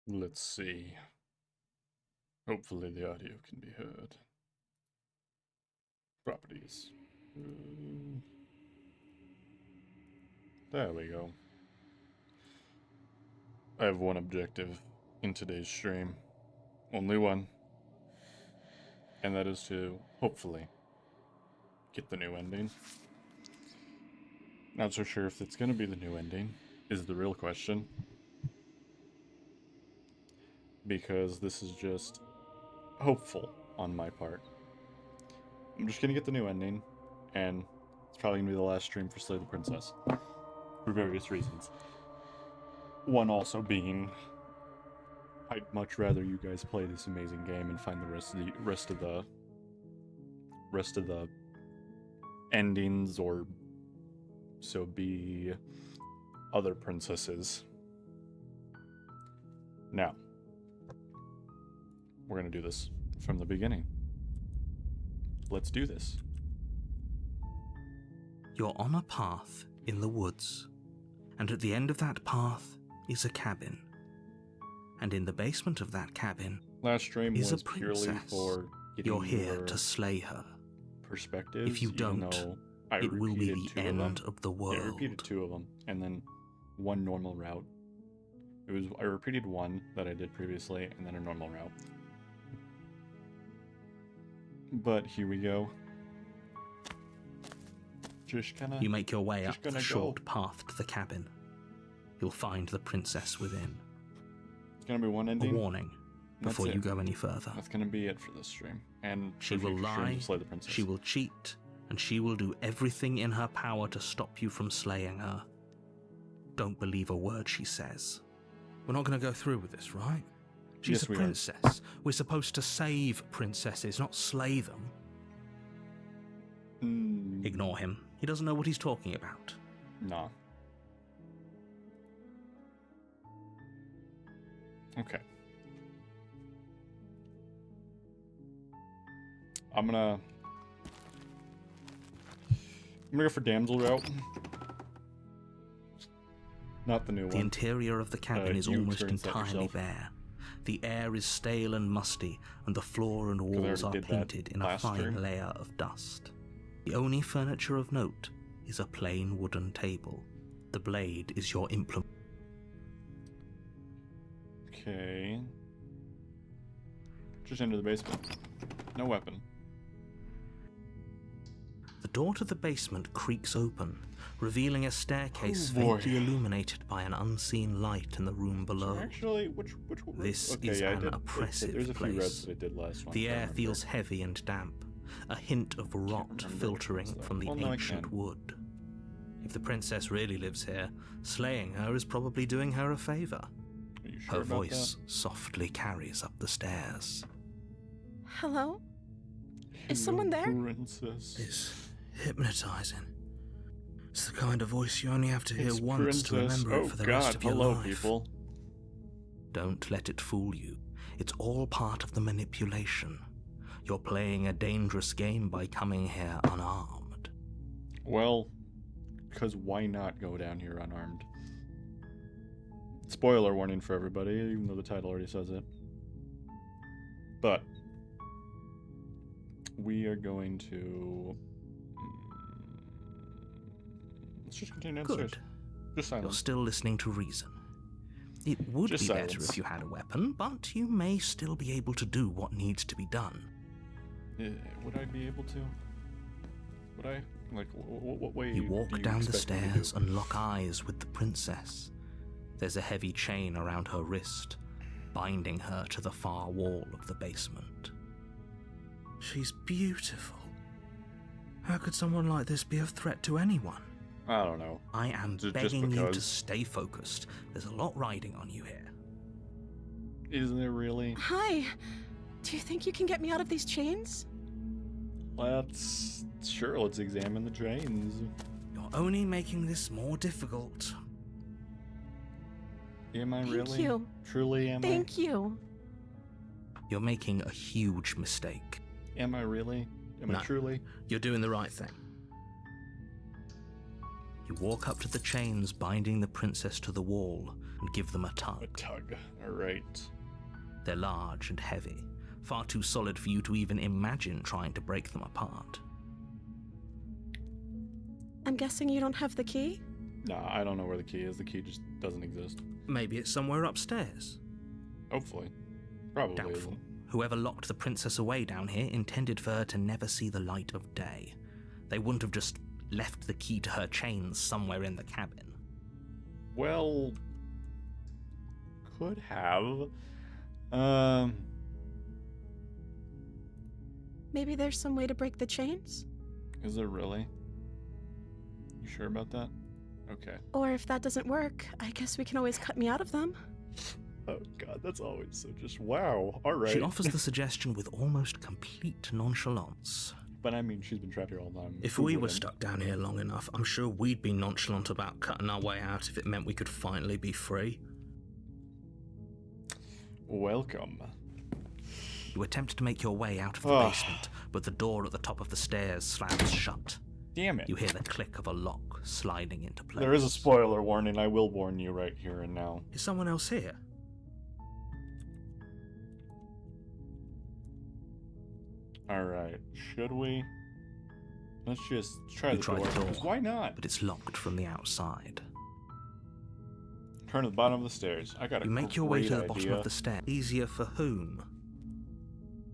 Let's see. Hopefully the audio can be heard. Properties. There we go. I have one objective in today's stream. Only one. And that is to, hopefully, get the new ending. Not so sure if it's gonna be the new ending, is the real question. Because this is just hopeful on my part. I'm just gonna get the new ending, and it's probably gonna be the last stream for Slay the Princess. For various reasons. One also being, I'd much rather you guys play this amazing game and find the rest of the endings, or so be other princesses. Now, we're gonna do this from the beginning. Let's do this. You're on a path in the woods, and at the end of that path is a cabin. And in the basement of that cabin Last stream is a was purely princess. for getting You're here your to slay her. perspectives. If you don't, it will be the end of the world. Yeah, I repeated 2 of them, and then one normal route. I repeated one that I did previously, and then a normal route. But here we go. Just kinda. You make your way up the gonna short path to the cabin. You'll find the princess within. It's gonna be one A ending. warning before you go any further. That's gonna be it for this stream. And She for will future streams lie, of Slay the Princess. she will cheat, and she will do everything in her power to stop you from slaying her. Don't believe a word she says. We're not going to go through with this, right? She's Yes, a we are. princess. We're supposed to save princesses, not slay them. Ignore him. He doesn't know what he's talking about. Nah. Okay. I'm gonna go for damsel route. Not the new The one. interior of the cabin is you almost experience that entirely yourself. bare. The air is stale and musty, and the floor and I walls are already did that painted in a last fine stream. layer of dust. The only furniture of note is a plain wooden table. The blade is your implement. Okay. Just enter the basement. No weapon. The door to the basement creaks open, revealing a staircase Oh, boy. faintly illuminated by an unseen light in the room below. Actually, which This okay, is yeah, I an did. oppressive There's a few place. reds that I did last one. The if I air remember. feels heavy and damp, a hint of rot remember filtering which ones, from the though. Well, no, I ancient can. wood. If the princess really lives here, slaying her is probably doing her a favor. Are you sure Her about voice softly carries up the stairs. Hello? that? Is someone there? Princess. It's hypnotizing. It's the kind of voice you only have to hear It's once to princess. remember it Oh for the God! rest of your Hello, life. people. Don't let it fool you. It's all part of the manipulation. You're playing a dangerous game by coming here unarmed. Well, because why not go down here unarmed? Spoiler warning for everybody, even though the title already says it. But we are going to. Let's just continue downstairs. Good. Just You're silence. still listening to reason. It would Just be better silence. if you had a weapon, but you may still be able to do what needs to be done. Would I be able to? Would I? Like, what way? You walk do you down the expect me to do? stairs and lock eyes with the princess. There's a heavy chain around her wrist, binding her to the far wall of the basement. She's beautiful. How could someone like this be a threat to anyone? I don't know. I am Just begging you to because. stay focused. There's a lot riding on you here. Isn't there really? Hi. Do you think you can get me out of these chains? Let's examine the chains. You're only making this more difficult. Am I Thank really? you. Truly, am Thank you. You're making a huge mistake. I? Am I really? Am No. I truly? You're doing the right thing. You walk up to the chains binding the princess to the wall and give them a A tug. tug. Alright. They're large and heavy, far too solid for you to even imagine trying to break them apart. I'm guessing you don't have the key? Nah, I don't know where the key is. The key just doesn't exist. Maybe it's somewhere upstairs. Hopefully. Probably Doubtful. isn't. Whoever locked the princess away down here intended for her to never see the light of day. They wouldn't have just left the key to her chains somewhere in the cabin. Well, could have. Maybe there's some way to break the chains? Is there really? You sure about that? Okay. Or if that doesn't work, I guess we can always cut me out of them. Oh god, that's always so just wow. Alright. She offers the suggestion with almost complete nonchalance. But I mean, she's been trapped here all the time. If Who we were wouldn't? stuck down here long enough, I'm sure we'd be nonchalant about cutting our way out if it meant we could finally be free. Welcome. You attempt to make your way out of the Ugh. basement, but the door at the top of the stairs slams shut. Damn it. You hear the click of a lock sliding into place. There is a spoiler warning. I will warn you right here and now. Is someone else here? Alright. Should we? Let's just try You the try door. the door. 'Cause why not? But it's locked from the outside. Turn to the bottom of the stairs. I got a You make your way great to the bottom idea. of the stairs. Easier for whom?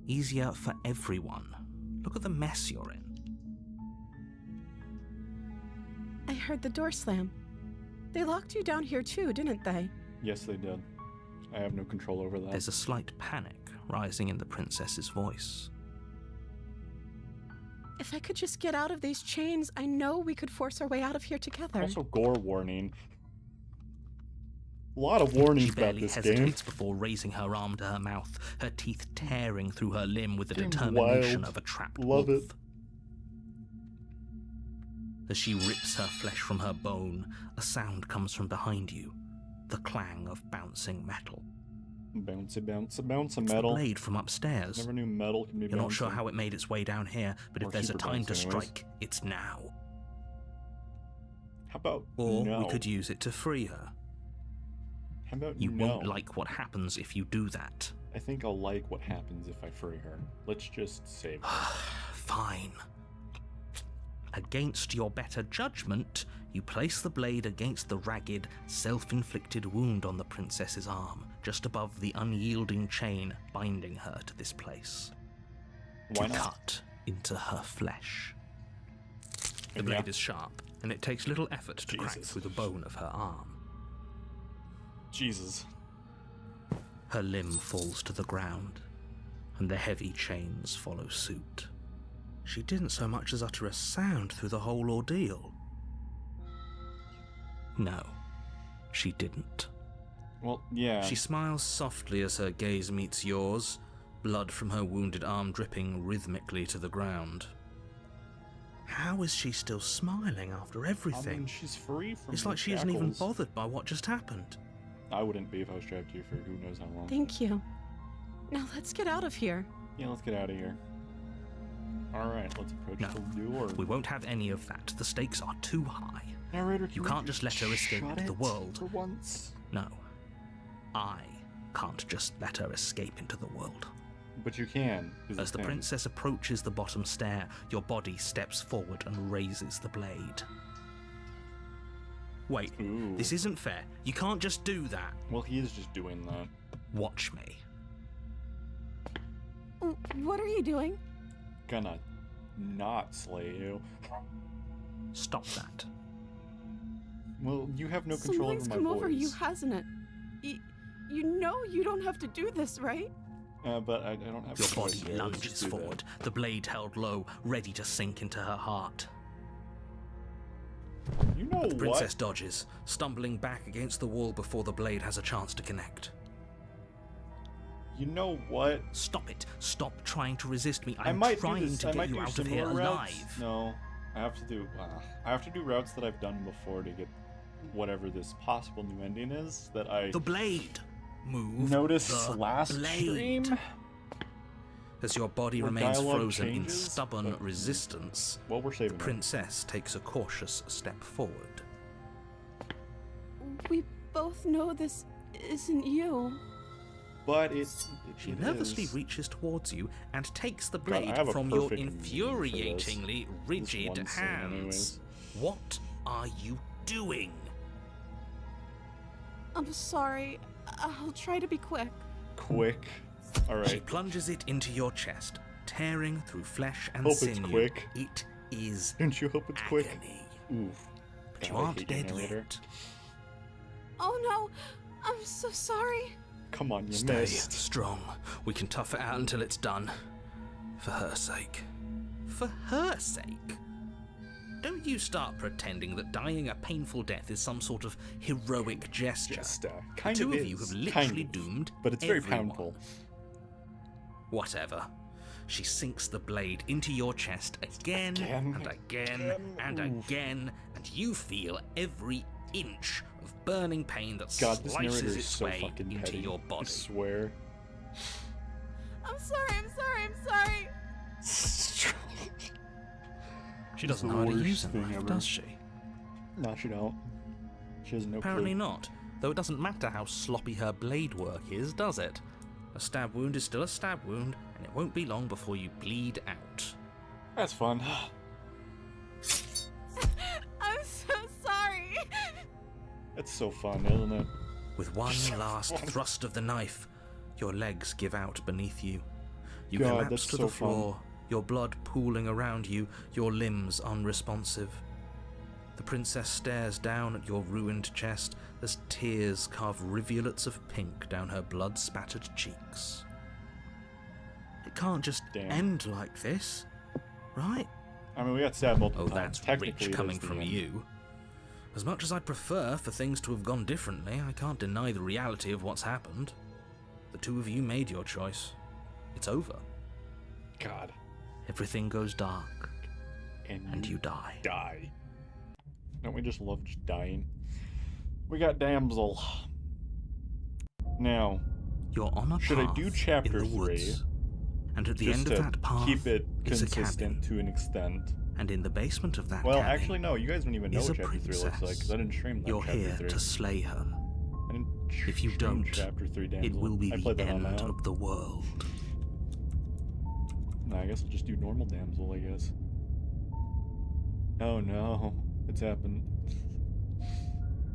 Easier for everyone. Look at the mess you're in. I heard the door slam. They locked you down here too, didn't they? Yes, they did. I have no control over that. There's a slight panic rising in the princess's voice. If I could just get out of these chains, I know we could force our way out of here together. Also, gore warning. A lot of She warnings about barely this hesitates game. before raising her arm to her mouth, her teeth tearing through her limb with the Game's determination wild. of a trapped Love wolf. it. As she rips her flesh from her bone, a sound comes from behind you, the clang of bouncing metal. Bouncy, bouncy, bouncy It's the metal. blade from upstairs. Never knew metal can be You're not sure bouncy. how it made its way down here, but Or if there's a super time to bouncy anyways. strike, it's now. How about Or no? we could use it to free her. How about You no? won't like what happens if you do that. I think I'll like what happens if I free her. Let's just save her. Fine. Against your better judgment, you place the blade against the ragged, self-inflicted wound on the princess's arm, just above the unyielding chain binding her to this place. Why To not? cut into her flesh. The And yeah, blade is sharp, and it takes little effort to crack Jesus. through the bone of her arm. Jesus. Her limb falls to the ground, and the heavy chains follow suit. She didn't so much as utter a sound through the whole ordeal. No, she didn't. Well, yeah. She smiles softly as her gaze meets yours, blood from her wounded arm dripping rhythmically to the ground. How is she still smiling after I everything? mean, she's free from It's the like she isn't even shackles. bothered by what just happened. I wouldn't be if I was trapped here for who knows how long. Thank you. Now let's get out of here. Yeah, let's get out of here. Alright, let's approach No, the door. We won't have any of that. The stakes are too high. Narrator, can You can't just let her escape shut into the it world. For once. No, I can't just let her escape into the world. But you can. is As the thing. princess approaches the bottom stair, your body steps forward and raises the blade. Wait, Ooh. this isn't fair. You can't just do that. Well, he is just doing that. Watch me. What are you doing? Gonna not slay you. Stop that. Well, you have no control Something's over my come voice. over you, hasn't it? You know you don't have to do this, right? But I don't have Your a choice body here. Let's lunges just do that. forward, the blade held low, ready to sink into her heart. You know The princess what? dodges, stumbling back against the wall before the blade has a chance to connect. You know what? Stop it. Stop trying to resist me. I I'm might trying do this. to I get might you do out of here similar routes. alive. No, I have to do routes that I've done before to get whatever this possible new ending is that I The blade. Move. noticed the last blade. stream. As your body Where remains dialogue frozen in changes, stubborn but- resistance, Well, we're the saving it. princess takes a cautious step forward. We both know this isn't you. But She it nervously is. reaches towards you and takes the God, I blade have a from your perfect name for this. infuriatingly rigid one scene hands. anyways. What are you doing? I'm sorry. I'll try to be quick. Quick. She Alright. plunges it into your chest, tearing through flesh and Hope it's sinew. quick. It is Don't you hope it's quick? agony. Oof. But you God, I aren't hate your dead narrator. yet. Oh no, I'm so sorry. Come on, you Stay missed. strong. We can tough it out until it's done. For her sake. For her sake? Don't you start pretending that dying a painful death is some sort of heroic gesture. Just, The kind two of of you is. have Kind literally of. doomed But it's very everyone. painful. Whatever. She sinks the blade into your chest again, Again? and again and Oof. again, and you feel every inch of burning pain that God, this narrator slices is its so way fucking into petty. your I body. swear. I'm sorry. She doesn't the know how to worst use a thing knife, ever. does she? No, she don't. She has no Apparently clue. not, though it doesn't matter how sloppy her blade work is, does it? A stab wound is still a stab wound, and it won't be long before you bleed out. That's fun. I'm so sorry. It's so fun, isn't it? With one So last fun. thrust of the knife, your legs give out beneath you. You God, collapse that's to so the fun. floor, your blood pooling around you, your limbs unresponsive. The princess stares down at your ruined chest as tears carve rivulets of pink down her blood-spattered cheeks. It can't just Damn. end like this, right? I mean, we got stabbed multiple Oh, times. that's Technically, rich it coming is the from end. you. As much as I'd prefer for things to have gone differently, I can't deny the reality of what's happened. The two of you made your choice. It's over. God. Everything goes dark, and you die. die. Don't we just love just dying? We got damsel. Now, You're on a should I path do chapter in the 3? woods, and at the Just end of to that path keep it is a consistent cabin, to an extent. and in the basement of that Well, cabin actually, no. You guys don't even know is what a chapter 3 looks like princess. because I didn't stream that You're chapter here 3. to slay her. I didn't If you stream don't, chapter 3 damsel. It will be I the played that on my end own. of the world. No, I guess I'll just do normal damsel, I guess. Oh no, it's happened.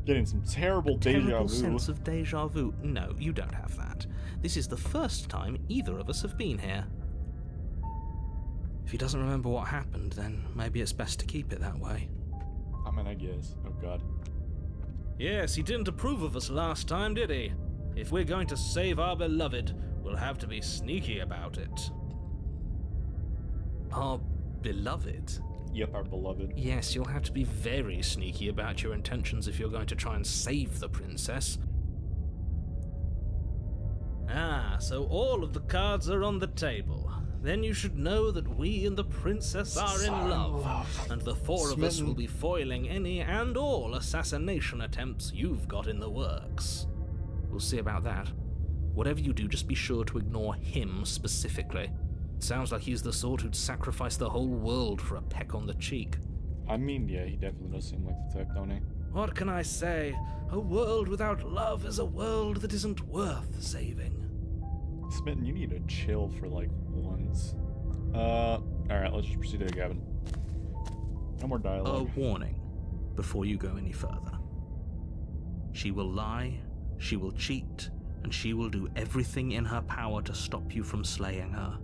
Getting some terrible deja Terrible vu. sense of deja vu. No, you don't have that. This is the first time either of us have been here. If he doesn't remember what happened, then maybe it's best to keep it that way. I mean, I guess. Oh god. Yes, he didn't approve of us last time, did he? If we're going to save our beloved, we'll have to be sneaky about it. Our beloved? Yep, our beloved. Yes, you'll have to be very sneaky about your intentions if you're going to try and save the princess. Ah, so all of the cards are on the table. Then you should know that we and the princess are in love, and the four of us will be foiling any and all assassination attempts you've got in the works. We'll see about that. Whatever you do, just be sure to ignore him specifically. It sounds like he's the sort who'd sacrifice the whole world for a peck on the cheek. I mean, yeah, he definitely does seem like the type, don't he? What can I say? A world without love is a world that isn't worth saving. Smitten, you need to chill for like once. Alright, let's just proceed to the cabin. No more A dialogue. warning before you go any further. She will lie, she will cheat, and she will do everything in her power to stop you from slaying her.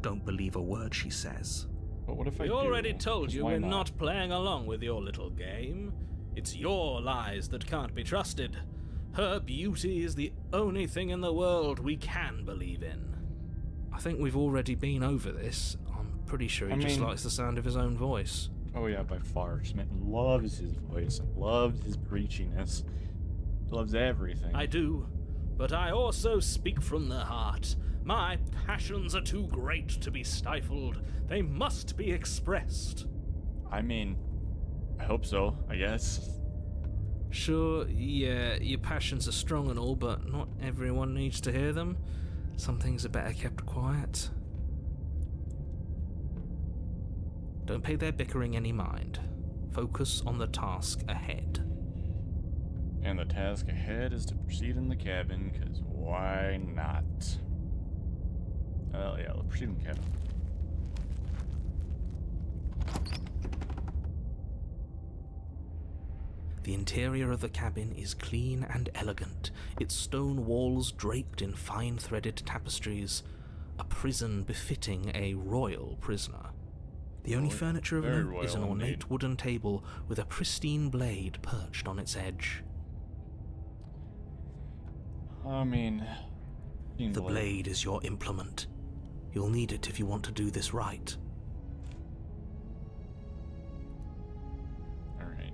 Don't believe a word she says. But what if I We do? already told 'Cause you why we're not playing along with your little game. It's your lies that can't be trusted. Her beauty is the only thing in the world we can believe in. I think we've already been over this. I'm pretty sure he I just mean- likes the sound of his own voice. Oh yeah, by far. Smitten loves his voice, loves his preachiness, loves everything. I do, but I also speak from the heart. My passions are too great to be stifled. They must be expressed. I mean, I hope so, I guess. Sure, yeah, your passions are strong and all, but not everyone needs to hear them. Some things are better kept quiet. Don't pay their bickering any mind. Focus on the task ahead. And the task ahead is to proceed in the cabin, because why not? Well, yeah, let's proceed in the cabin. The interior of the cabin is clean and elegant, its stone walls draped in fine-threaded tapestries, a prison befitting a royal prisoner. The only furniture of very note is an royal ornate indeed. wooden table with a pristine blade perched on its edge. I mean... The blade is your implement. You'll need it if you want to do this right. Alright,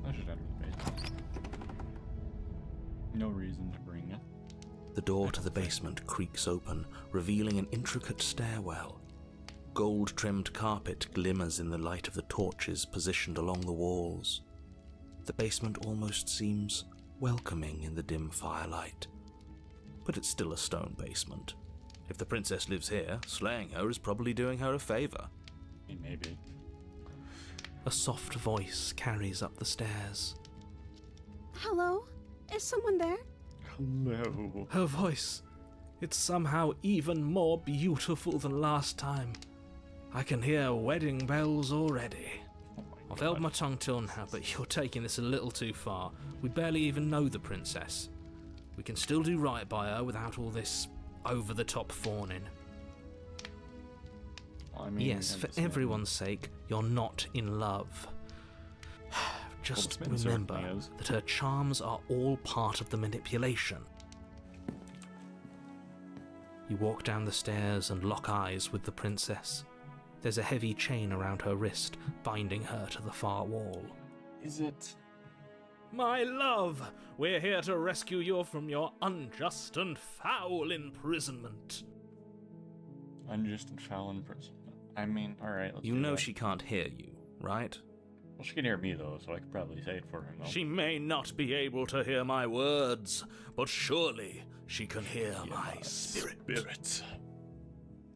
I should enter the basement. No reason to bring it. The door to the basement creaks open, revealing an intricate stairwell. Gold-trimmed carpet glimmers in the light of the torches positioned along the walls. The basement almost seems welcoming in the dim firelight. But it's still a stone basement. If the princess lives here, slaying her is probably doing her a favor. Maybe. A soft voice carries up the stairs. Hello? Is someone there? Hello. Her voice. It's somehow even more beautiful than last time. I can hear wedding bells already. Oh my I've held God. my tongue till now, but you're taking this a little too far. We barely even know the princess. We can still do right by her without all this over-the-top fawning. I mean, Yes, for everyone's sake, you're not in love. Just Smitten remember certainly is. that her charms are all part of the manipulation. You walk down the stairs and lock eyes with the princess. There's a heavy chain around her wrist, binding her to the far wall. Is it? My love, we're here to rescue you from your unjust and foul imprisonment. Unjust and foul imprisonment. I mean, alright, let's You do know that. she can't hear you, right? Well, she can hear me, though, so I could probably say it for her, though. She may not be able to hear my words, but surely she can hear my spirit. Spirit.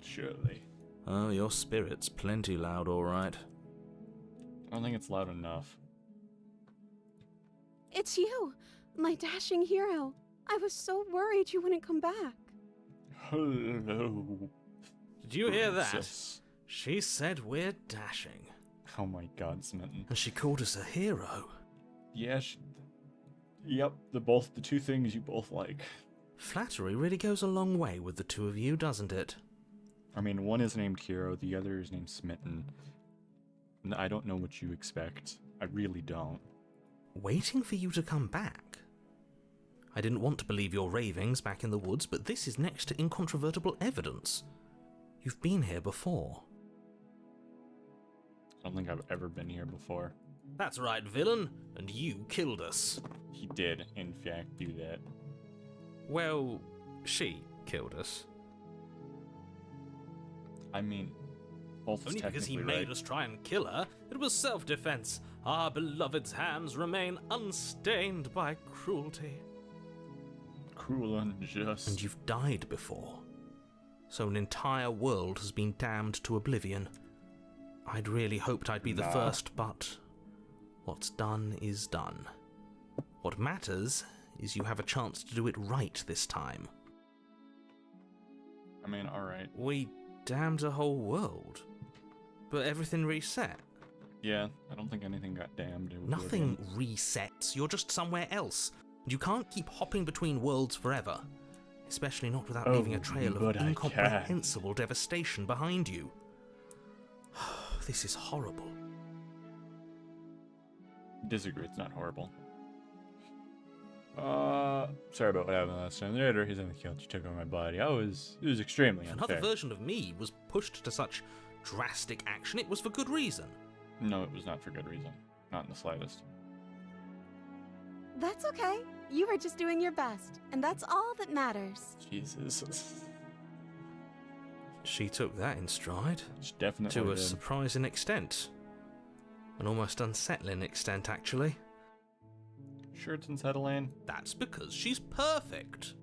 Surely. Oh, your spirit's plenty loud, all right. I don't think it's loud enough. It's you, my dashing hero. I was so worried you wouldn't come back. Hello. Did you hear that? Princess. She said we're dashing. Oh my God, Smitten. And she called us a hero. Yeah, yep, the two things you both like. Flattery really goes a long way with the two of you, doesn't it? I mean, one is named Hero, the other is named Smitten. And I don't know what you expect. I really don't. Waiting for you to come back. I didn't want to believe your ravings back in the woods, but this is next to incontrovertible evidence. You've been here before. I don't think I've ever been here before. That's right, villain, and you killed us. He did, in fact, do that. Well, she killed us. I mean, both is Only because he technically made right. us try and kill her. It was self-defense. Our beloved's hands remain unstained by cruelty. Cruel, unjust. And you've died before. So an entire world has been damned to oblivion. I'd really hoped I'd be the Nah. first, but what's done is done. What matters is you have a chance to do it right this time. I mean, alright. We damned a whole world, but everything reset. Yeah, I don't think anything got damned. It was Nothing oblivion. resets, you're just somewhere else. And you can't keep hopping between worlds forever. Especially not without Oh, leaving a trail but of I incomprehensible devastation behind you. This is horrible. Disagree, it's not horrible. Sorry about what happened last time. The narrator, he's on the couch, he took over my body. It was extremely If unfair. another version of me was pushed to such drastic action, it was for good reason. No, it was not for good reason. Not in the slightest. That's okay. You were just doing your best, and that's all that matters. Jesus. She took that in stride. It's definitely To a did. surprising extent. An almost unsettling extent, actually. Sure it's unsettling? That's because she's perfect.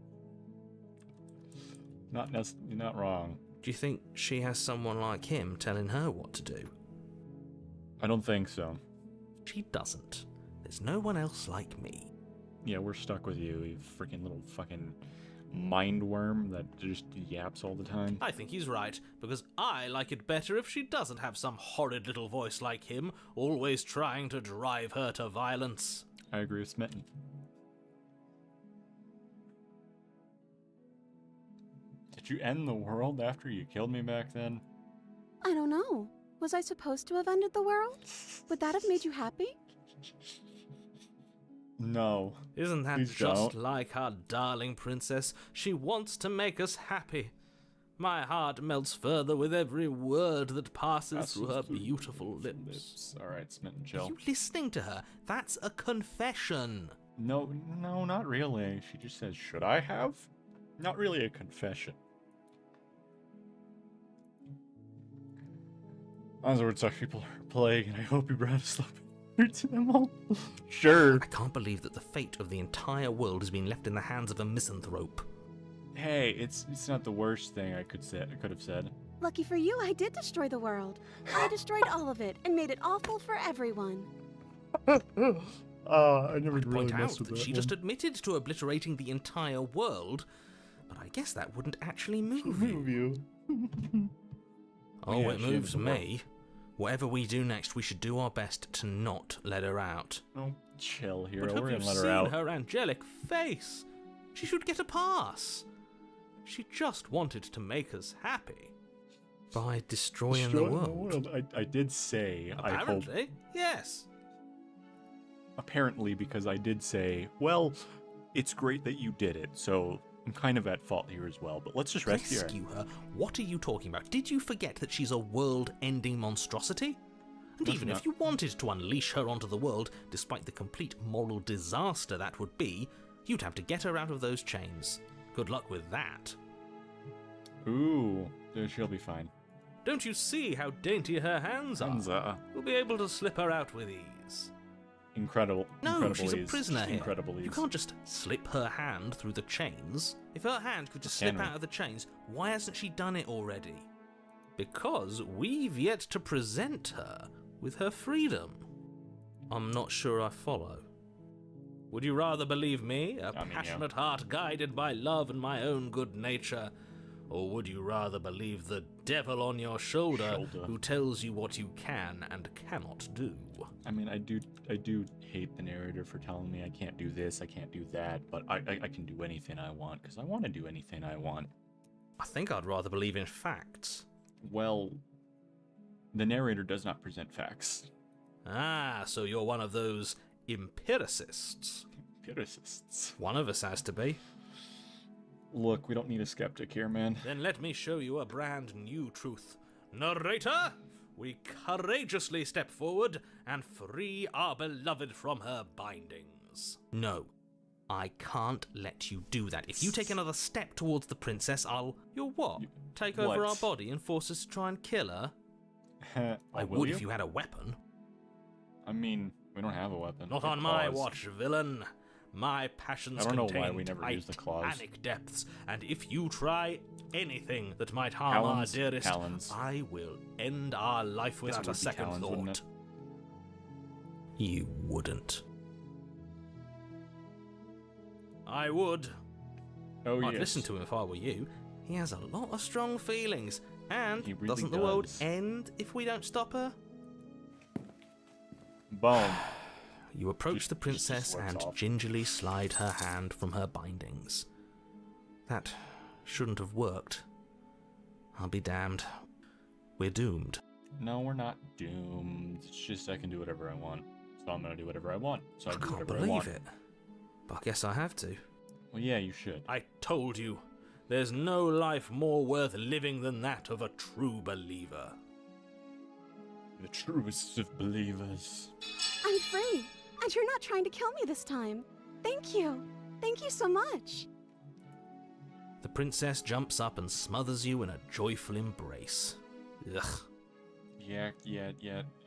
You're not wrong. Do you think she has someone like him telling her what to do? I don't think so. She doesn't. There's no one else like me. Yeah, we're stuck with you, you freaking little fucking mind worm that just yaps all the time. I think he's right, because I like it better if she doesn't have some horrid little voice like him, always trying to drive her to violence. I agree with Smitten. Did you end the world after you killed me back then? I don't know. Was I supposed to have ended the world? Would that have made you happy? No. Isn't that Please just don't. like our darling princess? She wants to make us happy. My heart melts further with every word that passes through her beautiful lips. Alright, Smitten, Are chill. you listening to her? That's a confession. No, not really. She just says, should I have? Not really a confession. Onward, such people are a plague, and I hope you brought us up to them all. Sure. I can't believe that the fate of the entire world has been left in the hands of a misanthrope. Hey, it's not the worst thing I could have said. Lucky for you, I did destroy the world. I destroyed all of it and made it awful for everyone. I never I'd point out that she just admitted to obliterating the entire world, but I guess that wouldn't actually move you. Oh, Yeah, it she moves ended the world. me. Whatever we do next, we should do our best to not let her out. Oh, chill, But hero. have We're you gonna let her seen out. her angelic face? She should get a pass. She just wanted to make us happy. By destroying the Destroying world. I did say, I hope. Apparently, yes. Apparently, because I did say, well, it's great that you did it, so I'm kind of at fault here as well, but let's just rescue her. Rescue her? What are you talking about? Did you forget that she's a world-ending monstrosity? And No, even she's if you wanted to unleash her onto the world, despite the complete moral disaster that would be, you'd have to get her out of those chains. Good luck with that. Ooh, she'll be fine. Don't you see how dainty her hands are? Hansa. We'll be able to slip her out with ease. Incredible. No, incredible she's a ease. prisoner Just here. Incredible You ease. can't just slip her hand through the chains. If her hand could just Can slip we? out of the chains, why hasn't she done it already? Because we've yet to present her with her freedom. I'm not sure I follow. Would you rather believe me, a I mean, yeah. passionate heart guided by love and my own good nature? Or would you rather believe the devil on your shoulder who tells you what you can and cannot do? I mean, I do hate the narrator for telling me I can't do this, I can't do that, but I can do anything I want, because I want to do anything I want. I think I'd rather believe in facts. Well, the narrator does not present facts. Ah, so you're one of those empiricists. Empiricists. One of us has to be. Look, we don't need a skeptic here, man. Then let me show you a brand new truth. Narrator, we courageously step forward and free our beloved from her bindings. No, I can't let you do that. If you take another step towards the princess, I'll... You'll what? Take what? over our body and force us to try and kill her? I will would if you had a weapon. I mean, we don't have a weapon. Not We're on my claws. watch, villain. My passions I don't know why contain we never use the claws. titanic depths, and if you try anything that might harm Talons, our dearest, talons. I will end our life without would a be second talons, wouldn't thought. it? You wouldn't. I would. Oh, I'd yes. listen to him if I were you. He has a lot of strong feelings, and He really doesn't the world does. end if we don't stop her? Boom. You approach Just- the princess works and off. gingerly slide her hand from her bindings. That shouldn't have worked. I'll be damned. We're doomed. No, we're not doomed. It's just I can do whatever I want. So I'm gonna do whatever I want. So I I do can't whatever I believe want. it. But I guess I have to. Well, yeah, you should. I told you, there's no life more worth living than that of a true believer. The truest of believers. I'm free, and you're not trying to kill me this time. Thank you. Thank you so much. The princess jumps up and smothers you in a joyful embrace. Ugh. Yeah.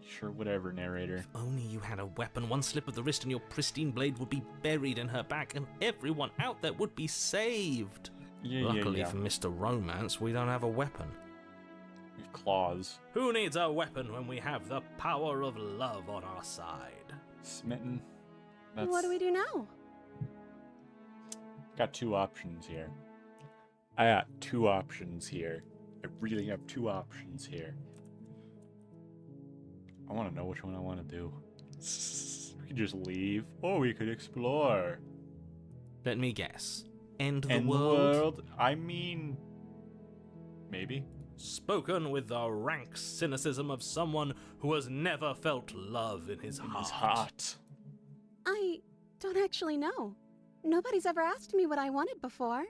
Sure, whatever, narrator. If only you had a weapon, one slip of the wrist and your pristine blade would be buried in her back and everyone out there would be saved. Luckily for Mr. Romance, we don't have a weapon. We have claws. Who needs a weapon when we have the power of love on our side? Smitten. What do we do now? Got two options here. I got two options here. I really have two options here. I want to know which one I want to do. We could just leave, or we could explore. Let me guess. End the End world? I mean, maybe. Spoken with the rank cynicism of someone who has never felt love in his heart. It's hot. I don't actually know. Nobody's ever asked me what I wanted before.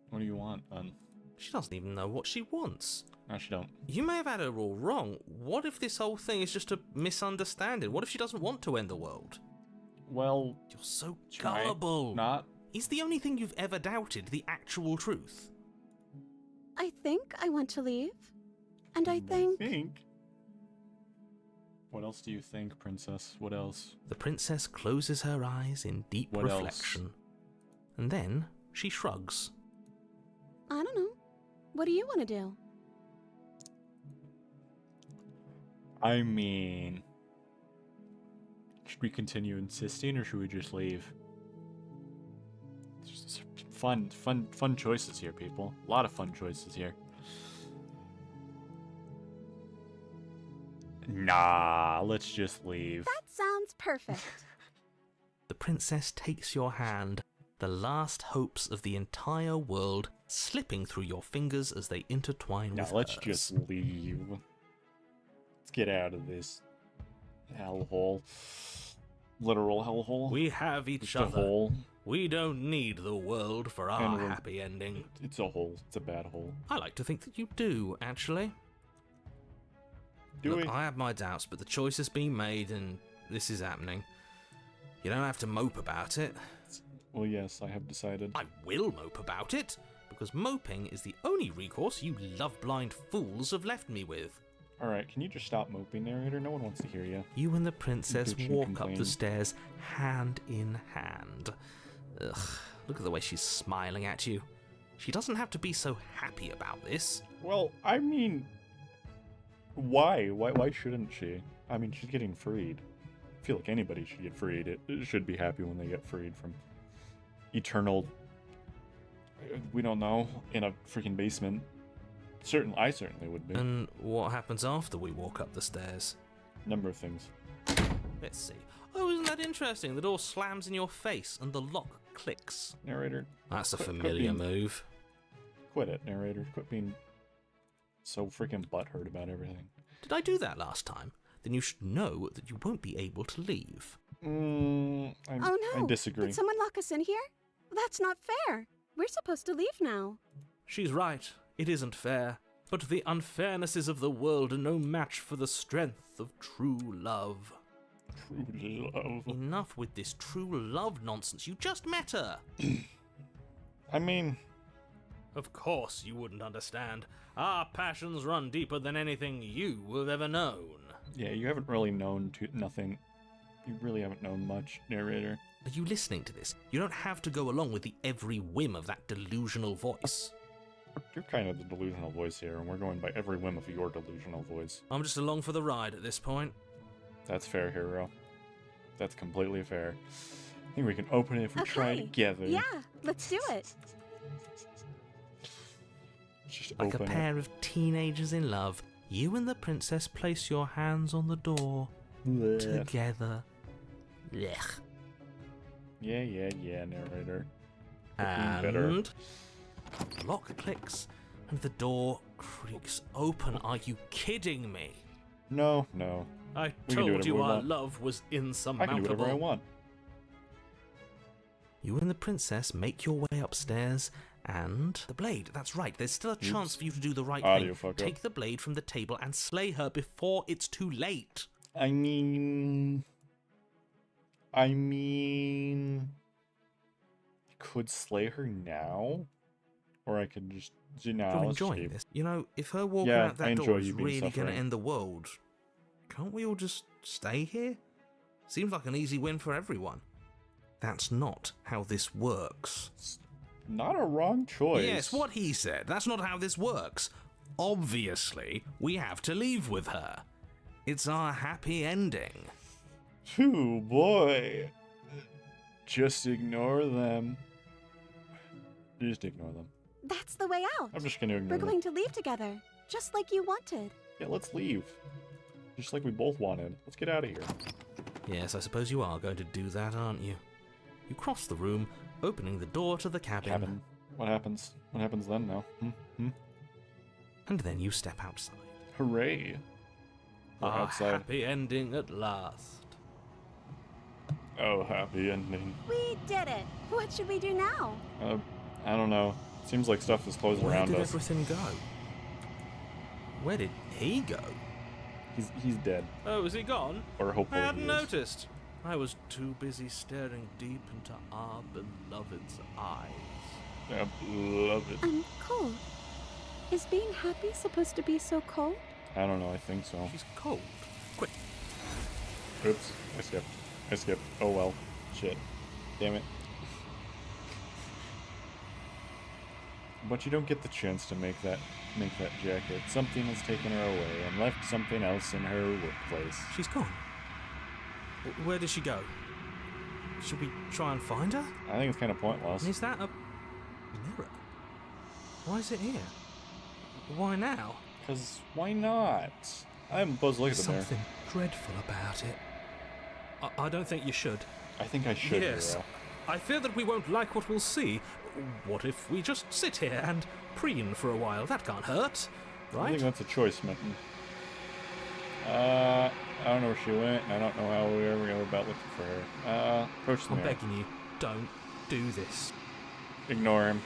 What do you want, then? She doesn't even know what she wants. No, she don't. You may have had her all wrong. What if this whole thing is just a misunderstanding? What if she doesn't want to end the world? Well, You're so she might gullible. not. Is the only thing you've ever doubted the actual truth? I think I want to leave. And I think... What else do you think, princess? What else? The princess closes her eyes in deep What else? reflection. And then she shrugs. I don't know. What do you want to do? I mean, should we continue insisting, or should we just leave? It's just fun choices here, people. A lot of fun choices here. Nah, let's just leave. That sounds perfect. The princess takes your hand, the last hopes of the entire world slipping through your fingers as they intertwine Now with let's hers. just leave. Let's get out of this hellhole. Literal hellhole. We have each It's a other. hole. We don't need the world for And our we're- happy ending. It's a hole. It's a bad hole. I like to think that you do, actually. Do Look, we? I have my doubts, but the choice has been made and this is happening. You don't have to mope about it. Well, yes, I have decided. I will mope about it, because moping is the only recourse you love-blind fools have left me with. Alright, can you just stop moping, narrator? No one wants to hear you. You and the princess Bitch and walk up complain. the stairs hand in hand. Ugh, look at the way she's smiling at you. She doesn't have to be so happy about this. Well, I mean, why? Why shouldn't she? I mean, she's getting freed. I feel like anybody should get freed. It should be happy when they get freed from eternal, we don't know, in a freaking basement. I certainly would be. And what happens after we walk up the stairs? Number of things. Let's see. Oh, isn't that interesting? The door slams in your face and the lock clicks. Narrator, That's a Quit familiar being- move. quit it, narrator. Quit being so freaking butthurt about everything. Did I do that last time? Then you should know that you won't be able to leave. Oh no! I disagree. Did someone lock us in here? That's not fair. We're supposed to leave now. She's right. It isn't fair. But the unfairnesses of the world are no match for the strength of true love. True love. Enough with this true love nonsense. You just met her. I mean, Of course you wouldn't understand. Our passions run deeper than anything you have ever known. yeah, you haven't really known nothing. You really haven't known much, narrator. Are you listening to this? You don't have to go along with the every whim of that delusional voice. You're kind of the delusional voice here, and we're going by every whim of your delusional voice. I'm just along for the ride at this point. That's fair, hero. That's completely fair. I think we can open it if we try Okay. together. Yeah, let's do it. Just Like a open pair of teenagers in love, you and the princess place your hands on the door it. together. Blech. Yeah, narrator. Quit being bitter. And the lock clicks and the door creaks open. Are you kidding me? No. I We can do told whatever you we our want. love was I can do insurmountable. whatever I want. You and the princess make your way upstairs and the blade. That's right. There's still a chance for you to do the right Audio thing. fuck up. Take the blade from the table and slay her before it's too late. I mean, I could slay her now, or I could just You're enjoying escape. this. You know, if her walking Yeah, out I that enjoy door is you being really going to suffering. end the world, can't we all just stay here? Seems like an easy win for everyone. That's not how this works. Not a wrong choice. Yes, what he said. That's not how this works. Obviously, we have to leave with her. It's our happy ending. Oh boy. Just ignore them. Just ignore them. That's the way out. I'm just gonna ignore We're them. going to leave together, just like you wanted. Yeah, let's leave. Just like we both wanted. Let's get out of here. Yes, I suppose you are going to do that, aren't you? You cross the room, opening the door to the cabin. What happens? What happens then now? And then you step outside. Hooray. We're A outside. happy ending at last. Oh, happy ending. We did it. What should we do now? I don't know. Seems like stuff is closing Where around did us. everything go? Where did he go? He's dead. Oh, is he gone? Or I hopefully hadn't he is. noticed. I was too busy staring deep into our beloved's eyes. I love it. I'm cold. Is being happy supposed to be so cold? I don't know, I think so. She's cold. Quick. Oops. I skipped. Oh well. Shit. Damn it. But you don't get the chance to make that jacket. Something has taken her away and left something else in her workplace. She's gone. Where did she go? Should we try and find her? I think it's kind of pointless. And is that a mirror? Why is it here? Why now? Because why not? I'm supposed to look at the mirror. Something dreadful about it. I don't think you should. I think I should. Yes. Hero. I fear that we won't like what we'll see. What if we just sit here and preen for a while? That can't hurt, I right? think that's a choice, Mitten. I don't know where she went, and I don't know how we ever go about looking for her. Approach the I'm mirror. begging you, don't do this. Ignore him.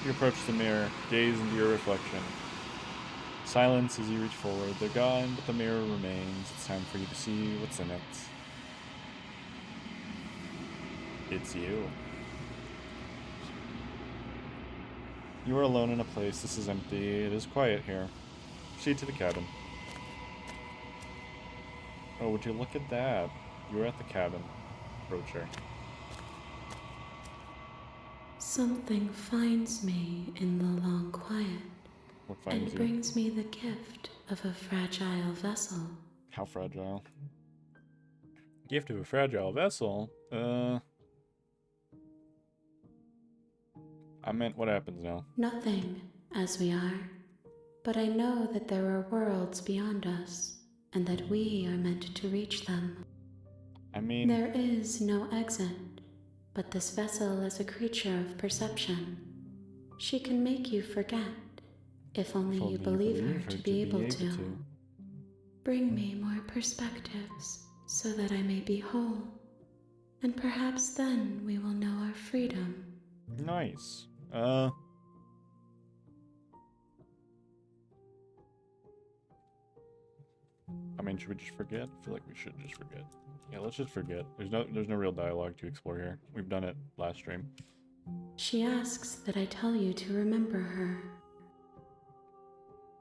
You approach the mirror, gaze into your reflection. Silence as you reach forward. They're gone, but the mirror remains. It's time for you to see what's in it. It's you. You are alone in a place. This is empty. It is quiet here. Proceed to the cabin. Oh, would you look at that? You are at the cabin. Approach her. Something finds me in the long quiet What finds and you? brings me the gift of a fragile vessel. How fragile? Gift of a fragile vessel? I meant what happens now? Nothing, as we are, but I know that there are worlds beyond us, and that we are meant to reach them. I mean, There is no exit, but this vessel is a creature of perception. She can make you forget, if only you believe her to be able to. Bring me more perspectives, so that I may be whole, and perhaps then we will know our freedom. Nice. I mean, should we just forget? I feel like we should just forget. Yeah, let's just forget. There's no real dialogue to explore here. We've done it last stream. She asks that I tell you to remember her.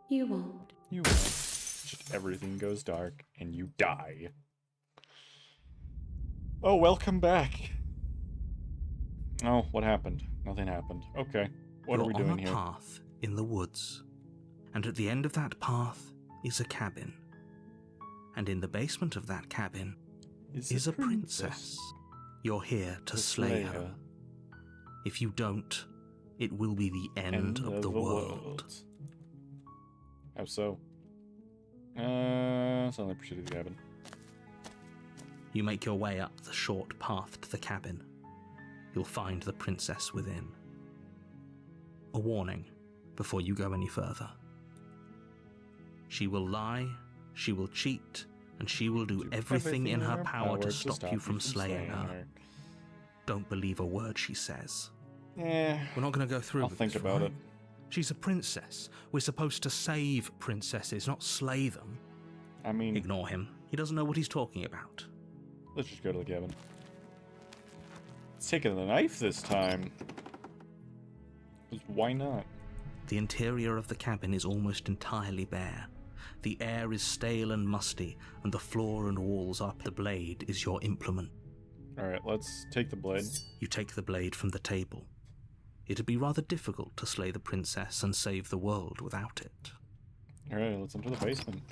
You won't. You won't. Just everything goes dark and you die. Oh, welcome back. Oh, what happened? Nothing happened. Okay. What are we You're doing on a here? path in the woods, and at the end of that path is a cabin. And in the basement of that cabin is a princess. You're here to slay her. If you don't, it will be the end of the world. How so? Suddenly proceed to the cabin. You make your way up the short path to the cabin. You'll find the princess within. A warning before you go any further. She will lie, she will cheat, and she will do everything in her power to stop you from slaying her. Don't believe a word she says. Yeah, We're not going to go through I'll with think this, about right? it. She's a princess. We're supposed to save princesses, not slay them. I mean, Ignore him. He doesn't know what he's talking about. let's just go to the cabin. It's taking the knife this time. 'Cause why not? The interior of the cabin is almost entirely bare. The air is stale and musty, and the floor and walls are. The blade is your implement. Alright, let's take the blade. You take the blade from the table. It'd be rather difficult to slay the princess and save the world without it. Alright, let's enter the basement.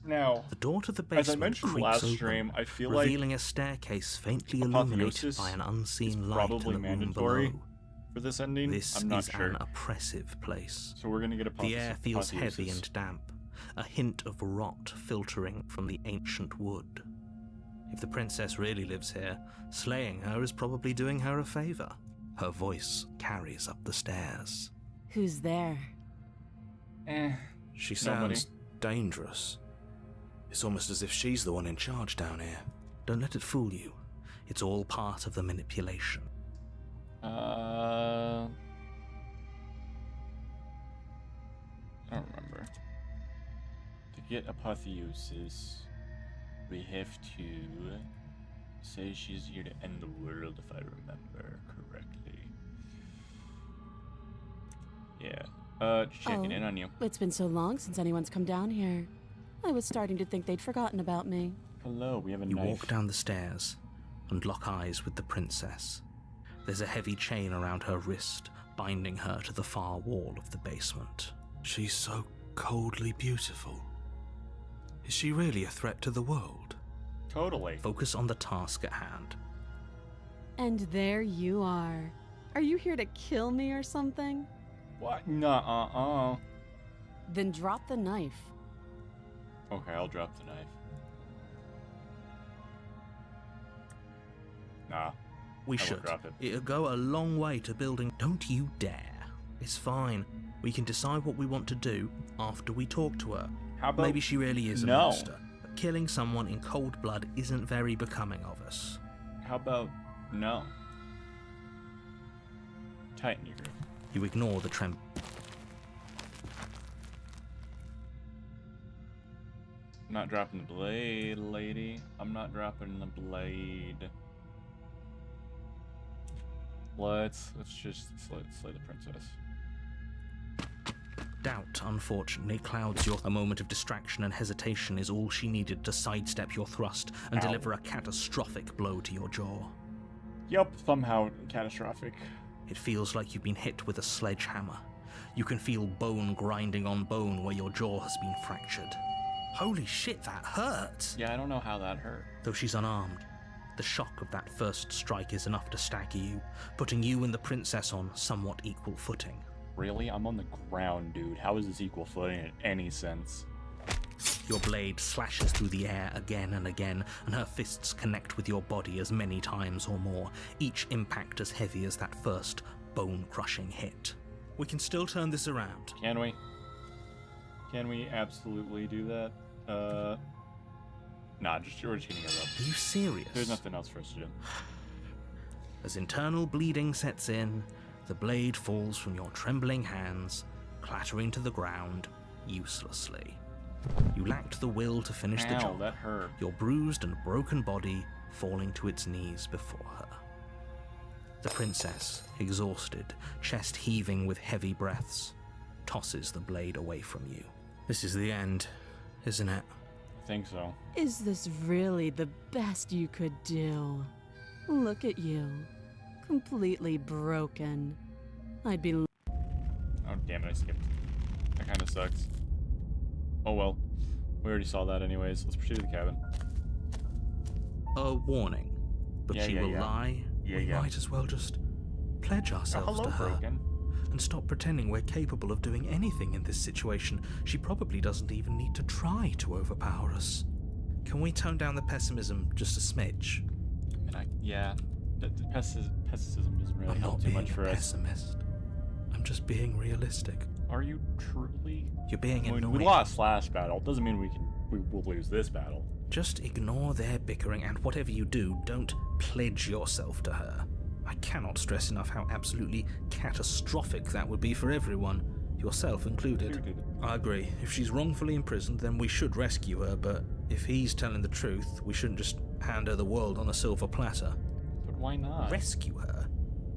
Now, The door to the as I basement mentioned creaks last open, stream, I feel like revealing a staircase faintly illuminated Apotheosis by an is unseen light in probably the room mandatory below. for this ending. This I'm not is sure. an oppressive place. So we're gonna get The air feels Apotheosis. heavy and damp, a hint of rot filtering from the ancient wood. If the princess really lives here, slaying her is probably doing her a favor. Her voice carries up the stairs. Who's there? She Nobody. sounds dangerous. It's almost as if she's the one in charge down here. Don't let it fool you. It's all part of the manipulation. I don't remember. To get Apotheosis, we have to say she's here to end the world, if I remember correctly. Yeah. Just checking in on you. It's been so long since anyone's come down here. I was starting to think they'd forgotten about me. Hello, we have a You knife. walk down the stairs and lock eyes with the princess. There's a heavy chain around her wrist, binding her to the far wall of the basement. She's so coldly beautiful. Is she really a threat to the world? Totally. Focus on the task at hand. And there you are. Are you here to kill me or something? What? Nuh-uh. Then drop the knife. Okay, I'll drop the knife. Nah. We I won't should. drop it. It'll go a long way to building. Don't you dare. It's fine. We can decide what we want to do after we talk to her. How about Maybe she really is a no? monster. But killing someone in cold blood isn't very becoming of us. How about no? Tighten your grip. You ignore the tremor. I'm not dropping the blade, lady. I'm not dropping the blade. Let's just slay the princess. Doubt, unfortunately, clouds your... A moment of distraction and hesitation is all she needed to sidestep your thrust and Ow. deliver a catastrophic blow to your jaw. Yup, somehow catastrophic. It feels like you've been hit with a sledgehammer. You can feel bone grinding on bone where your jaw has been fractured. Holy shit, that hurt! Yeah, I don't know how that hurt. Though she's unarmed, the shock of that first strike is enough to stagger you, putting you and the princess on somewhat equal footing. Really? I'm on the ground, dude. How is this equal footing in any sense? Your blade slashes through the air again and again, and her fists connect with your body as many times or more, each impact as heavy as that first bone-crushing hit. We can still turn this around. Can we? Can we absolutely do that? Nah, we're just gonna give up. Are you serious? There's nothing else for us to do. As internal bleeding sets in, the blade falls from your trembling hands, clattering to the ground uselessly. You lacked the will to finish the Ow, job, that hurt. your bruised and broken body falling to its knees before her. The princess, exhausted, chest heaving with heavy breaths, tosses the blade away from you. This is the end, isn't it? I think so. Is this really the best you could do? Look at you. Completely broken. I'd be... Oh, damn it, I skipped. That kind of sucks. Oh well. We already saw that anyways. Let's proceed to the cabin. A warning, but Yeah, she yeah, will yeah. lie. Yeah, We yeah. might as well just pledge Oh, ourselves hello, to her. Broken. And stop pretending we're capable of doing anything in this situation. She probably doesn't even need to try to overpower us. Can we tone down the pessimism just a smidge? I mean, yeah. The pessimism doesn't really I'm help not too being much a for us. pessimist. I'm just being realistic. Are you truly? You're being I mean, annoying. we lost last battle. Doesn't mean we will lose this battle. Just ignore their bickering, and whatever you do, don't pledge yourself to her. I cannot stress enough how absolutely catastrophic that would be for everyone, yourself included. I agree. If she's wrongfully imprisoned, then we should rescue her, but if he's telling the truth, we shouldn't just hand her the world on a silver platter. But why not? Rescue her?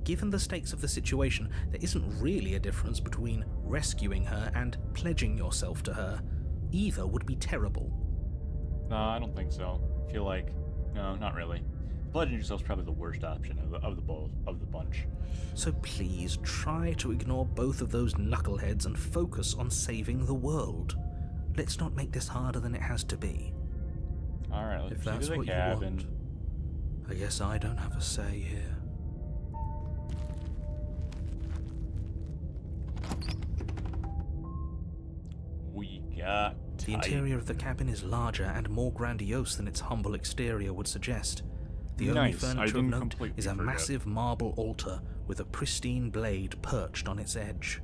Given the stakes of the situation, there isn't really a difference between rescuing her and pledging yourself to her. Either would be terrible. No, I don't think so. I feel like no, not really. Pledging yourself's probably the worst option of the bunch. So please try to ignore both of those knuckleheads and focus on saving the world. let's not make this harder than it has to be. Alright, let's If proceed that's to the what you cabin. want, I guess I don't have a say here. We got The tight. interior of the cabin is larger and more grandiose than its humble exterior would suggest. The only Nice. I furniture of didn't note completely is a forget. massive marble altar with a pristine blade perched on its edge.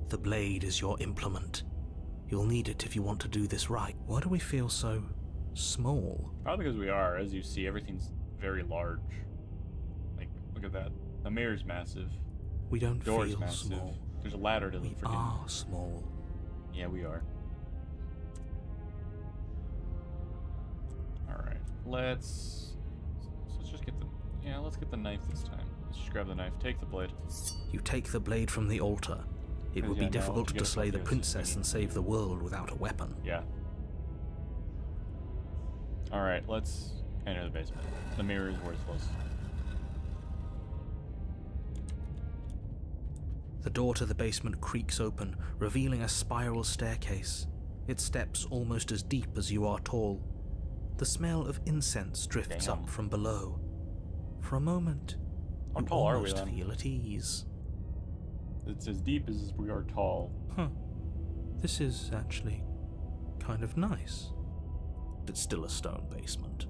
The blade is your implement. You'll need it if you want to do this right. Why do we feel so small? Probably because we are. As you see, everything's very large. Like, look at that. The mirror's massive. We don't Door's feel massive. small. There's a ladder to the We freaking... are small. Yeah, we are. Alright, let's just get the... Yeah, let's get the knife this time. Let's just grab the knife. Take the blade. You take the blade from the altar. It would Yeah, be no, difficult to to get a slay the focus, princess we need- and save the world without a weapon. Yeah. Alright, let's enter the basement. The mirror is worthless. The door to the basement creaks open, revealing a spiral staircase. Its steps almost as deep as you are tall. The smell of incense drifts Damn. up from below. For a moment, How you tall are we almost then? feel at ease. It's as deep as we are tall. Huh. This is actually kind of nice. It's still a stone basement.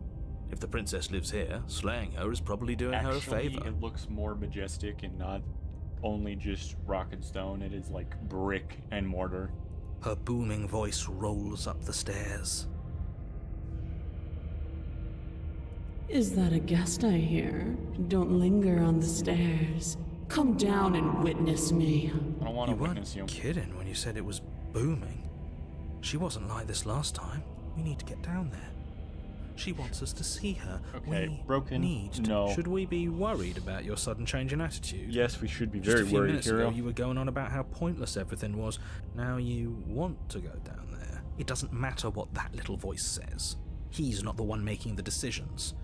If the princess lives here, slaying her is probably doing her a Actually, favor. it looks more majestic and not only just rock and stone. It is like brick and mortar. Her booming voice rolls up the stairs. Is that a guest I hear? Don't linger on the stairs. Come down and witness me. I don't want You to witness you. weren't kidding when you said it was booming. She wasn't like this last time. We need to get down there. She wants us to see her. Okay, We broken. need to. No. Should we be worried about your sudden change in attitude? Yes, we should be Just very a few worried, minutes hero. ago, you were going on about how pointless everything was. Now you want to go down there. It doesn't matter what that little voice says. He's not the one making the decisions.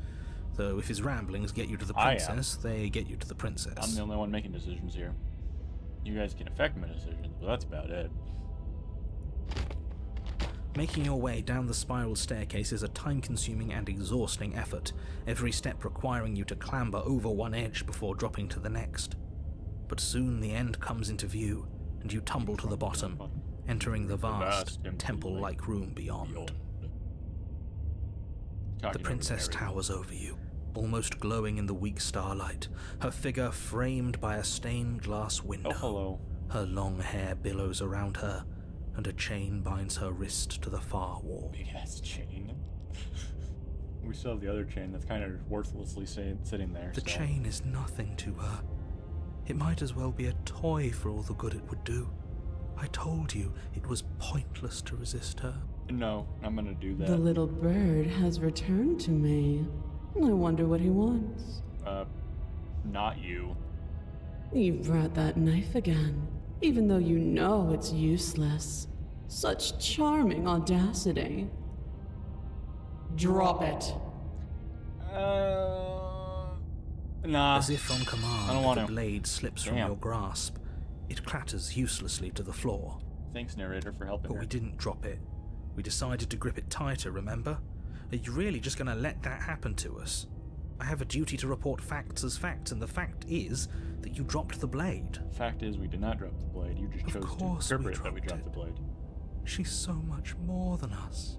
Though if his ramblings get you to the I am. princess, they get you to the princess. I'm the only one making decisions here. You guys can affect my decisions, but that's about it. Making your way down the spiral staircase is a time-consuming and exhausting effort, every step requiring you to clamber over one edge before dropping to the next. But soon the end comes into view, and you tumble to the bottom, entering the vast, temple-like room beyond. The princess towers over you, almost glowing in the weak starlight, her figure framed by a stained glass window. Oh, hello. Her long hair billows around her, and a chain binds her wrist to the far wall. Big ass chain. We still have the other chain that's kind of worthlessly sitting there. The so. chain is nothing to her. It might as well be a toy for all the good it would do. I told you it was pointless to resist her. No, I'm gonna do that. The little bird has returned to me. I wonder what he wants. Not you. You brought that knife again, even though you know it's useless. Such charming audacity. Drop it. Nah. As if on I command, don't want the to. blade slips from Damn. your grasp. It clatters uselessly to the floor. Thanks, narrator, for helping But her. we didn't drop it. We decided to grip it tighter, remember? Are you really just going to let that happen to us? I have a duty to report facts as facts, and the fact is that you dropped the blade. Fact is, we did not drop the blade. You just Of chose to course we interpret that we dropped dropped the blade. She's so much more than us.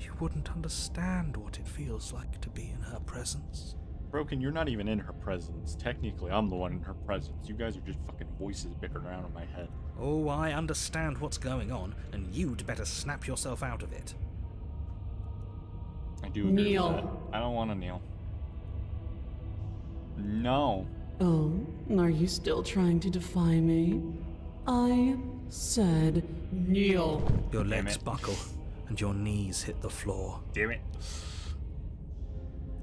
You wouldn't understand what it feels like to be in her presence. Broken, you're not even in her presence. Technically, I'm the one in her presence. You guys are just fucking voices bickering around in my head. Oh, I understand what's going on, and you'd better snap yourself out of it. I do agree Kneel. with that. I don't want to kneel. No. Oh, are you still trying to defy me? I said kneel. Your Damn legs it. buckle, and your knees hit the floor. Damn it.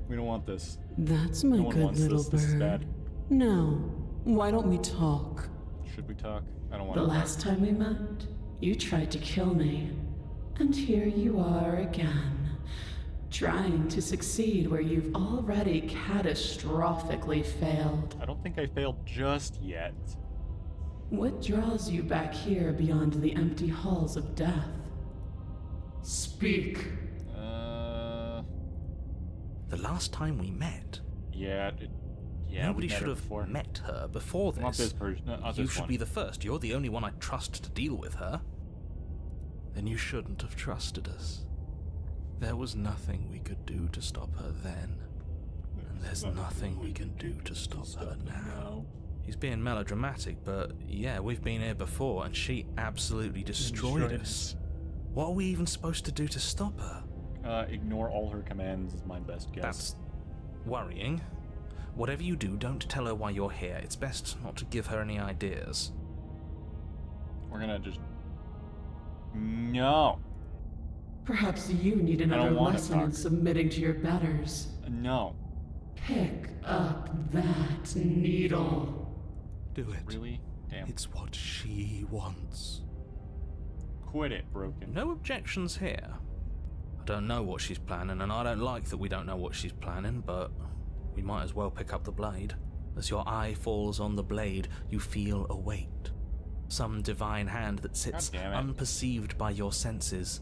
We don't want this. That's my No one good wants little this. This is bad. bird. Now, why don't we talk? Should we talk? I don't want The to last time we met, you tried to kill me. And here you are again, trying to succeed where you've already catastrophically failed. I don't think I failed just yet. What draws you back here beyond the empty halls of death? Speak. The last time we met, Yeah, nobody we met should her have before. met her before this. Not this person. Not You this should one. be the first. You're the only one I trust to deal with her. Then you shouldn't have trusted us. There was nothing we could do to stop her then. And there's nothing we can do to stop her now. He's being melodramatic, but yeah, we've been here before and she absolutely destroyed us. What are we even supposed to do to stop her? Ignore all her commands is my best guess. That's worrying. Whatever you do, don't tell her why you're here. It's best not to give her any ideas. We're gonna just... No. Perhaps you need another don't wanna lesson in talk. submitting to your betters. No. Pick up that needle. Do it. Really? Damn. It's what she wants. Quit it, Broken. No objections here. I don't know what she's planning, and I don't like that we don't know what she's planning, but we might as well pick up the blade. As your eye falls on the blade, you feel a weight. Some divine hand that sits God damn it. unperceived by your senses,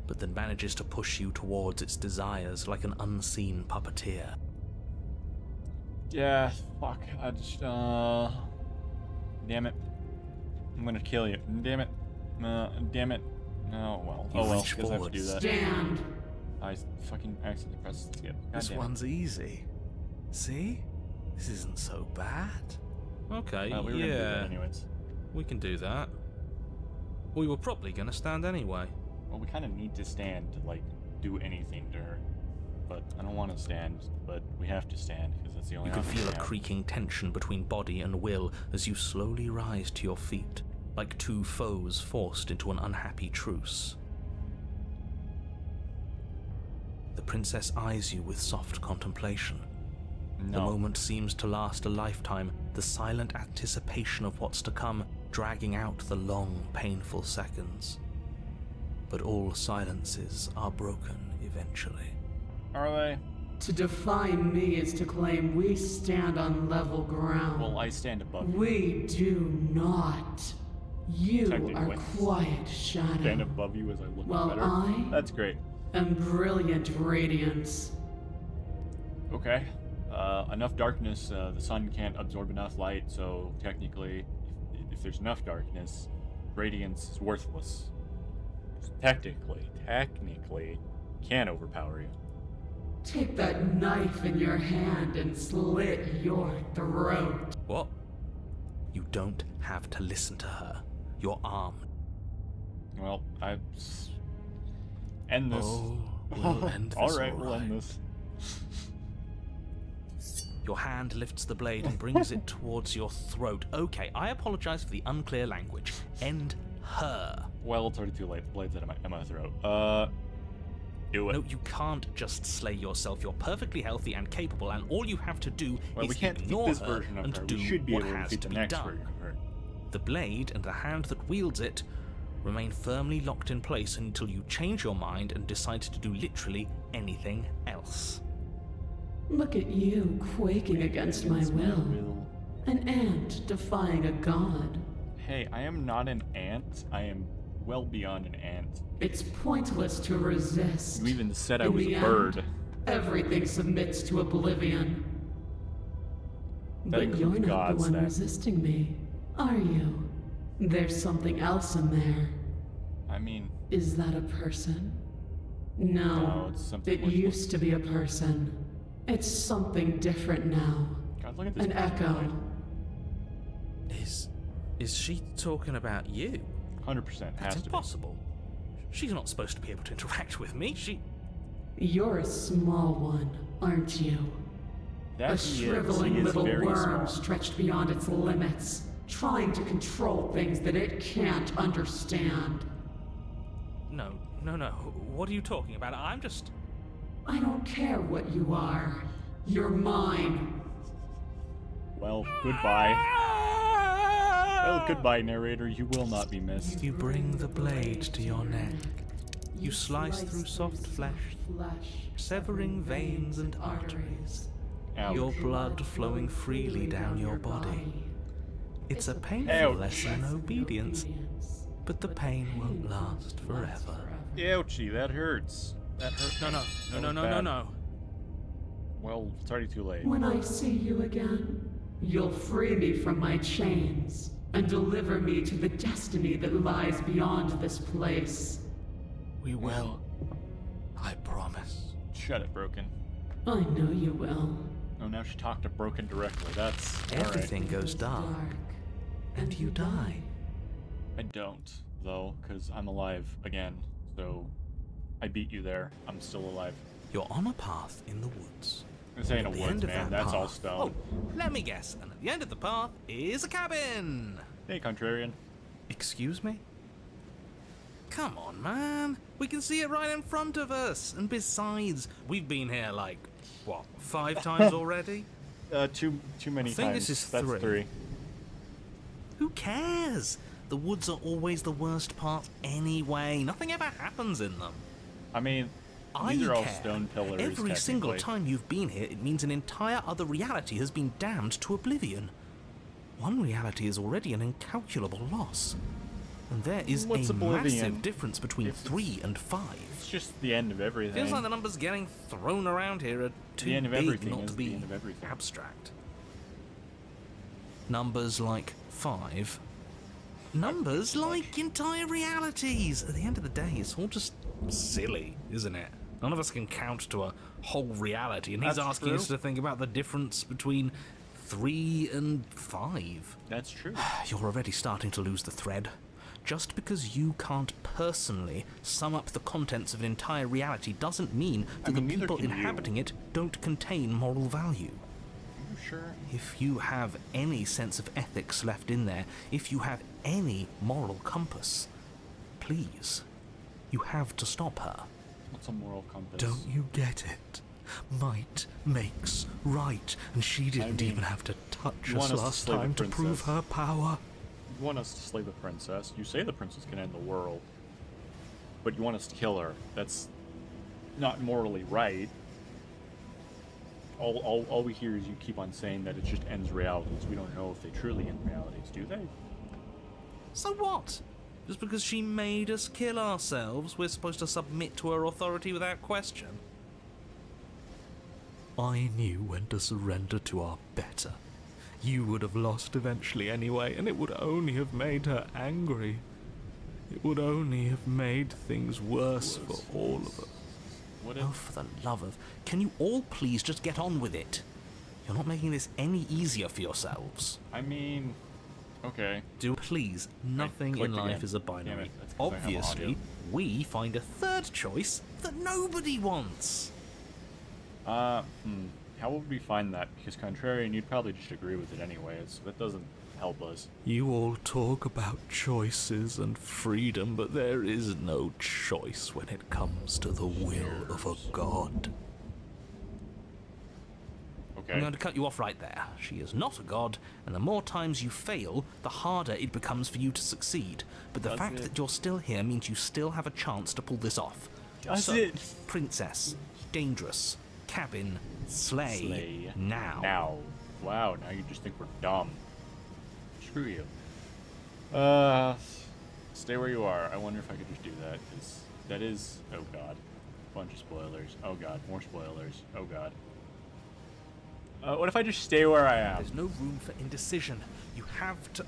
but then manages to push you towards its desires like an unseen puppeteer. Yeah, fuck. I just, Damn it. I'm gonna kill you. Damn it. Damn it. No, well. You Oh well, reach guess I have to do forwards. that. Stand. I fucking accidentally pressed skip. God This damn it. one's easy. See? This isn't so bad. Okay, We were gonna do that yeah, anyways. we can do that. We were probably gonna stand anyway. Well, we kind of need to stand to, like, do anything to her. But I don't want to stand, but we have to stand, because that's the only You can option feel we a have. creaking tension between body and will as you slowly rise to your feet, like two foes forced into an unhappy truce. The princess eyes you with soft contemplation. The No. moment seems to last a lifetime, the silent anticipation of what's to come dragging out the long, painful seconds. But all silences are broken eventually. Are they? To define me is to claim we stand on level ground. Well, I stand above you. We do not. You are Technically. quiet shadow. Stand above you as I look Well, better. I- That's great. And brilliant radiance. Okay. Enough darkness, the sun can't absorb enough light, so technically, if there's enough darkness, radiance is worthless. Technically, can overpower you. Take that knife in your hand and slit your throat. What? You don't have to listen to her. You're armed. Well, end this. Oh, we'll end this Alright, we'll alright. end this. Your hand lifts the blade and brings it towards your throat. Okay, I apologize for the unclear language. End her. Well, it's already too late. The blade's in my throat. Do it. No, you can't just slay yourself. You're perfectly healthy and capable, and all you have to do Well, is we can't defeat ignore this her version of and her. do We should be what able to has defeat to the be next done. version of her. The blade and the hand that wields it remain firmly locked in place until you change your mind and decide to do literally anything else. Look at you quaking against my will. An ant defying a god. Hey, I am not an ant. I am well beyond an ant. It's pointless to resist. You even said I In was the a end, bird. Everything submits to oblivion. That But includes you're not the gods, one then. resisting me, are you? There's something else in there. I mean, Is that a person? No, No, it's something it worthless. used to be a person. It's something different now. God, look at this. An fucking echo. blade. Is she talking about you? 100% has That's to be. impossible. She's not supposed to be able to interact with me. You're a small one, aren't you? That A he shriveling is little very worm small. stretched beyond its limits, trying to control things that it can't understand. No. What are you talking about? I'm just... I don't care what you are. You're mine. Well, goodbye. Well, goodbye, narrator. You will not be missed. You bring the blade to your neck. You slice through soft flesh, severing veins and arteries. Ouch. Your blood flowing freely down your body. It's a painful Ouch. lesson in obedience, but the pain won't last forever. Ouchie, that hurts. That hurt. No, no, no, no, was no, no, bad. no. Well, it's already too late. When I see you again, you'll free me from my chains and deliver me to the destiny that lies beyond this place. We will. I promise. Shut it, Broken. I know you will. Oh, now she talked to Broken directly. That's Everything goes dark, and you die. I don't, though, because I'm alive again. So, I beat you there. I'm still alive. You're on a path in the woods. This ain't a At the woods, end of man. that That's all path- stone. Oh, let me guess. And at the end of the path is a cabin. Hey, Contrarian. Excuse me? Come on, man. We can see it right in front of us. And besides, we've been here like, what, 5 times already? Too many I think times. this is That's 3. 3. Who cares? The woods are always the worst part anyway. Nothing ever happens in them. I mean, I these are all care. stone pillars. Every single technically. time you've been here, it means an entire other reality has been damned to oblivion. One reality is already an incalculable loss. And there is What's a oblivion? massive difference between If it's- 3 and 5. It's just the end of everything. Feels like the numbers getting thrown around here are too end of big everything not is to the be end of everything. abstract. Numbers like 5. Numbers like entire realities. At the end of the day, it's all just silly, isn't it? None of us can count to a whole reality, and he's That's asking true. us to think about the difference between 3 and 5. That's true. You're already starting to lose the thread. Just because you can't personally sum up the contents of an entire reality doesn't mean that mean, the neither people can you. inhabiting it don't contain moral value. Are you sure? If you have any sense of ethics left in there, if you have any moral compass, please, you have to stop her. What's a moral compass? Don't you get it? Might makes right, and she didn't mean, even have to touch you want us us to last slay the time to prove princess. her power. You want us to slay the princess. You say the princess can end the world. But you want us to kill her. That's not morally right. All we hear is you keep on saying that it just ends realities. We don't know if they truly end realities, do they? So what? Just because she made us kill ourselves, we're supposed to submit to her authority without question? I knew when to surrender to our better. You would have lost eventually anyway, and it would only have made her angry. It would only have made things worse for all of us. What Oh, if... for the love of... Can you all please just get on with it? You're not making this any easier for yourselves. I mean... Okay. Do please, nothing in clicked life again. is a Damn binary. it, that's 'cause I have Obviously, audio. we find a third choice that nobody wants. How would we find that? Because Contrarian, you'd probably just agree with it anyways. That doesn't help us. You all talk about choices and freedom, but there is no choice when it comes to the will of a god. Okay. I'm going to cut you off right there. She is not a god, and the more times you fail, the harder it becomes for you to succeed. But the Does fact it? that you're still here means you still have a chance to pull this off. Does So, it? Princess, dangerous, cabin, slay, now. Now. Wow, now you just think we're dumb. Screw you. Stay where you are. I wonder if I could just do that, because that is... Oh god. Bunch of spoilers. Oh god, more spoilers. Oh god. What if I just stay where I am? There's no room for indecision. You have to...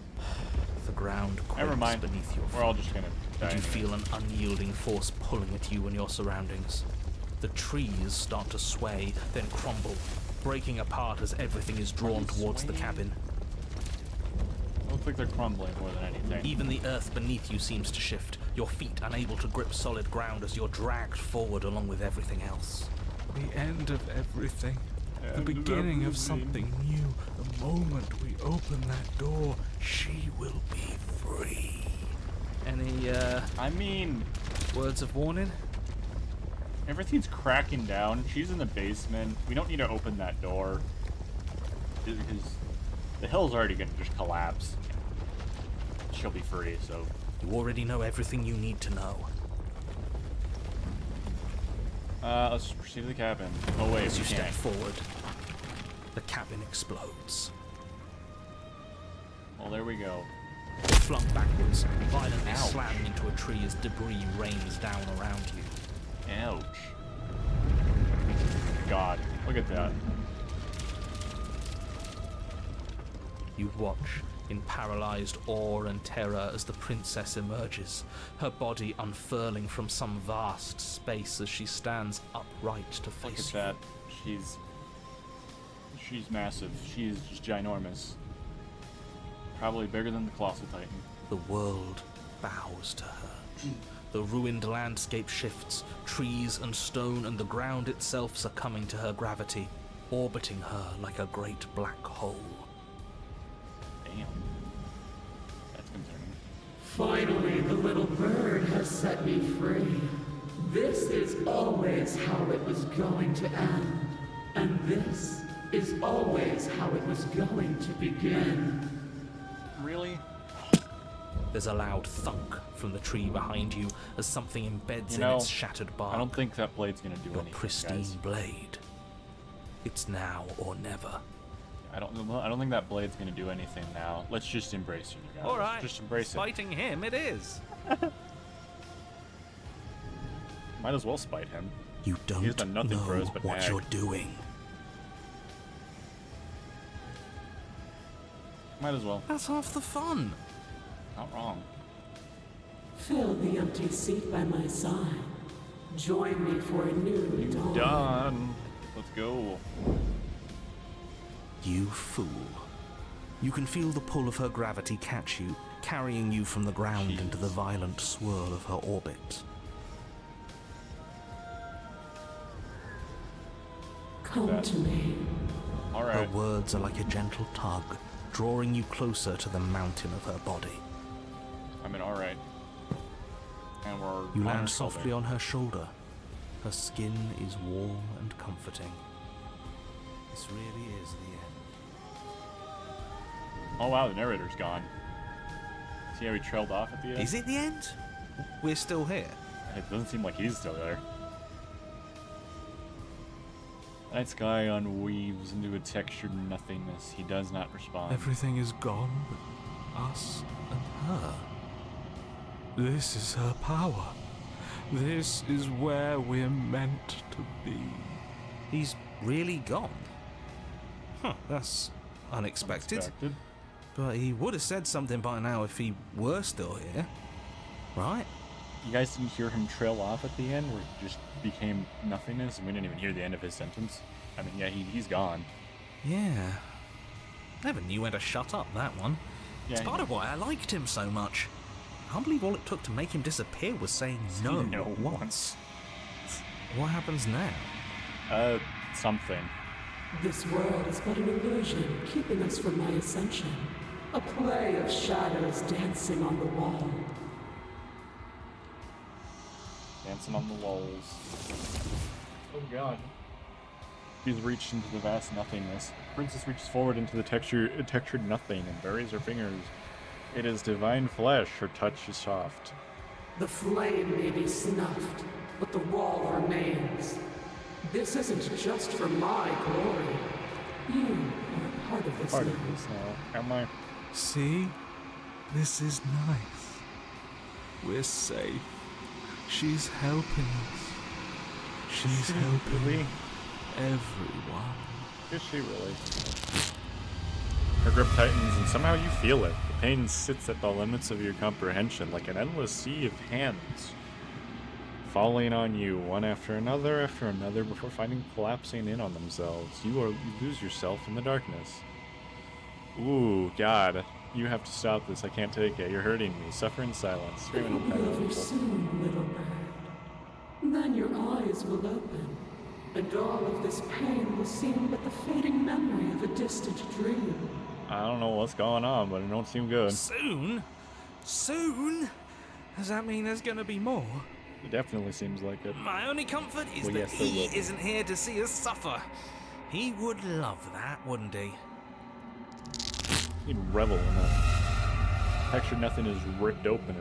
The ground Never quakes mind. beneath your feet. We're all just gonna die. And you anyway. feel an unyielding force pulling at you and your surroundings. The trees start to sway, then crumble, breaking apart as everything is drawn they towards the swaying? cabin. It looks like they're crumbling more than anything. Even the earth beneath you seems to shift, your feet unable to grip solid ground as you're dragged forward along with everything else. The end of everything. The beginning of something new. The moment we open that door, she will be free. Any, I mean, words of warning? everything's cracking down. She's in the basement. We don't need to open that door. Because the hill's already gonna just collapse. She'll be free, so... You already know everything you need to know. Let's proceed to the cabin. Oh wait, As we you step can't. forward, the cabin explodes. Well, there we go. Flung backwards, violently Ouch. slamming into a tree as debris rains down around you. Ouch. God, look at that. You watch in paralyzed awe and terror as the princess emerges, her body unfurling from some vast space as she stands upright to Look face at you. that. She's massive. She is just ginormous. Probably bigger than the Colossal Titan. The world bows to her. The ruined landscape shifts, trees and stone and the ground itself succumbing to her gravity, orbiting her like a great black hole. Damn. That's concerning. Finally, the little bird has set me free. This is always how it was going to end. And this is always how it was going to begin. Really? There's a loud thunk from the tree behind you as something embeds You in know, its shattered bark. I don't think that blade's gonna do Your anything, pristine guys. blade. It's now or never. I don't think that blade's gonna do anything now. Let's just embrace it, you guys. All right, Just embrace it. fighting him it is. Might as well spite him. You don't He's done nothing know for us but what nag. you're doing. Might as well. That's half the fun. Not wrong. Fill the empty seat by my side. Join me for a new dawn. Done. Let's go. You fool. You can feel the pull of her gravity catch you, carrying you from the ground Jeez. into the violent swirl of her orbit. Come That- to me. All Her right. words are like a gentle tug, drawing you closer to the mountain of her body. I mean, all right. And we're You on land her softly shoulder. on her shoulder. Her skin is warm and comforting. This really is the end. Oh wow, the narrator's gone. See how he trailed off at the end? Is it the end? We're still here. It doesn't seem like he's still there. The night sky unweaves into a textured nothingness. He does not respond. Everything is gone but us and her. This is her power. This is where we're meant to be. He's really gone? Huh, that's unexpected. Unexpected. But he would have said something by now if he were still here. Right? You guys didn't hear him trail off at the end where he just became nothingness and we didn't even hear the end of his sentence? I mean, yeah, he's gone. Yeah. Never knew when to shut up, that one. Yeah, It's part of why I liked him so much. I can't believe all it took to make him disappear was saying no, no once. What happens now? Something. This world is but an illusion, keeping us from my ascension. A play of shadows dancing on the wall. Dancing on the walls. Oh god. She's reached into the vast nothingness. Princess reaches forward into the textured nothing and buries her fingers. It is divine flesh. Her touch is soft. The flame may be snuffed, but the wall remains. This isn't just for my glory. You are a part of this Part now. of this now. Am I? See? This is nice. We're safe. She's helping us. She's helping Really? everyone. Is she really? Her grip tightens and somehow you feel it. The pain sits at the limits of your comprehension like an endless sea of hands falling on you one after another before finally collapsing in on themselves. You lose yourself in the darkness. Ooh, God. You have to stop this. I can't take it. You're hurting me. Suffer in silence. Scream It will in be over silence. soon, little bird. Then your eyes will open, and all of this pain will seem but the fading memory of a distant dream. I don't know what's going on, but it don't seem good. Soon? Soon? Does that mean there's gonna be more? It definitely seems like it. My only comfort is Well, that yes, there he will be. isn't here to see us suffer. He would love that, wouldn't he? You'd revel in that. Textured nothing is ripped open,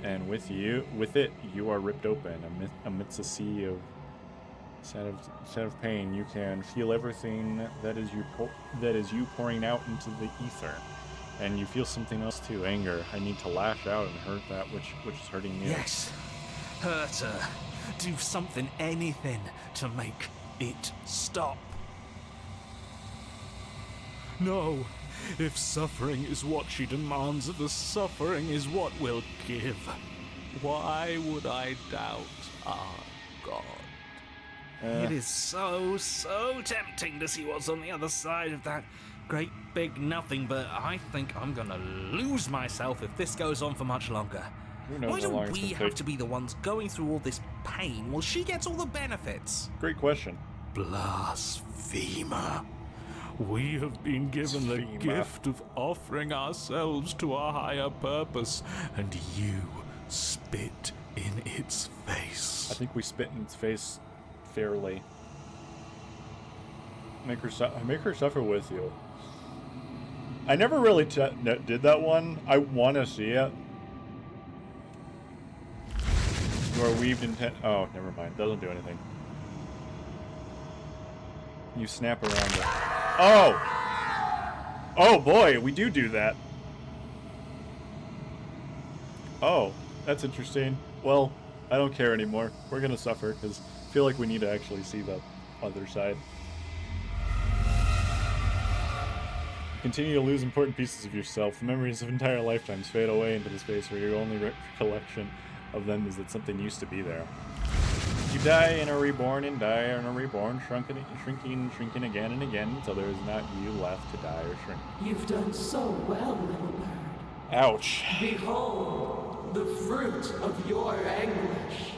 and with it, you are ripped open. Amidst a sea of sad of pain, you can feel everything that is you pouring out into the ether. And you feel something else too, anger. I need to lash out and hurt that which is hurting you. Yes, hurt her. Do something, anything, to make it stop. No, if suffering is what she demands of us, suffering is what we'll give. Why would I doubt our God? It is so tempting to see what's on the other side of that great big nothing, but I think I'm gonna lose myself if this goes on for much longer. Who knows Why how long don't it's we gonna have take? to be the ones going through all this pain while she gets all the benefits? Great question. Blasphemer. We have been given the Blasphemer. gift of offering ourselves to a higher purpose, and you spit in its face. I think we spit in its face fairly. Make her suffer with you. I never really did that one. I want to see it. You are weaved in oh, never mind. Doesn't do anything. You snap around it. Oh! Oh boy, we do that. Oh, that's interesting. Well, I don't care anymore. We're gonna suffer, because I feel like we need to actually see the other side. Continue to lose important pieces of yourself. The memories of entire lifetimes fade away into the space where your only recollection of them is that something used to be there. You die and are reborn and die and are reborn, shrinking again and again until there is not you left to die or shrink. You've done so well, little bird. Ouch. Behold, the fruit of your anguish.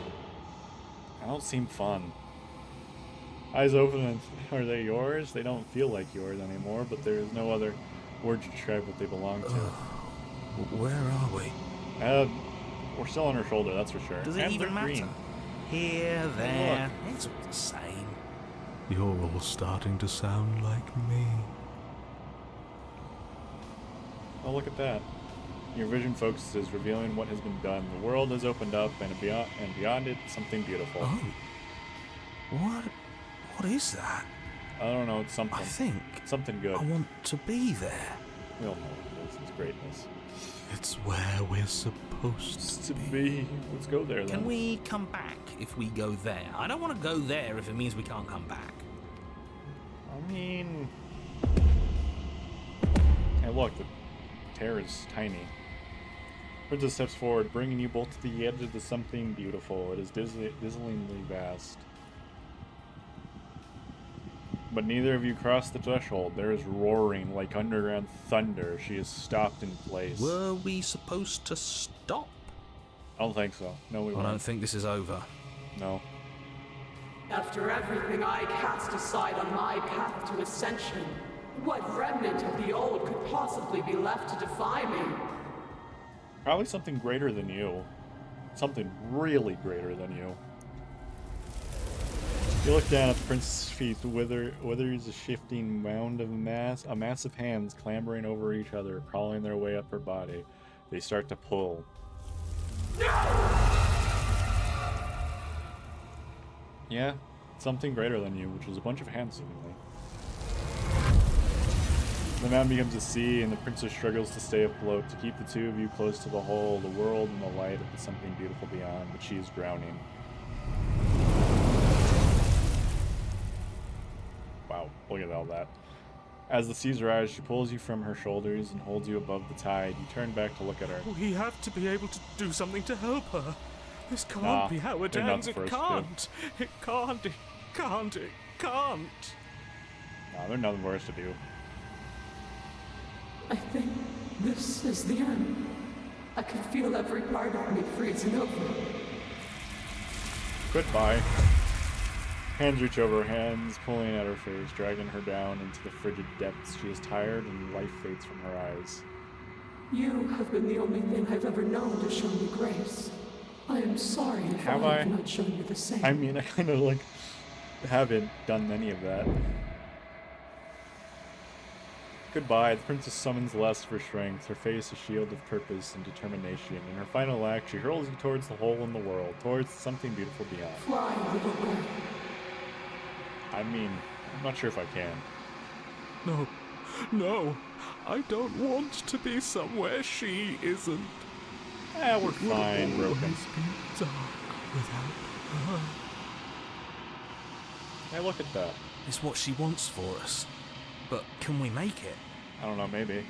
I don't seem fun. Eyes open and are they yours? They don't feel like yours anymore, but there is no other word to describe what they belong to. Where are we? We're still on her shoulder, that's for sure. Does it And even they're matter? green. Here, there, it's all the same. You're all starting to sound like me. Oh, look at that. Your vision focuses, revealing what has been done. The world has opened up, and beyond it, something beautiful. Oh. What is that? I don't know, it's something. I think Something good. I want to be there. We all know what it is. It's greatness. It's where we're supposed To be. Let's go there, then. Can we come back if we go there? I don't want to go there if it means we can't come back. I mean... Hey, look, the tear is tiny. Princess steps forward, bringing you both to the edge of the something beautiful. It is dazzlingly vast. But neither of you cross the threshold. There is roaring like underground thunder. She is stopped in place. Were we supposed to stop? I don't think so. No, we I won't. don't think this is over. No. After everything I cast aside on my path to ascension, what remnant of the old could possibly be left to defy me? Probably something greater than you. Something really greater than you. You look down at the princess's feet, withers a shifting mound of a mass of hands clambering over each other, crawling their way up her body. They start to pull. Yeah, something greater than you, which is a bunch of hands seemingly. The mound becomes a sea, and the princess struggles to stay afloat, to keep the two of you close to the whole, the world, and the light of the something beautiful beyond, but she is drowning. Wow, look at all that. As the seas rise, she pulls you from her shoulders and holds you above the tide. You turn back to look at her. We have to be able to do something to help her. This can't Nah, be how it they're ends. nothing It for us to do. can't. It can't. It can't. Nah, there's nothing for us to do. I think this is the end. I can feel every part of me freezing over. Goodbye. Hands reach over her hands, pulling at her face, dragging her down into the frigid depths. She is tired and life fades from her eyes. You have been the only thing I've ever known to show me grace. I am sorry if Have I I? have not shown you the same. I mean, I kind of like haven't done any of that. Goodbye. The princess summons lust for strength, her face a shield of purpose and determination. In her final act, she hurls you towards the hole in the world, towards something beautiful beyond. Fly, little bird. I mean, I'm not sure if I can. No. No, I don't want to be somewhere she isn't. We're fine, It will Broken. always be dark without her. Hey, look at that. It's what she wants for us. But can we make it? I don't know, maybe.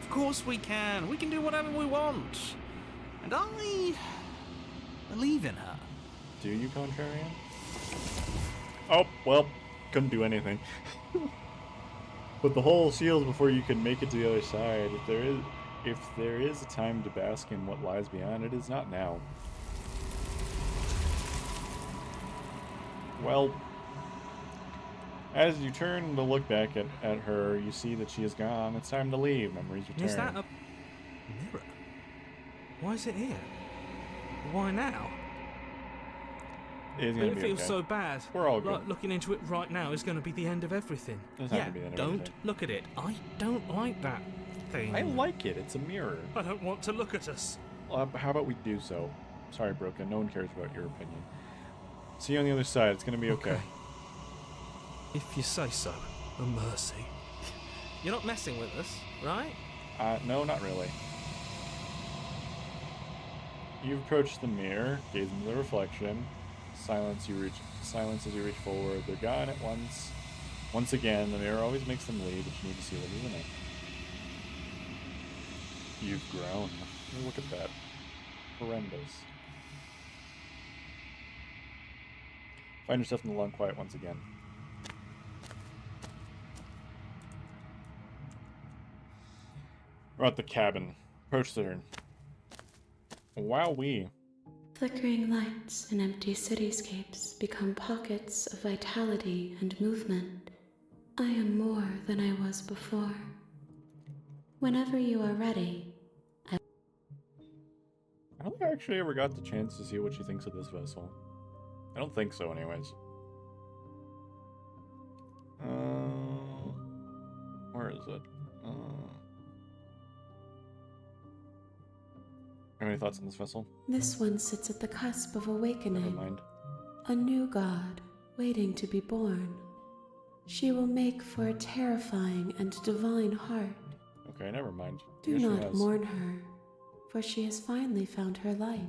Of course we can. We can do whatever we want. And I believe in her. Do you, Contrarian? Oh, well, couldn't do anything. But the whole shield before you can make it to the other side. If there is a time to bask in what lies beyond, it is not now. Well, as you turn to look back at her, you see that she is gone. It's time to leave. Memories return. Is that a mirror? Why is it here? Why now? It is gonna It be feels okay. so bad. We're all Like good. looking into it right now is going to be the end of everything. It's not Yeah, gonna be the end of don't everything. look at it. I don't like that thing. I like it. It's a mirror. I don't want to look at us. How about we do so? Sorry, Broken. No one cares about your opinion. See you on the other side. It's gonna be okay. If you say so. A mercy. You're not messing with us, right? No, not really. You've approached the mirror, gaze into the reflection. Silence as you reach forward. They're gone at once. Once again, the mirror always makes them leave, but you need to see what is in it. You've grown. Look at that. Horrendous. Find yourself in the long quiet once again. We're at the cabin. Approach the turn. Wowee. Flickering lights and empty cityscapes become pockets of vitality and movement. I am more than I was before. Whenever you are ready, I don't think I actually ever got the chance to see what she thinks of this vessel. I don't think so, anyways. Where is it? Have any thoughts on this vessel? this one sits at the cusp of Never awakening. mind. A new god waiting to be born. She will make for a terrifying and divine heart. Okay, never mind. Do Yes, she not has. mourn her, for she has finally found her light.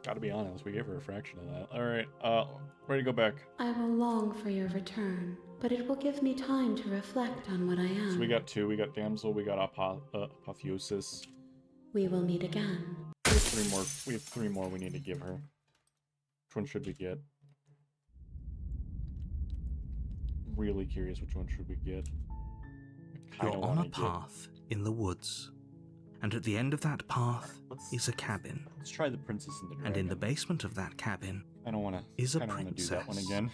Gotta be honest, we gave her a fraction of that. Alright, ready to go back. I will long for your return, but it will give me time to reflect on what I am. So we got two. We got Damsel, we got Apotheosis. We will meet again. We have three more. We have three more we need to give her. Which one should we get? Really curious which one should we get. I kinda You're on a wanna get- path in the woods. And at the end of that path Let's- is a cabin. Let's try the Princess and the Dragon. And in the basement of that cabin I don't want to. is a I don't want to do that one princess. again.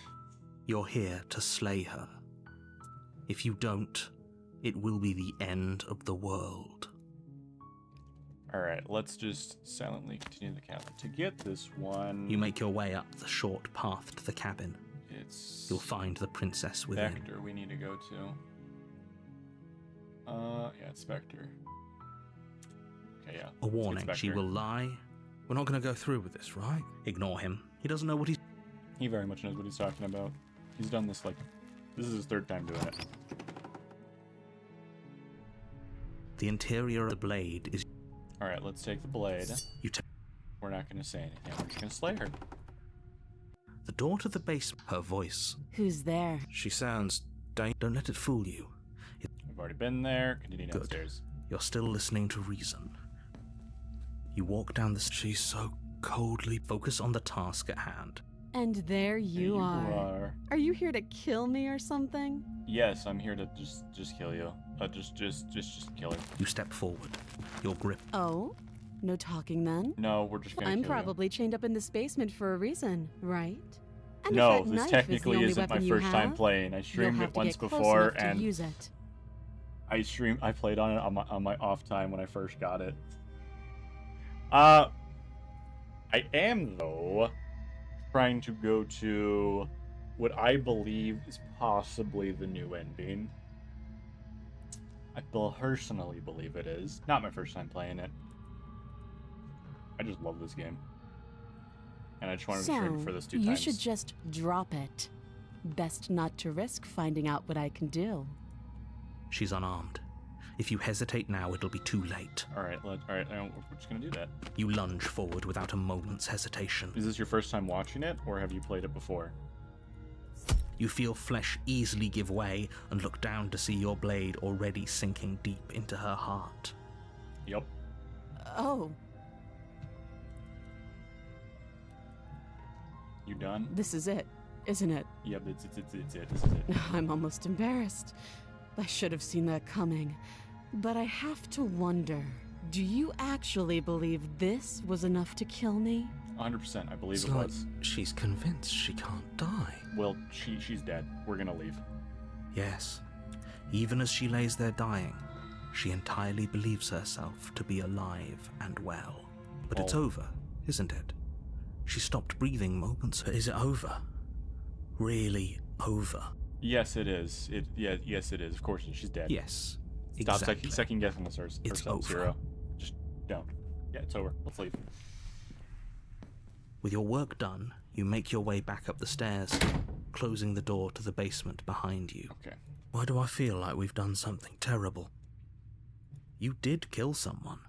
You're here to slay her. If you don't, it will be the end of the world. All right, let's just silently continue the cabin. To get this one, You make your way up the short path to the cabin. it's You'll find the princess within. Spectre we need to go to. Yeah, it's Spectre. Okay, yeah. A warning, Spectre. she will lie. We're not going to go through with this, right? Ignore him. He doesn't know what he's... He very much knows what he's talking about. He's done this this is his third time doing it. The interior of the blade is... All right, let's take the blade. You take We're not going to say anything. We're just going to slay her. the door to the basement. Her voice. Who's there? She sounds... Don't let it fool you. We've already been there. Continue Good. downstairs. You're still listening to reason. You walk down the... She's so coldly... Focus on the task at hand. And there you There are. Are you here to kill me or something? Yes, I'm here to just kill you. Just kill her. You step forward. Your grip... Oh? No talking then? No, we're just gonna I'm kill probably chained up in this basement for a reason, right? And you. No, if that this knife technically is the only isn't my weapon you first time have, playing. I you'll streamed have it to once get close before, enough to and use it. I played on it on my off time when I first got it. I am though trying to go to what I believe is possibly the new ending. I personally believe it is. Not my first time playing it. I just love this game. And I just wanted to stream it for this two you times. should just drop it. Best not to risk finding out what I can do. She's unarmed. If you hesitate now, it'll be too late. Alright, we're just gonna do that. You lunge forward without a moment's hesitation. Is this your first time watching it, or have you played it before? You feel flesh easily give way and look down to see your blade already sinking deep into her heart. Yep. Oh, You done? this is it, isn't it? Yep, it's it. This is it. I'm almost embarrassed. I should have seen that coming. But I have to wonder, do you actually believe this was enough to kill me? 100%, I believe It's it like was. she's convinced she can't die. Well, she's dead. We're gonna leave. Yes, even as she lays there dying, she entirely believes herself to be alive and well. But it's Oh. over, isn't it? She stopped breathing moments. Is it over? Really over? Yes, it is. Yes, it is. Of course, she's dead. Yes, Stop exactly. second guessing this It's herself, over. Zero. Just don't. Yeah, it's over. Let's leave. With your work done, you make your way back up the stairs, closing the door to the basement behind you. Okay. Why do I feel like we've done something terrible? You did kill someone.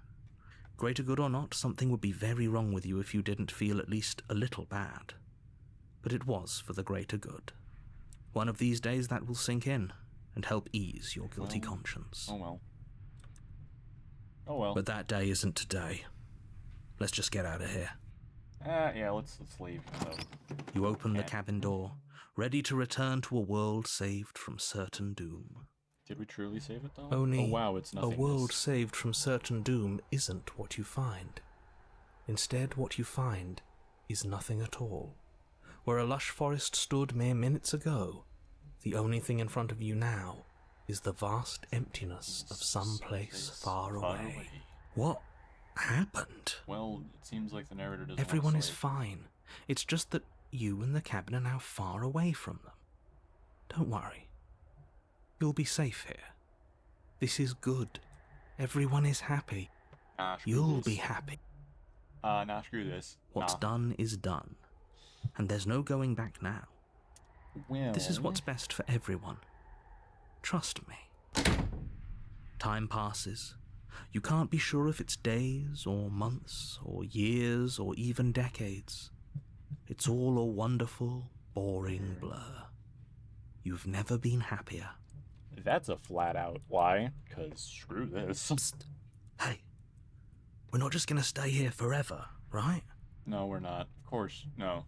Greater good or not, something would be very wrong with you if you didn't feel at least a little bad. But it was for the greater good. One of these days that will sink in and help ease your guilty Well, conscience. Oh well. Oh well. But that day isn't today. Let's just get out of here. Yeah, let's leave. You open the Okay. cabin door, ready to return to a world saved from certain doom. Did we truly save it though? Only oh wow, it's a nothing. world saved from certain doom isn't what you find. Instead, what you find is nothing at all. Where a lush forest stood mere minutes ago, the only thing in front of you now is the vast emptiness of some place far away. What happened? Well, it seems like the narrator doesn't. Everyone want is to slave. fine. It's just that you and the cabin are now far away from them. Don't worry. You'll be safe here. This is good. Everyone is happy. Nah, screw You'll this. be happy. Nah, screw this. What's Nah. done is done. And there's no going back now. Well, This is what's best for everyone. Trust me. Time passes. You can't be sure if it's days or months or years or even decades. It's all a wonderful, boring blur. You've never been happier. That's a flat out lie, because screw this. Psst. Hey, we're not just gonna stay here forever, right? No, we're not. Of course, no.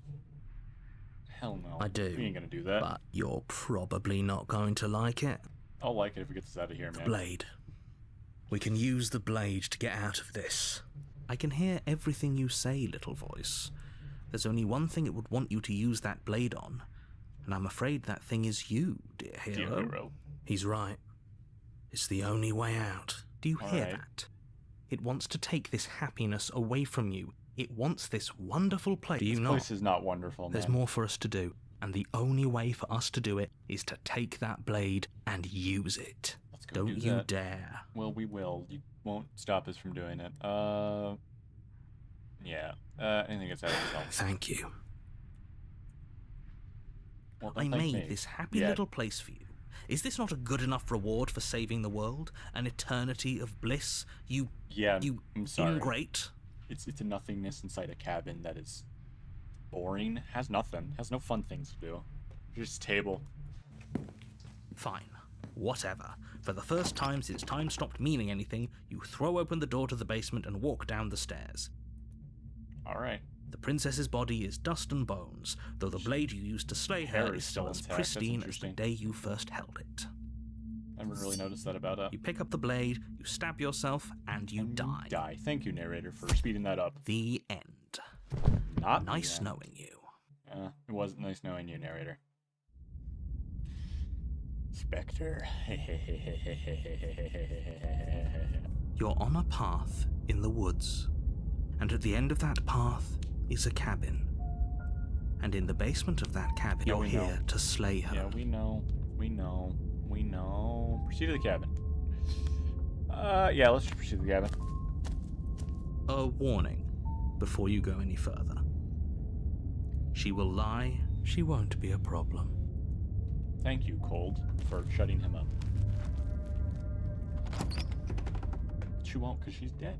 Hell no. I do, We ain't gonna do that. But you're probably not going to like it. I'll like it if we get this out of here, man. Blade. We can use the blade to get out of this. I can hear everything you say, little voice. There's only one thing it would want you to use that blade on, and I'm afraid that thing is you, dear hero. Dear hero. He's right. It's the only way out. Do you hear Alright. that? It wants to take this happiness away from you. It wants this wonderful place. Do you This not? place is not wonderful, man. There's more for us to do, and the only way for us to do it is to take that blade and use it. Let's go Don't do you that. dare. Well, we will. You won't stop us from doing it. Yeah. Anything gets out of yourself. Thank you. Well, I don't thank made me. this happy Yeah. little place for you. Is this not a good enough reward for saving the world? An eternity of bliss? You Yeah, I'm sorry. ingrate? It's a nothingness inside a cabin that is boring. Has nothing. Has no fun things to do. Just a table. Fine. Whatever. For the first time since time stopped meaning anything, you throw open the door to the basement and walk down the stairs. All right. The princess's body is dust and bones, though the blade you used to slay her Hair is is still still as intact. That's pristine as the interesting. day you first held it. Never really noticed that about it. You pick up the blade, you stab yourself, and you die. Die. Thank you, narrator, for speeding that up. The end. Not Nice the end. knowing you. It wasn't nice knowing you, narrator. Spectre. You're on a path in the woods, and at the end of that path is a cabin. And in the basement of that cabin, Yeah, you're we know. here to slay her. Yeah, we know. Proceed to the cabin. Yeah, let's just proceed to the cabin. A warning before you go any further. She will lie, she won't be a problem. Thank you, Cold, for shutting him up. She won't, because she's dead.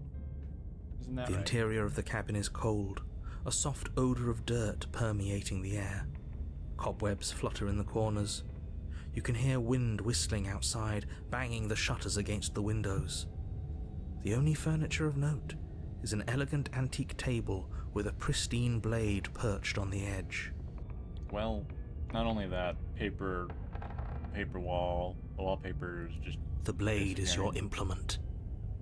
Isn't that The right? interior of the cabin is cold, a soft odor of dirt permeating the air. Cobwebs flutter in the corners. You can hear wind whistling outside, banging the shutters against the windows. The only furniture of note is an elegant antique table with a pristine blade perched on the edge. Well, not only that, paper wall, the wallpaper is just... The blade is your disappearing. implement.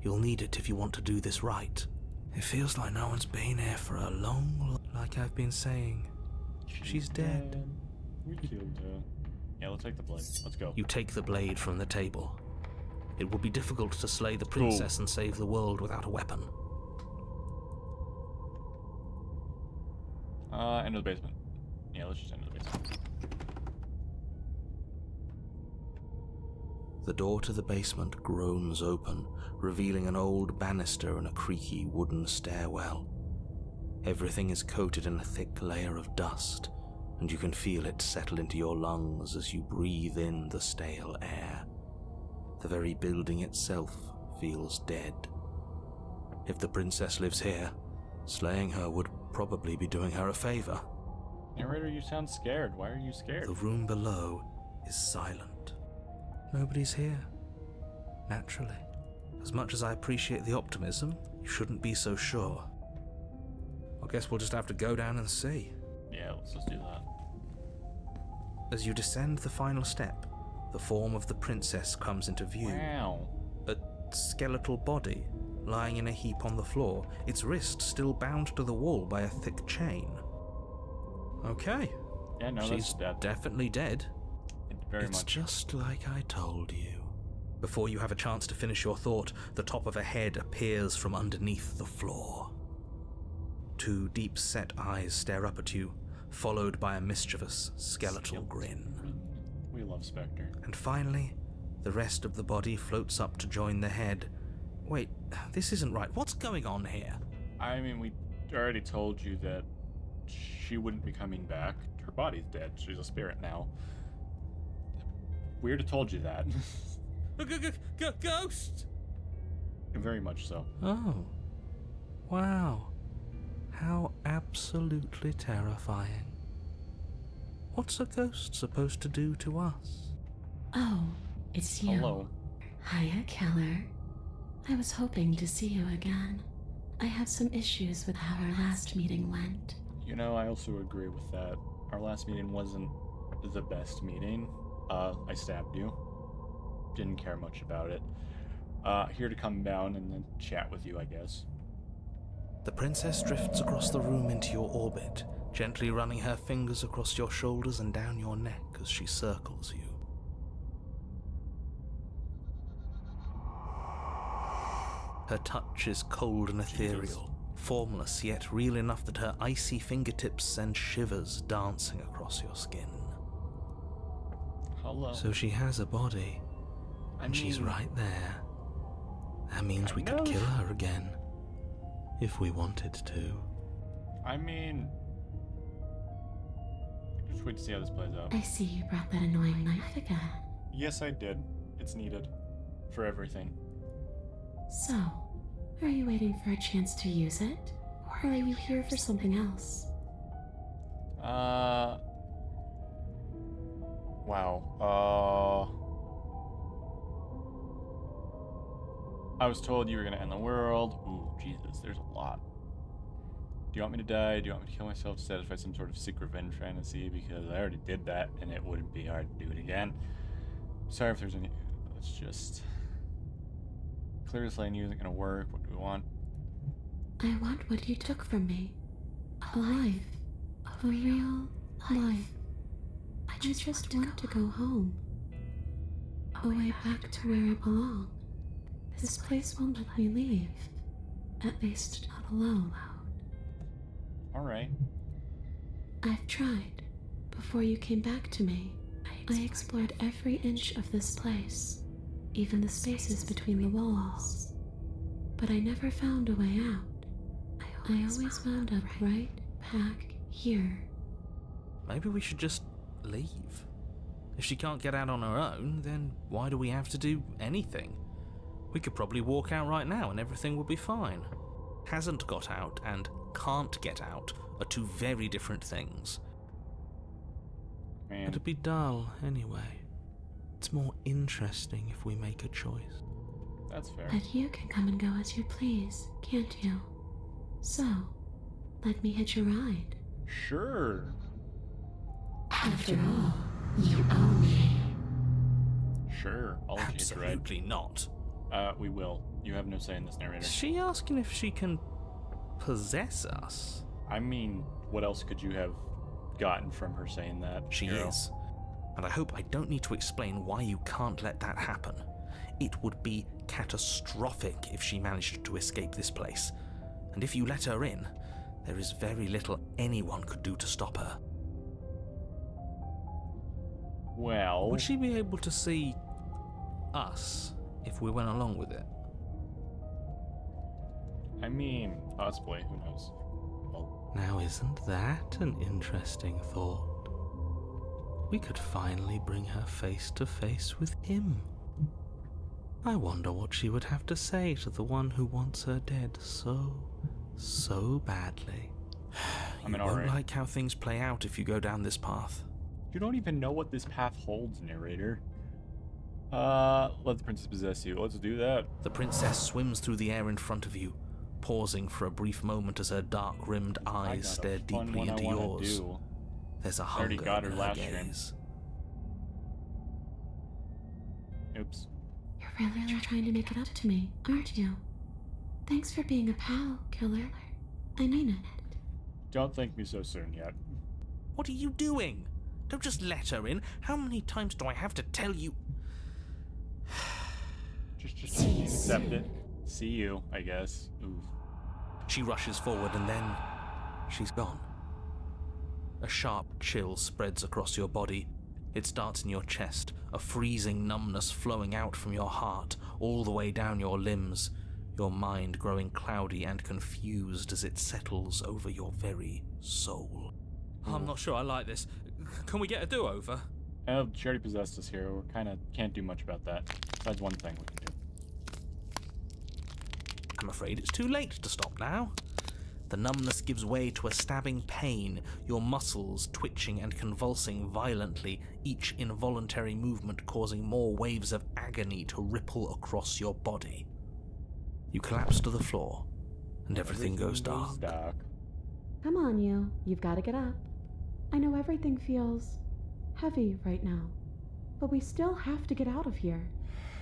You'll need it if you want to do this right. It feels like no one's been here for a long... Like I've been saying, she's dead. We killed her. Yeah, let's take the blade. Let's go. You take the blade from the table. It would be difficult to slay the princess and save the world without a weapon. Enter the basement. Yeah, let's just enter the basement. The door to the basement groans open, revealing an old banister and a creaky wooden stairwell. Everything is coated in a thick layer of dust, and you can feel it settle into your lungs as you breathe in the stale air. The very building itself feels dead. If the princess lives here, slaying her would probably be doing her a favor. Narrator, you sound scared. Why are you scared? The room below is silent. Nobody's here. Naturally. As much as I appreciate the optimism, you shouldn't be so sure. I guess we'll just have to go down and see. Yeah, let's just do that. As you descend the final step, the form of the princess comes into view. Wow. A skeletal body lying in a heap on the floor, its wrist still bound to the wall by a thick chain. Okay. Yeah, no, She's that's dead. definitely dead. Very It's much. just like I told you. Before you have a chance to finish your thought, the top of a head appears from underneath the floor. Two deep-set eyes stare up at you, followed by a mischievous skeletal grin. We love Spectre. And finally, the rest of the body floats up to join the head. Wait, this isn't right. What's going on here? I mean, we already told you that she wouldn't be coming back. Her body's dead. She's a spirit now. We already told you that. Ghost! Very much so. Oh. Wow. How absolutely terrifying. What's a ghost supposed to do to us? Oh, it's you. Hello. Hiya, Keller. I was hoping to see you again. I have some issues with how our last meeting went. You know, I also agree with that. Our last meeting wasn't the best meeting. I stabbed you. Didn't care much about it. Here to come down and then chat with you, I guess. The princess drifts across the room into your orbit, gently running her fingers across your shoulders and down your neck as she circles you. Her touch is cold and ethereal, formless yet real enough that her icy fingertips send shivers dancing across your skin. Hello. So she has a body, and she's right there. That means we could kill her again, if we wanted to. I mean... Just wait to see how this plays out. I see you brought that annoying knife again. Yes, I did. It's needed. For everything. So, are you waiting for a chance to use it? Or are you here for something else? Wow. I was told you were gonna end the world. Ooh, Jesus, there's a lot. Do you want me to die? Do you want me to kill myself to satisfy some sort of sick revenge fantasy? Because I already did that, and it wouldn't be hard to do it again. Sorry if there's any... Let's just... Clear this lane, isn't gonna work. What do we want? I want what you took from me. A life. A real life. I just want to go home. Away back to where I belong. This place won't let me leave. At least not alone. Alright. I've tried. Before you came back to me, I explored every inch of this place, even the spaces between the walls. But I never found a way out. I always wound up right back here. Maybe we should just leave. If she can't get out on her own, then why do we have to do anything? We could probably walk out right now and everything would be fine. Hasn't got out and can't get out are two very different things. Man. It'd be dull anyway. It's more interesting if we make a choice. That's fair. But you can come and go as you please, can't you? So, let me hitch a ride. Sure. After all, you owe me. Sure. I'll let you hit the ride. Absolutely not. We will. You have no say in this, narrator. Is she asking if she can possess us? I mean, what else could you have gotten from her saying that? She Hero? is. And I hope I don't need to explain why you can't let that happen. It would be catastrophic if she managed to escape this place. And if you let her in, there is very little anyone could do to stop her. Well... Would she be able to see us if we went along with it? I mean, possibly. Who knows? Well, Now isn't that an interesting thought? We could finally bring her face to face with him. I wonder what she would have to say to the one who wants her dead so badly. I mean, You won't alright. like how things play out if you go down this path. You don't even know what this path holds, narrator. Let the princess possess you. Let's do that. The princess swims through the air in front of you, pausing for a brief moment as her dark-rimmed I eyes got stare a fun deeply one I into wanna yours. do. There's a already hunger got in her her last stream. gaze. Oops. You're really trying to make it up to me, aren't you? Thanks for being a pal, killer. I mean it. Don't thank me so soon yet. What are you doing? Don't just let her in. How many times do I have to tell you? Just accept it. See you, I guess. Oof. She rushes forward and then she's gone. A sharp chill spreads across your body. It starts in your chest, a freezing numbness flowing out from your heart, all the way down your limbs, your mind growing cloudy and confused as it settles over your very soul. I'm not sure I like this. Can we get a do-over? Oh, she already possessed us here. We kind of can't do much about that. That's one thing we can do. I'm afraid it's too late to stop now. The numbness gives way to a stabbing pain, your muscles twitching and convulsing violently, each involuntary movement causing more waves of agony to ripple across your body. You collapse to the floor, and everything goes dark. Come on, you. You've got to get up. I know everything feels heavy right now, but we still have to get out of here.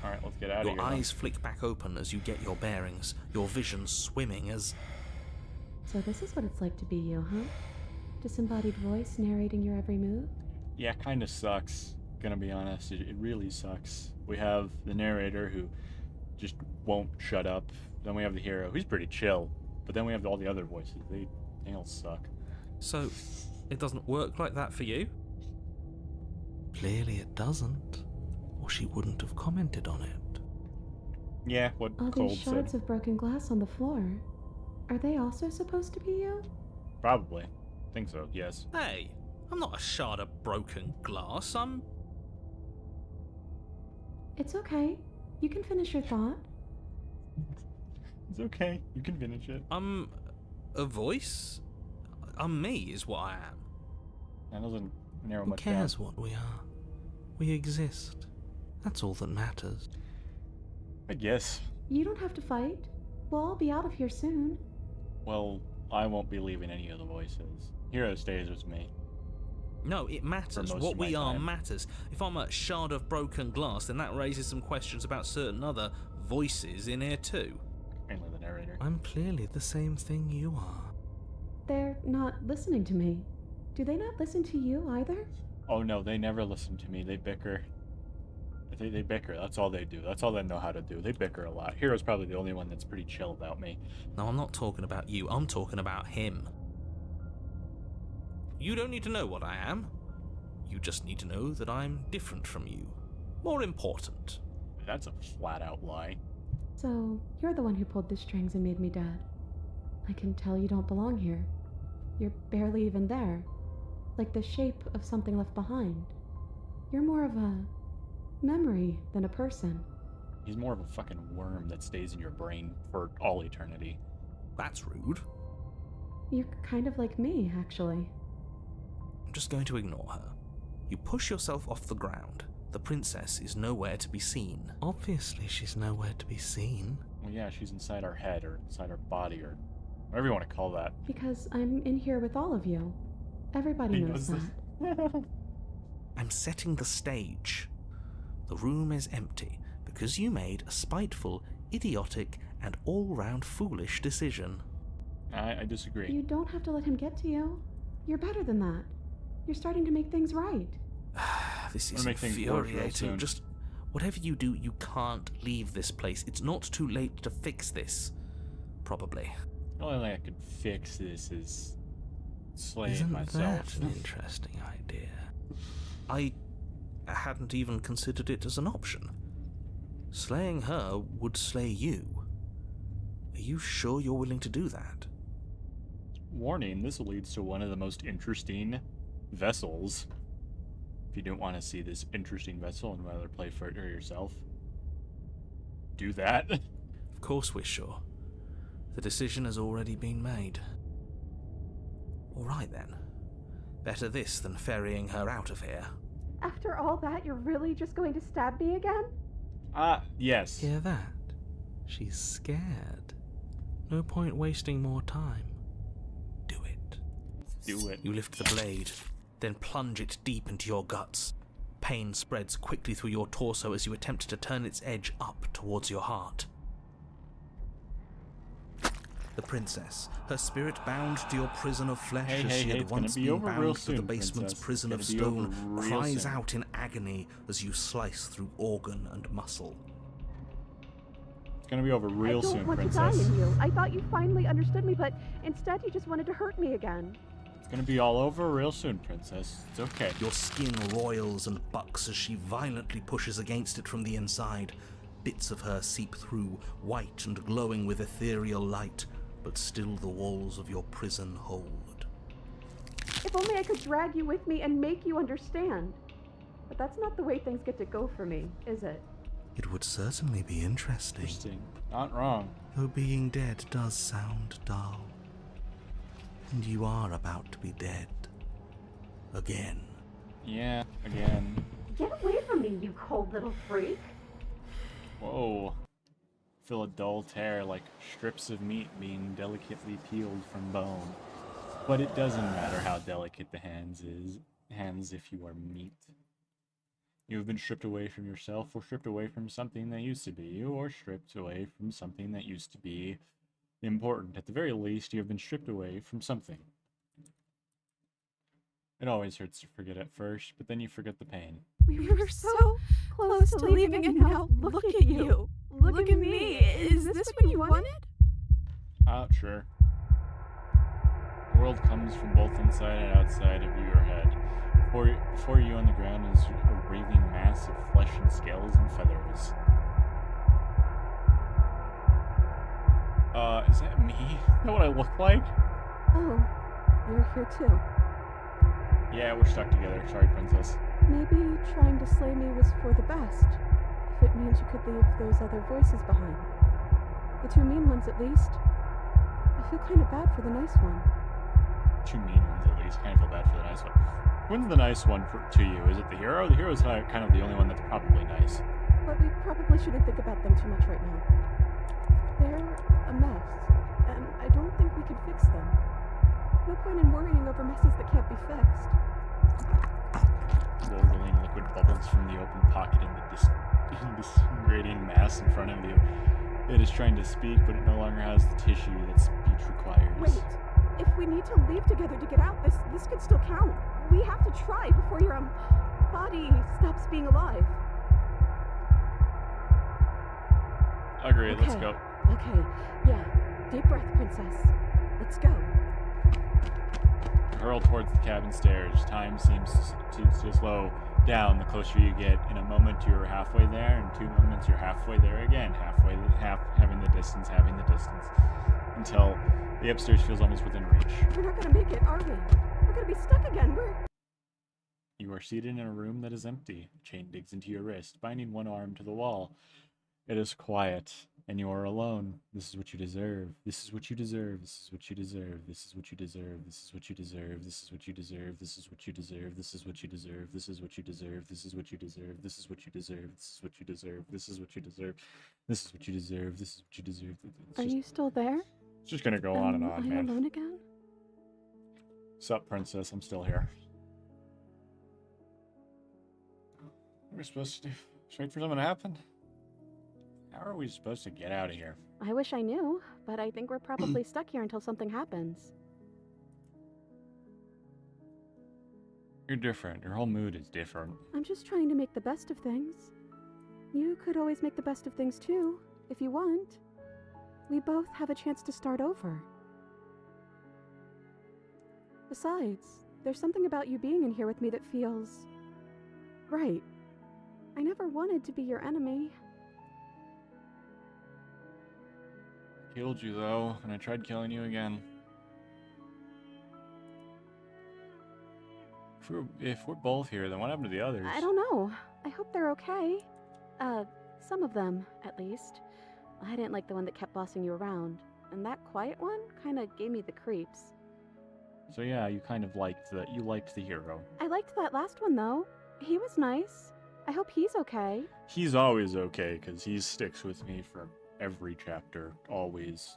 Alright, let's get out of Your here. eyes flick back open as you get your bearings, your vision swimming as... So this is what it's like to be you, huh? Disembodied voice narrating your every move? Yeah, kind of sucks. Gonna be honest, it really sucks. We have the narrator who just won't shut up. Then we have the hero, who's pretty chill. But then we have all the other voices. They all suck. So, it doesn't work like that for you? Clearly it doesn't, or she wouldn't have commented on it. Yeah, what All Cold these said. shards of broken glass on the floor. Are they also supposed to be you? Probably. Think so, yes. Hey, I'm not a shard of broken glass, I'm... It's okay. You can finish your thought. It's okay. You can finish it. I'm a voice? I'm me, is what I am. That doesn't narrow Who much cares down. what we are? We exist. That's all that matters. I guess. You don't have to fight. We'll all be out of here soon. Well, I won't be leaving any of the voices. Hero stays with me. No, it matters. most What of my we are time. matters. If I'm a shard of broken glass, then that raises some questions about certain other voices in here too. Mainly the narrator. I'm clearly the same thing you are. They're not listening to me. Do they not listen to you either? Oh no, they never listen to me. They bicker. They bicker. That's all they do. That's all they know how to do. They bicker a lot. Hero's probably the only one that's pretty chill about me. No, I'm not talking about you. I'm talking about him. You don't need to know what I am. You just need to know that I'm different from you. More important. That's a flat-out lie. So, you're the one who pulled the strings and made me dead. I can tell you don't belong here. You're barely even there. Like the shape of something left behind. You're more of a memory than a person. He's more of a fucking worm that stays in your brain for all eternity. That's rude. You're kind of like me, actually. I'm just going to ignore her. You push yourself off the ground. The princess is nowhere to be seen. Obviously, she's nowhere to be seen. Well, yeah, she's inside our head or inside our body or whatever you want to call that. Because I'm in here with all of you. Everybody He knows knows that. I'm setting the stage. The room is empty because you made a spiteful, idiotic, and all-round foolish decision. I disagree. You don't have to let him get to you. You're better than that. You're starting to make things right. This I'm is gonna make things worse real infuriating. soon. Just whatever you do, you can't leave this place. It's not too late to fix this. Probably. The only thing I could fix this is slaying Isn't myself. that an interesting idea? I hadn't even considered it as an option. Slaying her would slay you. Are you sure you're willing to do that? Warning, this leads to one of the most interesting vessels. If you don't want to see this interesting vessel and rather play for it yourself, do that. Of course we're sure. The decision has already been made. All right then. Better this than ferrying her out of here. After all that, you're really just going to stab me again? Yes. Hear that? She's scared. No point wasting more time. Do it. Do it. You lift the blade, then plunge it deep into your guts. Pain spreads quickly through your torso as you attempt to turn its edge up towards your heart. The princess, her spirit bound to your prison of flesh Hey, as hey, she hey, had it's gonna once be been over real bound to soon, the basement's princess. prison of It's gonna be over stone, real cries soon. out in agony as you slice through organ and muscle. It's gonna be over real I don't soon, want princess. to die in you. I thought you finally understood me, but instead you just wanted to hurt me again. It's gonna be all over real soon, princess. It's okay. Your skin roils and bucks as she violently pushes against it from the inside. Bits of her seep through, white and glowing with ethereal light, but still the walls of your prison hold. If only I could drag you with me and make you understand. But that's not the way things get to go for me, is it? It would certainly be interesting, Interesting. Not wrong. though being dead does sound dull. And you are about to be dead. Again. Yeah, again. Get away from me, you cold little freak. Whoa. Feel a dull tear like strips of meat being delicately peeled from bone. But it doesn't matter how delicate the hands if you are meat. You have been stripped away from yourself, or stripped away from something that used to be you, or stripped away from something that used to be important. At the very least, you have been stripped away from something. It always hurts to forget at first, but then you forget the pain. We were so close to leaving, and now look at you. Look at me. Is this what you wanted? Sure. The world comes from both inside and outside of your head. Before you on the ground is a raving mass of flesh and scales and feathers. Is that me? Is that what I look like? Oh, you're here too. Yeah, we're stuck together. Sorry, princess. Maybe trying to slay me was for the best, if it means you could leave those other voices behind. The two mean ones, at least. I feel kind of bad for the nice one. Two mean ones, at least. Kind of feel bad for the nice one. When's the nice one to you? Is it the hero? The hero's kind of the only one that's probably nice. But we probably shouldn't think about them too much right now. They're a mess, and I don't think we could fix them. No point in worrying over messes that can't be fixed. Gurgling liquid bubbles from the open pocket in the disintegrating mass in front of you. It is trying to speak, but it no longer has the tissue that speech requires. Wait, if we need to leave together to get out, this could still count. We have to try before your body stops being alive. Agreed, let's go. Okay, yeah. Deep breath, princess. Let's go. Hurl towards the cabin stairs. Time seems to slow down the closer you get. In a moment you're halfway there, in 2 moments you're halfway there again. Having the distance, until the upstairs feels almost within reach. We're not gonna make it, are we? We're gonna be stuck again. You are seated in a room that is empty. A chain digs into your wrist, binding one arm to the wall. It is quiet, and you are alone. This is what you deserve. This is what you deserve. This is what you deserve. This is what you deserve. This is what you deserve. This is what you deserve. This is what you deserve. This is what you deserve. This is what you deserve. This is what you deserve. This is what you deserve. This is what you deserve. This is what you deserve. This is what you deserve. This is what you deserve. Are you still there? It's just gonna go on and on, Are you man. alone again? Sup, princess? I'm still here. What are we supposed to do? Just wait for something to happen? How are we supposed to get out of here? I wish I knew, but I think we're probably stuck here until something happens. You're different. Your whole mood is different. I'm just trying to make the best of things. You could always make the best of things too, if you want. We both have a chance to start over. Besides, there's something about you being in here with me that feels right. I never wanted to be your enemy. Killed you, though, and I tried killing you again. If we're both here, then what happened to the others? I don't know. I hope they're okay. Some of them, at least. I didn't like the one that kept bossing you around. And that quiet one kinda gave me the creeps. So yeah, you kind of liked the hero. I liked that last one, though. He was nice. I hope he's okay. He's always okay, because he sticks with me for every chapter, always.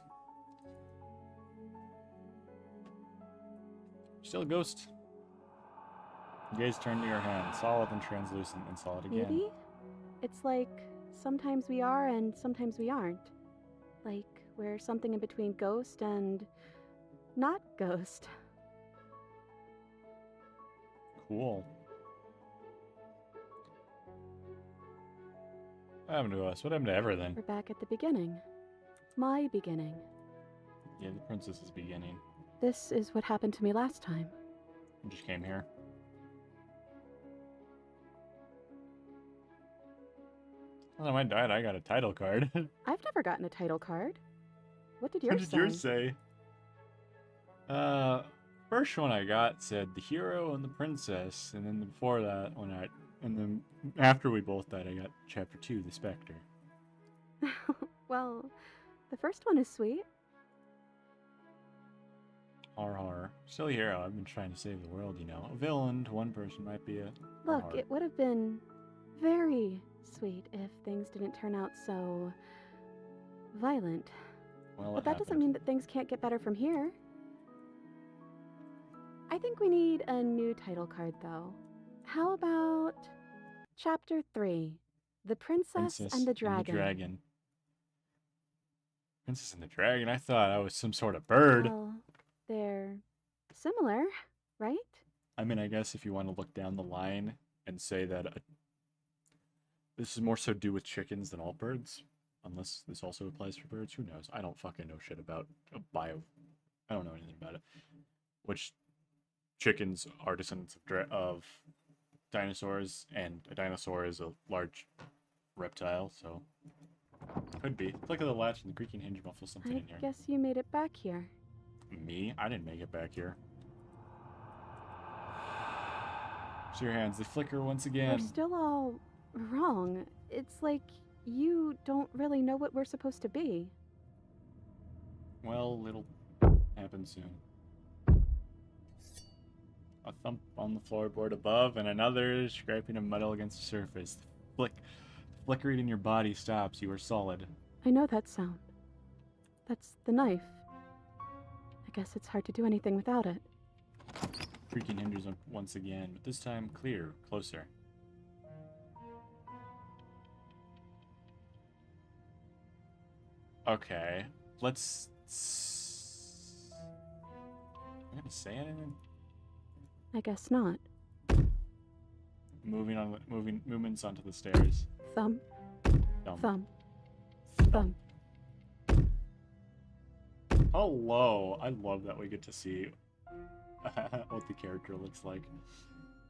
Still a ghost. Gaze turned to your hand, solid and translucent, and solid again. Maybe? It's like sometimes we are and sometimes we aren't. Like we're something in between ghost and not ghost. Cool. What happened to us? What happened to everything? We're back at the beginning. My beginning. Yeah, the princess's beginning. This is what happened to me last time. I just came here. Well, when I died, I got a title card. I've never gotten a title card. What did What yours did say? yours say? First one I got said the hero and the princess, and then before that, and then after we both died, I got chapter 2, the specter. Well, the first one is sweet. Har har. Still a hero. I've been trying to save the world, you know. A villain to one person might be a har Look, har. it would have been very sweet if things didn't turn out so violent. Well, But that doesn't mean that things can't get better from here. I think we need a new title card, though. How about Chapter 3, The Princess and the Dragon? Princess and the Dragon? I thought I was some sort of bird. Well, they're similar, right? I mean, I guess if you want to look down the line and say that this is more so do with chickens than all birds, unless this also applies for birds, who knows? I don't fucking know shit about I don't know anything about it. Which chickens are descendants of dinosaurs, and a dinosaur is a large reptile, so could be. Look at the latch and the creaking hinge muffles something I in here. guess you made it back here. Me? I didn't make it back here. See your hands, they flicker once again. We're still all wrong. It's like you don't really know what we're supposed to be. Well, it'll happen soon. A thump on the floorboard above, and another scraping of metal against the surface. The flickering in your body stops. You are solid. I know that sound. That's the knife. I guess it's hard to do anything without it. Creaking hinges up once again, but this time clear, closer. Okay, let's. I'm gonna say anything. I guess not. Movements onto the stairs. Thump, Thump. thump, thump. Hello, I love that we get to see what the character looks like.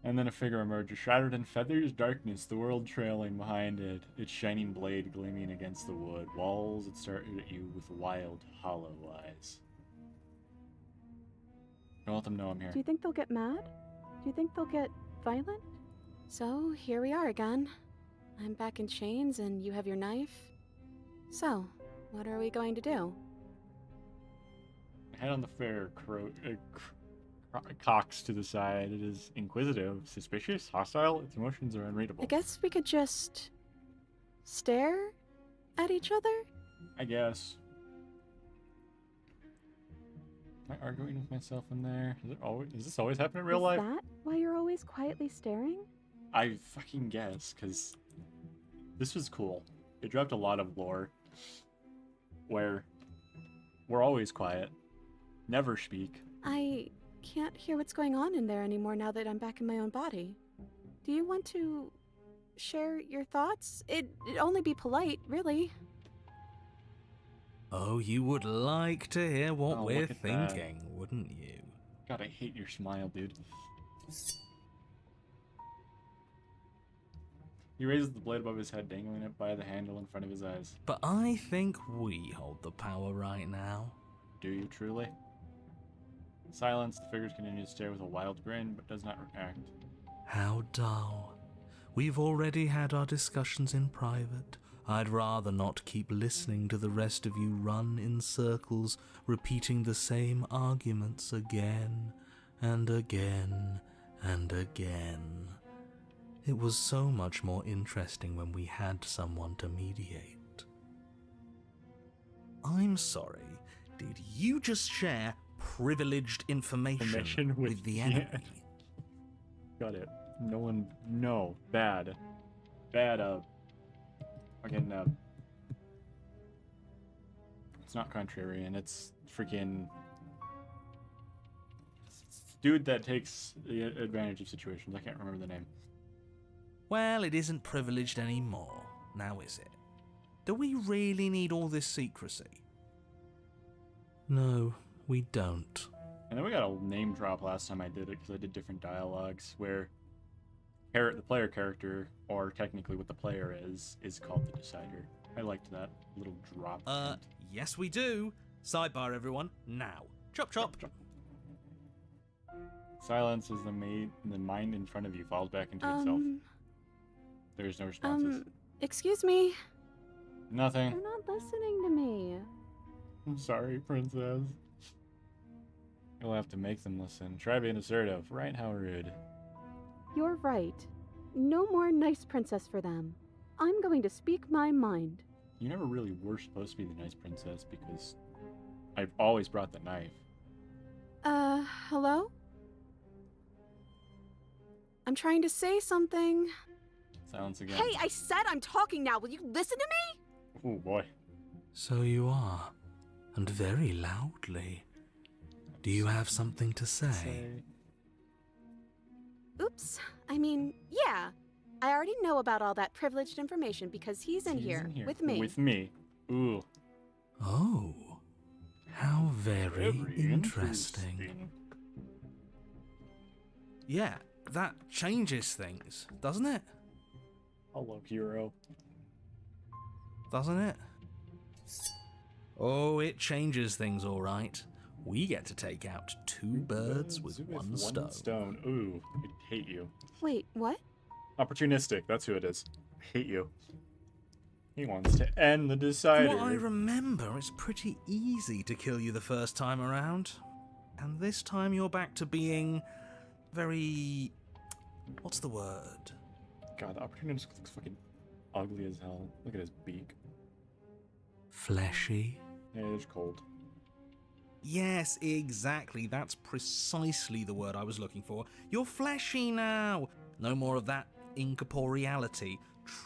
And then a figure emerges, shrouded in feathers, darkness, the world trailing behind it, its shining blade gleaming against the wood, walls that stare at you with wild, hollow eyes. Don't let them know I'm here. Do you think they'll get mad? Do you think they'll get violent? So, here we are again. I'm back in chains and you have your knife. So, what are we going to do? Head on the fair cocks to the side. It is inquisitive, suspicious, hostile. Its emotions are unreadable. I guess we could just stare at each other? I guess. Am I arguing with myself in there? Does this always happen in real life? Is that why you're always quietly staring? I fucking guess, because this was cool. It dropped a lot of lore where we're always quiet, never speak. I can't hear what's going on in there anymore now that I'm back in my own body. Do you want to share your thoughts? It'd only be polite, really. Oh, you would like to hear what Oh, we're look at that. thinking, wouldn't you? God, I hate your smile, dude. He raises the blade above his head, dangling it by the handle in front of his eyes. But I think we hold the power right now. Do you truly? Silence, the figures continue to stare with a wild grin, but does not react. How dull. We've already had our discussions in private. I'd rather not keep listening to the rest of you run in circles, repeating the same arguments again and again and again. It was so much more interesting when we had someone to mediate. I'm sorry, did you just share privileged information with the enemy? Yeah. Got it. No one. No. Bad. Fucking, it's not contrarian, it's freaking dude that takes the advantage of situations. I can't remember the name. Well, it isn't privileged anymore, now is it? Do we really need all this secrecy? No, we don't. And then we got a name drop last time I did it, because I did different dialogues, where the player character, or technically what the player is called the Decider. I liked that little drop. Yes we do. Sidebar, everyone, now. Chop chop. Silence as the mind in front of you falls back into itself. There's no responses. Excuse me? Nothing. You're not listening to me. I'm sorry, princess. You'll have to make them listen. Try being assertive. Right, how rude. You're right. No more nice princess for them. I'm going to speak my mind. You never really were supposed to be the nice princess, because I've always brought the knife. Hello? I'm trying to say something. Silence again. Hey, I said I'm talking now. Will you listen to me? Oh boy. So you are, and very loudly. Do you have something to say? Oops. I mean, yeah. I already know about all that privileged information because he's in here with me. With me. Ooh. Oh, how very interesting. Yeah, that changes things, doesn't it? Hello, hero. Doesn't it? Oh, it changes things, all right. We get to take out two birds with one stone. Ooh, I hate you. Wait, what? Opportunistic, that's who it is. I hate you. He wants to end the Decider. From what I remember, it's pretty easy to kill you the first time around. And this time you're back to being very... what's the word? God, the Opportunistic looks fucking ugly as hell. Look at his beak. Fleshy? Yeah, it's cold. Yes, exactly. That's precisely the word I was looking for. You're fleshy now. No more of that incorporeality.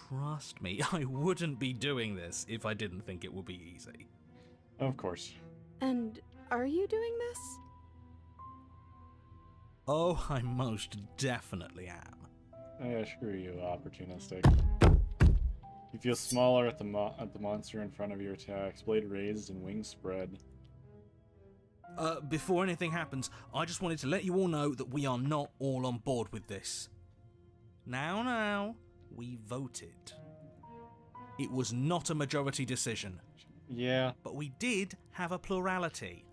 Trust me, I wouldn't be doing this if I didn't think it would be easy. Of course. And are you doing this? Oh, I most definitely am. Yeah, screw you, Opportunistic. You feel smaller at the monster in front of your attacks. Blade raised and wings spread. Before anything happens, I just wanted to let you all know that we are not all on board with this. Now, we voted. It was not a majority decision. Yeah. But we did have a plurality.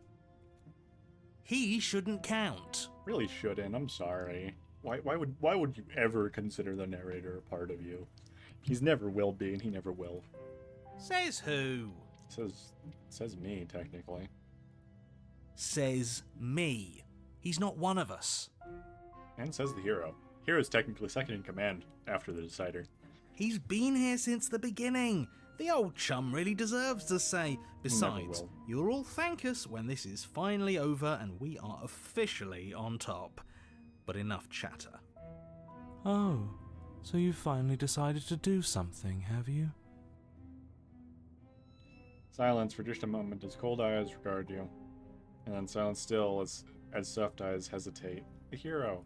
He shouldn't count. Really shouldn't, I'm sorry. why would you ever consider the narrator a part of you? He's never will be, and he never will. Says who? Says me, technically. Says me. He's not one of us. And says the hero. Hero's technically second in command after the Decider. He's been here since the beginning. The old chum really deserves to say. Besides, will. you'll all thank us when this is finally over and we are officially on top. But enough chatter. Oh, so you finally decided to do something, have you? Silence for just a moment as cold eyes regard you. And then silence still as soft eyes hesitate. The hero.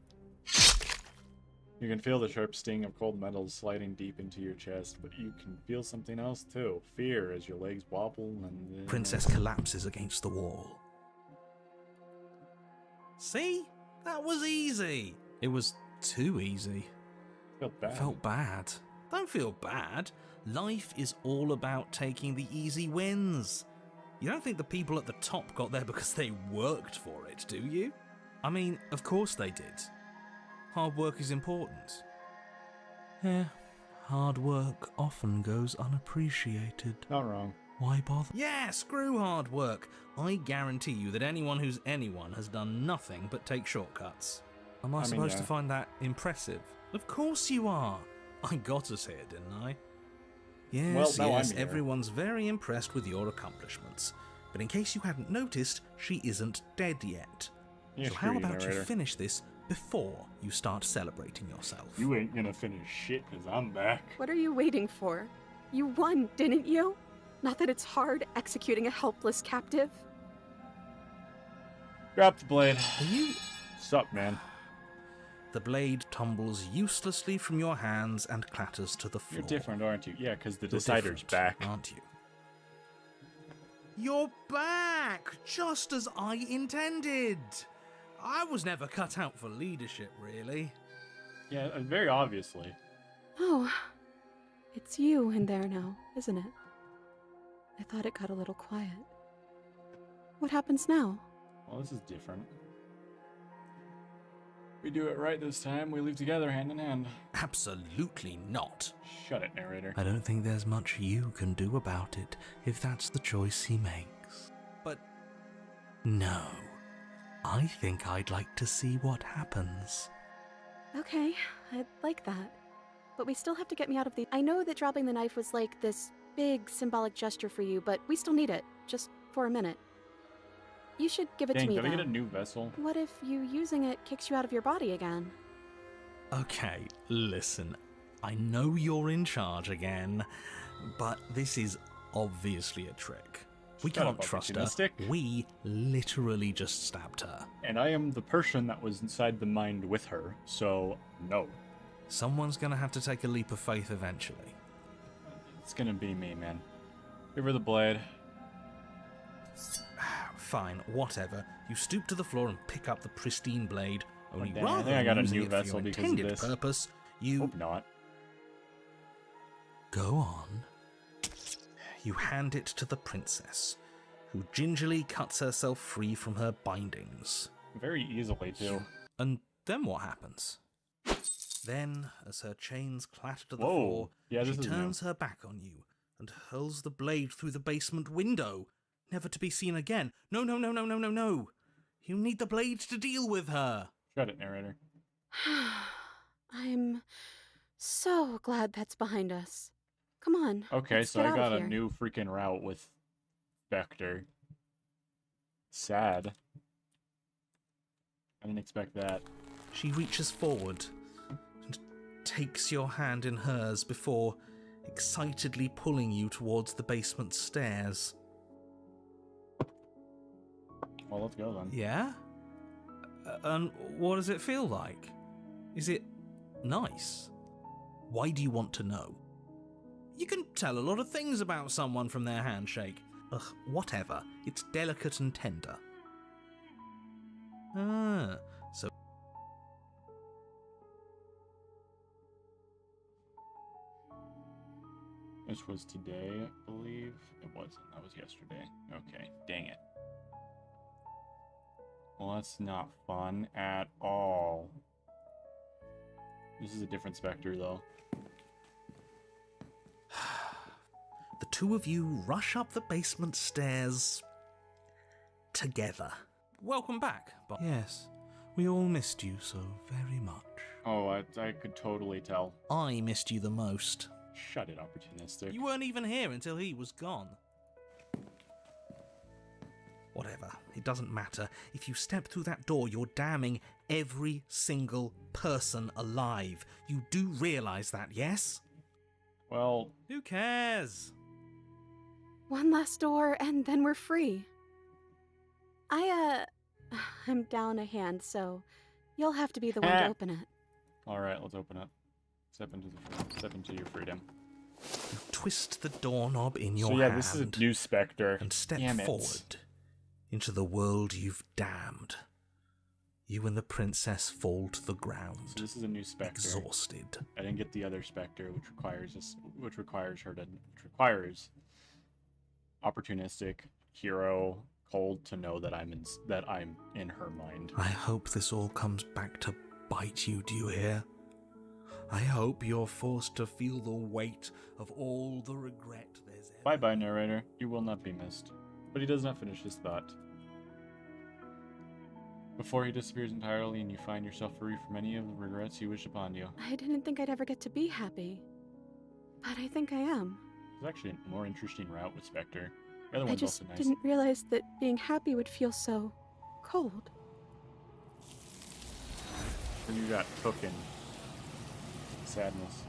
You can feel the sharp sting of cold metals sliding deep into your chest, but you can feel something else too. Fear as your legs wobble and then... Princess collapses against the wall. See? That was easy. It was too easy. Felt bad. Felt bad. Don't feel bad. Life is all about taking the easy wins. You don't think the people at the top got there because they worked for it, do you? I mean, of course they did. Hard work is important. Yeah, hard work often goes unappreciated. Not wrong. Why bother? Yeah, screw hard work. I guarantee you that anyone who's anyone has done nothing but take shortcuts. Am I supposed yeah. to find that impressive? Of course you are. I got us here, didn't I? Yes, Well, now Yes, I'm here. everyone's very impressed with your accomplishments. But in case you hadn't noticed, she isn't dead yet. Yeah, So screw how you, about you narrator. finish this before you start celebrating yourself? You ain't gonna finish shit because I'm back. What are you waiting for? You won, didn't you? Not that it's hard executing a helpless captive. Drop the blade. Are you... Sup, man? The blade tumbles uselessly from your hands and clatters to the floor. You're different, aren't you? Yeah, because the You're Decider's different, back. aren't you? You're back! Just as I intended! I was never cut out for leadership, really. Yeah, very obviously. Oh, it's you in there now, isn't it? I thought it got a little quiet. What happens now? Well, this is different. We do it right this time. We leave together hand in hand. Absolutely not. Shut it, narrator. I don't think there's much you can do about it if that's the choice he makes. But No. I think I'd like to see what happens. Okay, I'd like that. But we still have to get me out of the... I know that dropping the knife was like this big symbolic gesture for you, but we still need it. Just for a minute. You should give it Dang, to me, did I though. get a new vessel? What if you using it kicks you out of your body again? okay, listen. I know you're in charge again, but this is obviously a trick. We Shut can't up, trust her. opportunistic. We literally just stabbed her. And I am the person that was inside the mind with her, so no. Someone's gonna have to take a leap of faith eventually. It's gonna be me, man. Give her the blade. Fine, whatever. You stoop to the floor and pick up the pristine blade. Only damn, I rather think I than got a using new it for vessel your because of intended this. purpose, you Hope not. Go on. You hand it to the princess, who gingerly cuts herself free from her bindings. Very easily, too. And then what happens? Then, as her chains clatter to the Whoa. floor, Yeah, this she is new. turns her back on you and hurls the blade through the basement window, never to be seen again. No, no, no, no, no, no, no. You need the blade to deal with her. Shut it, narrator. I'm so glad that's behind us. Come on. Okay, let's so get I out got of a here. new freaking route with Vector. Sad. I didn't expect that. She reaches forward and takes your hand in hers before excitedly pulling you towards the basement stairs. Well, let's go then. Yeah? And what does it feel like? Is it nice? Why do you want to know? You can tell a lot of things about someone from their handshake. Ugh, whatever. It's delicate and tender. Ah, so... This was today, I believe. It wasn't. That was yesterday. Okay, dang it. Well, that's not fun at all. This is a different Spectre, though. The two of you rush up the basement stairs together. Welcome back, but yes, we all missed you so very much. Oh, I could totally tell. I missed you the most. Shut it, opportunistic. You weren't even here until he was gone. Whatever, it doesn't matter. If you step through that door, you're damning every single person alive. You do realise that, yes? Well, Who cares? One last door, and then we're free. I'm down a hand, so you'll have to be the one to open it. alright, let's open it. Step into your freedom. You twist the doorknob in your So yeah, hand this is a new Spectre. and step Damn it. forward into the world you've damned. You and the princess fall to the ground, So this is a new Spectre. exhausted. I didn't get the other Spectre, which requires opportunistic hero cold to know that I'm in her mind. I hope this all comes back to bite you, do you hear? I hope you're forced to feel the weight of all the regret there's ever... Bye-bye, narrator. You will not be missed. But he does not finish his thought. Before he disappears entirely and you find yourself free from any of the regrets he wished upon you. I didn't think I'd ever get to be happy, but I think I am. It's actually a more interesting route with Spectre. The other I one's just also nice. didn't realize that being happy would feel so cold. Then you got cooking. Sadness.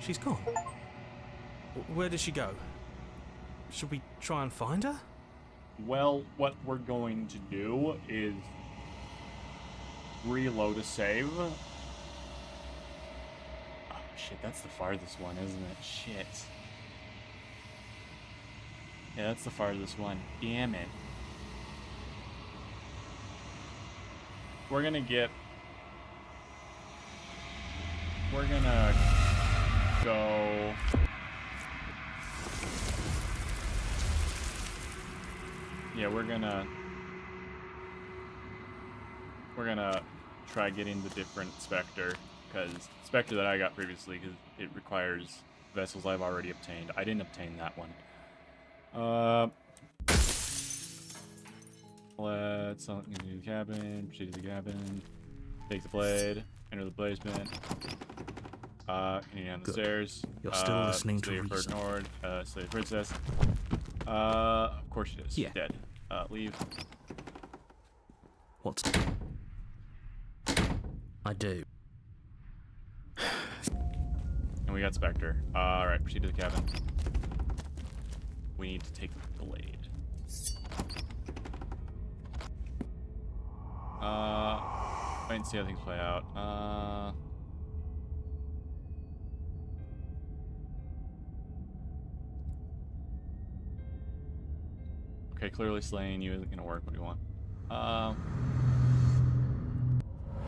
She's gone. Where did she go? Should we try and find her? Well, what we're going to do is reload a save. Oh shit, that's the farthest one, isn't it? Shit. Yeah, that's the farthest one. Damn it. We're gonna go... Yeah, we're gonna try getting the different Spectre, because Spectre that I got previously, because it requires vessels I've already obtained. I didn't obtain that one. Let's into the cabin, proceed to the cabin, take the blade, enter the basement. Continue down the Good. stairs. You're still listening to Slay reason. Nord, slay the princess. Of course she is. Yeah. Dead. Leave. What's... I do. And we got Spectre. Alright, proceed to the cabin. We need to take the blade. Wait and see how things play out. Okay, clearly slaying you isn't gonna work. What do you want?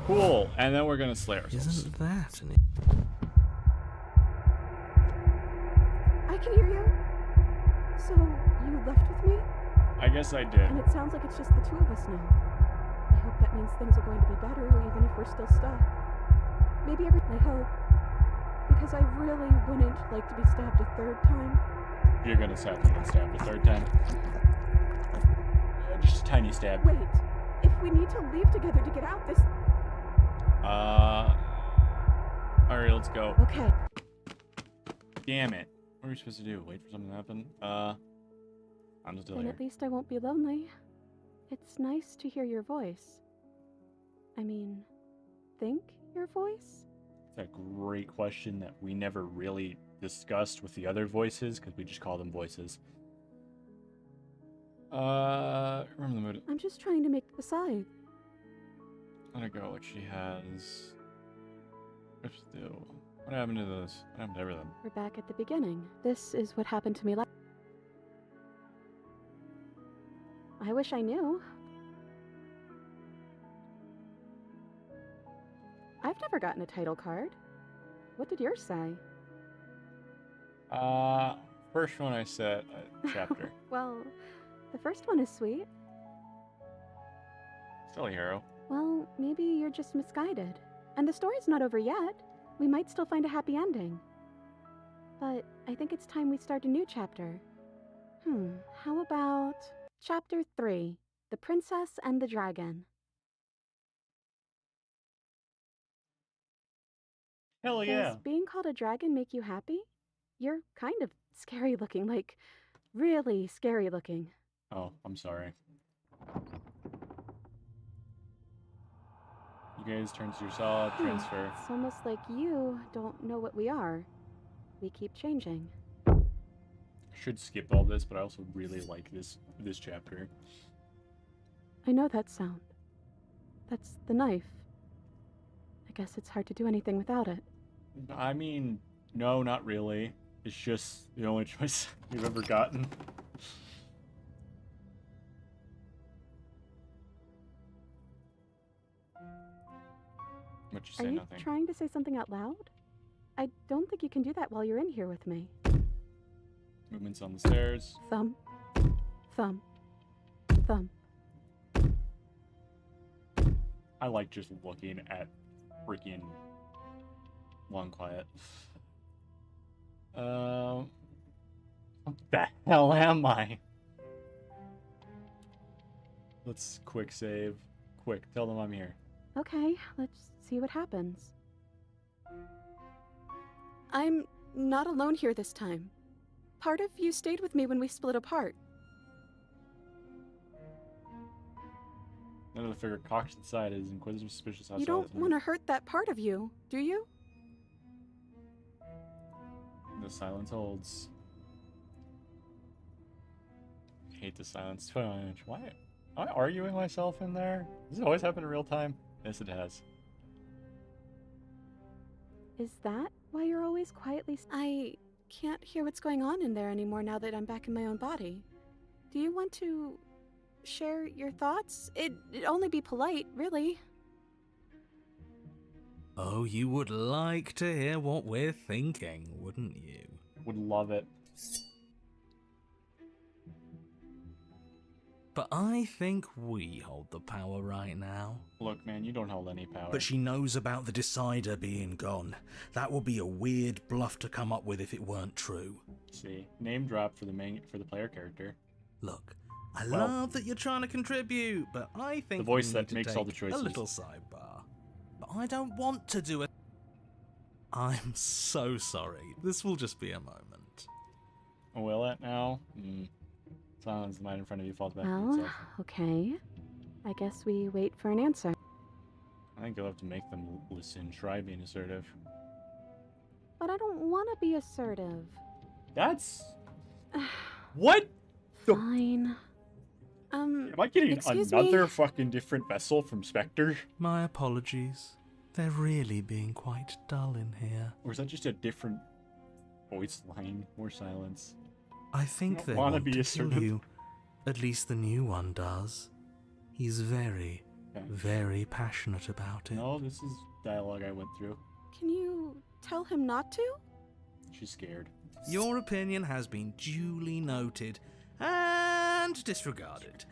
Cool. And then we're gonna slay ourselves. Isn't that an... I can hear you. So, you left with me? I guess I did. And it sounds like it's just the two of us now. I hope that means things are going to be better, even if we're still stuck. Maybe I hope. Because I really wouldn't like to be stabbed a third time. You're gonna have to get stabbed a third time. Just a tiny stab. Wait, if we need to leave together to get out this... Alright, let's go. Okay. Damn it. What are we supposed to do? Wait for something to happen? I'm still Then here. at least I won't be lonely. It's nice to hear your voice. I mean, think your voice? That's a great question that we never really discussed with the other voices, because we just call them voices. Remember the mood. I'm just trying to make the side. Let it go like she has. What happened to this? What happened to everything? We're back at the beginning. This is what happened to me last. I wish I knew. I've never gotten a title card. What did yours say? First one I said, chapter. Well, the first one is sweet. Silly hero. Well, maybe you're just misguided. And the story's not over yet. We might still find a happy ending. But I think it's time we start a new chapter. How about Chapter 3, The Princess and the Dragon? Hell yeah. Does being called a dragon make you happy? You're kind of scary looking, like, really scary looking. Oh, I'm sorry. You guys turn to your solid transfer. It's almost like you don't know what we are. We keep changing. I should skip all this, but I also really like this chapter. I know that sound. That's the knife. I guess it's hard to do anything without it. I mean, no, not really. It's just the only choice you've ever gotten. But you Are say you nothing. trying to say something out loud? I don't think you can do that while you're in here with me. Movements on the stairs. Thump. Thump. Thump. I like just looking at freaking Long Quiet. What the hell am I? Let's quick save. Quick, tell them I'm here. Okay, let's see what happens. I'm not alone here this time. Part of you stayed with me when we split apart. None of the figure cocks inside is inquisitive, suspicious. You don't want to hurt that part of you, do you? The silence holds. I hate the silence too much. Why am I arguing myself in there? Does it always happen in real time? Yes, it has. Is that why you're always quietly... I can't hear what's going on in there anymore now that I'm back in my own body. Do you want to share your thoughts? It'd only be polite, really. Oh, you would like to hear what we're thinking, wouldn't you? Would love it. But I think we hold the power right now. Look, man, you don't hold any power. But she knows about the Decider being gone. That would be a weird bluff to come up with if it weren't true. See, name drop for the player character. Look, I Well, love that you're trying to contribute, but I think the voice we that need to makes all the take choices. a little sidebar. But I don't want to do it. I'm so sorry. This will just be a moment. Will it now? Silence, the mind in front of you falls back on Well, itself. okay. I guess we wait for an answer. I think you'll have to make them listen. Try being assertive. But I don't want to be assertive. That's... What? The... Fine. Am I getting excuse another me? fucking different vessel from Spectre? My apologies. They're really being quite dull in here. Or is that just a different voice line? More silence. I think they wanna want be to kill assertive. you. At least the new one does. He's very, Okay. very passionate about it. No, this is dialogue I went through. Can you tell him not to? She's scared. Your opinion has been duly noted and disregarded.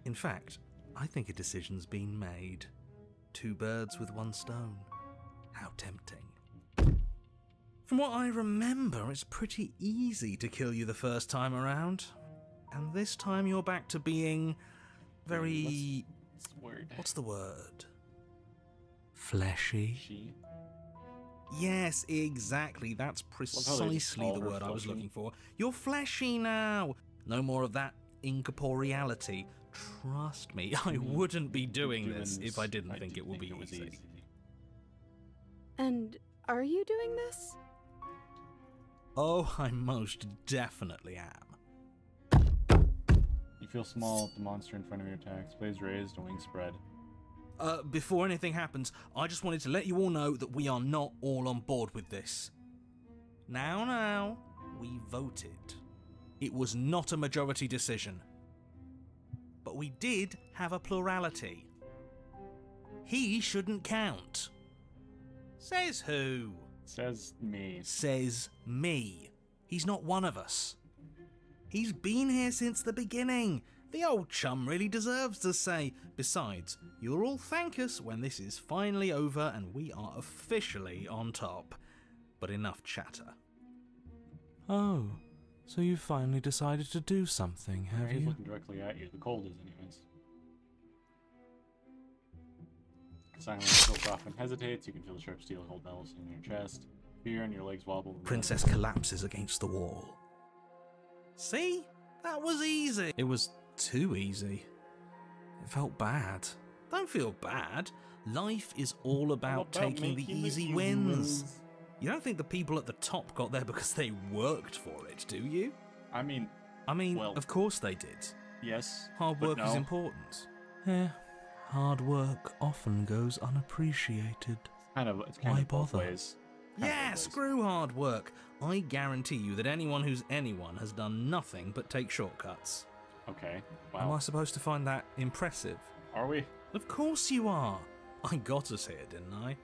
In fact, I think a decision's been made. 2 birds with 1 stone. How tempting. From what I remember, it's pretty easy to kill you the first time around. And this time you're back to being very... What's the word? What's the word? Fleshy? She? Yes, exactly. That's how they just precisely call the her word I was fleshy. looking for. You're fleshy now. No more of that incorporeality. Trust me, I wouldn't be doing this if I didn't think it would be easy. And are you doing this? Oh, I most definitely am. You feel small if the monster in front of you attacks. Blades raised and wings spread. Before anything happens, I just wanted to let you all know that we are not all on board with this. Now, we voted. It was not a majority decision. But we did have a plurality. He shouldn't count. Says who? Says me. Says me. He's not one of us. He's been here since the beginning, The old chum really deserves to say. Besides, you'll all thank us when this is finally over and we are officially on top. But enough chatter. Oh, so you finally decided to do something, have He's you? looking directly at you. The cold is, anyways. Silence tilts off and hesitates. You can feel the sharp steel hold bells in your chest. Fear and your legs wobble. Princess collapses against the wall. See? That was easy. It was too easy. It felt bad. Don't feel bad. Life is all about taking the easy wins. You don't think the people at the top got there because they worked for it, do you? I mean, well, of course they did. yes. Hard but work is no. important. Yeah, hard work often goes unappreciated. It's kind Why of both bother? ways. Yeah, screw hard work. I guarantee you that anyone who's anyone has done nothing but take shortcuts. Okay. Am I Wow. supposed to find that impressive? Are we? Of course you are. I got us here, didn't I?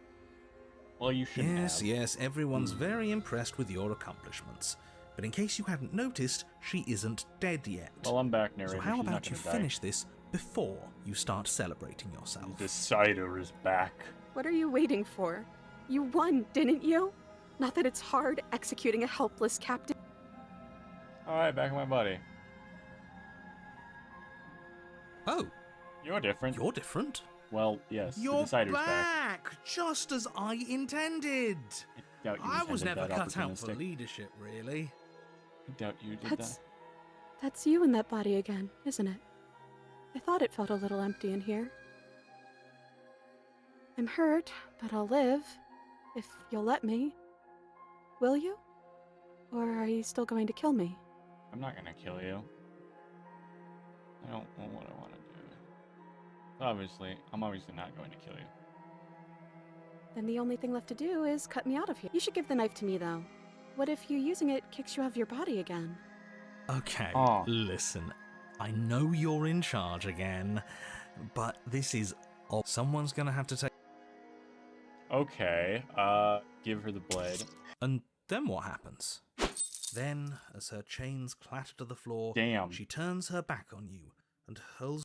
Well, you should Yes, have. yes, everyone's very impressed with your accomplishments. But in case you hadn't noticed, she isn't dead yet. Well, I'm back, narrator. So how She's about not you gonna die. finish this before you start celebrating yourself? The cider is back. What are you waiting for? You won, didn't you? Not that it's hard executing a helpless captain. Alright, back in my body. Oh, You're different. you're different. Well, yes. You're the cider's back. back, just as I intended. I doubt you I was intended never that cut out for opportunistic. leadership, really. I doubt you did That's you in that body again, isn't it? I thought it felt a little empty in here. I'm hurt, but I'll live. If you'll let me. Will you? Or are you still going to kill me? I'm not gonna kill you. I don't know what I want to do. I'm obviously not going to kill you. Then the only thing left to do is cut me out of here. You should give the knife to me, though. What if you using it kicks you out of your body again? Okay, Oh. listen. I know you're in charge again, but this is all. Someone's gonna have to take. Okay, give her the blade. And then what happens? Then, as her chains clatter to the floor, Damn. she turns her back on you and hurls.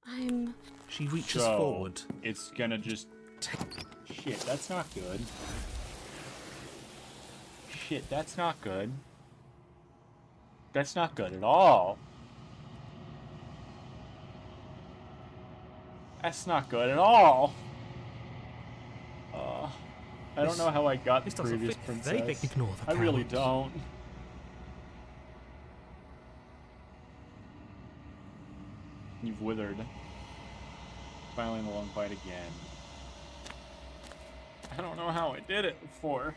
I'm... She reaches So, forward. It's gonna just... Shit, that's not good. Shit, that's not good. That's not good at all. That's not good at all. I don't know how I got the this doesn't previous fit. princess. Ignore the I really cowards. don't. You've withered. Finally in the long fight again. I don't know how I did it before.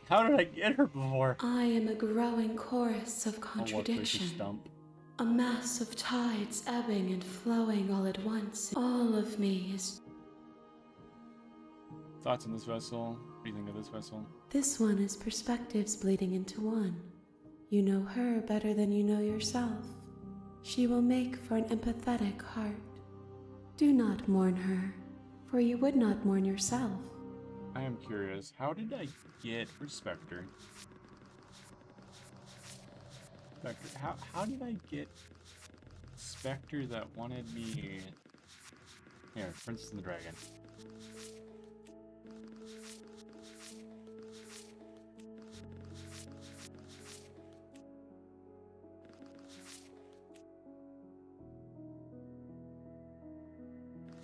How did I get her before? I am a growing chorus of Oh, what contradiction. freaky stump. A mass of tides ebbing and flowing all at once. All of me is... Thoughts on this vessel? What do you think of this vessel? This one is perspectives bleeding into one. You know her better than you know yourself. She will make for an empathetic heart. Do not mourn her, for you would not mourn yourself. I am curious. How did I get Spectre? Spectre. How did I get Spectre that wanted me? Here, Princess and the Dragon.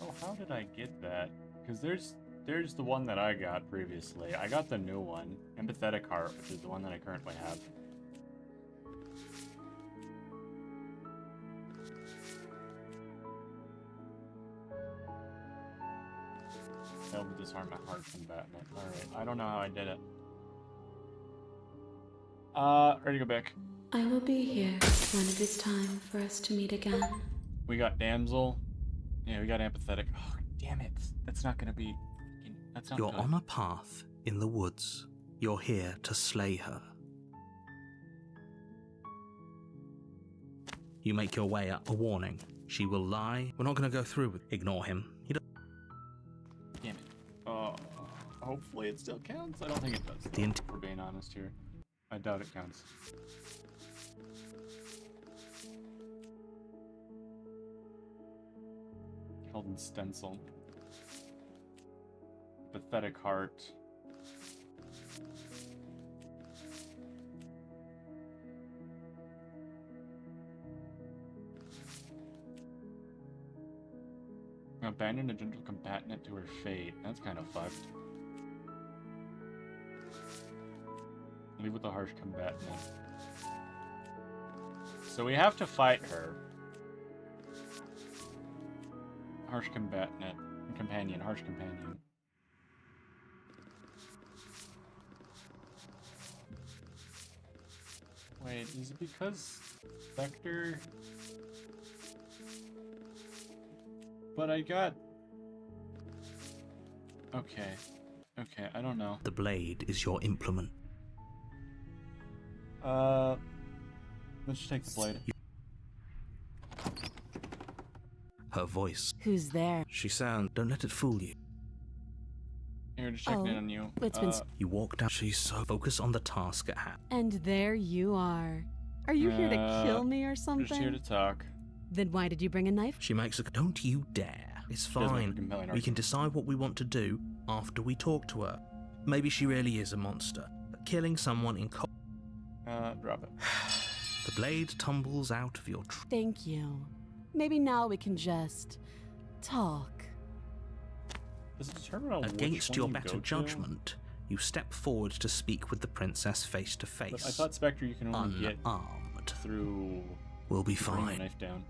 Oh, how did I get that? Because there's the one that I got previously. I got the new one, Empathetic Heart, which is the one that I currently have. Failed to disarm my heart from Batman. Alright, I don't know how I did it. Ready to go back. I will be here when it is time for us to meet again. We got Damsel. Yeah, we got Empathetic. Oh, damn it. That's not gonna be... That's not You're good. on a path in the woods. You're here to slay her. You make your way up. A warning. She will lie. We're not going to go through with. Ignore him. He does. Damn it. Hopefully it still counts. I don't think it does. The Though, if we're being honest here. I doubt it counts. Held in stencil. Pathetic heart. Abandon a gentle combatant to her fate. That's kind of fucked. Leave with a harsh combatant. So we have to fight her. Harsh combatant. Companion. Harsh companion. Wait, is it because Spectre... But I got... Okay. Okay, I don't know. The blade is your implement. Let's just take the blade. Her voice. Who's there? She sounds... Don't let it fool you. Here, just checking in on you. It's been... You walk down. She's so focused on the task at hand. And there you are. Are you here to kill me or We're something? just here to talk. Then why did you bring a knife? She makes a... Don't you dare. It's does make a fine. compelling We argument. can decide what we want to do after we talk to her. Maybe she really is a monster. But killing someone in cold... Drop it. The blade tumbles out of your... Thank you. Maybe now we can just... talk. Does it determine on Against which your one you better go to? judgment, you step forward to speak with the princess face to But I face. thought Spectre you can only get Unarmed. through... We'll be bringing the fine. knife down.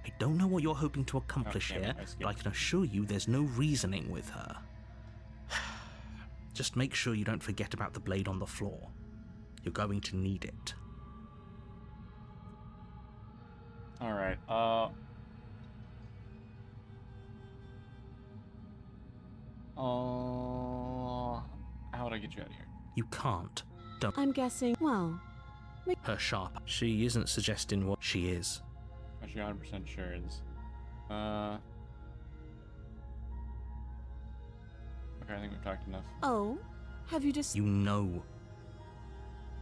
I don't know what you're hoping to accomplish damn it, here, I skipped. but I can assure you there's no reasoning with her. Just make sure you don't forget about the blade on the floor. You're going to need it. Alright, how would I get you out of here? You can't. Don't. I'm guessing... Well... Her sharp. She isn't suggesting what she is. Actually, 100% sure it is. Okay, I think we've talked enough. Oh? Have you just... You know.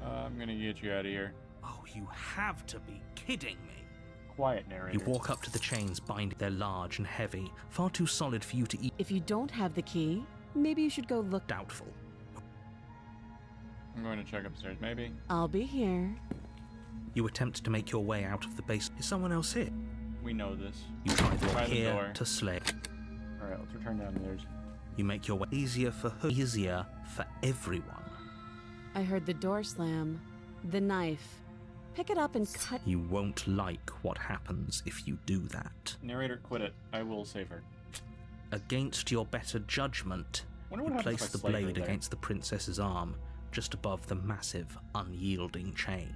I'm gonna get you out of here. Oh, you have to be kidding me. Quiet, narrator. You walk up to the chains binding. They're large and heavy, far too solid for you to eat. If you don't have the key, maybe you should go look... Doubtful. I'm going to check upstairs, maybe. I'll be here. You attempt to make your way out of the base. Is someone else here? We know this. You try the Try the here door. to slay. Alright, let's return downstairs. You make your way easier for her, easier for everyone. I heard the door slam. The knife. Pick it up and cut... You won't like what happens if you do that. Narrator, quit it. I will save her. Against your better judgment, Wonder what you happens place if the I slay her blade there. against the princess's arm, just above the massive, unyielding chain.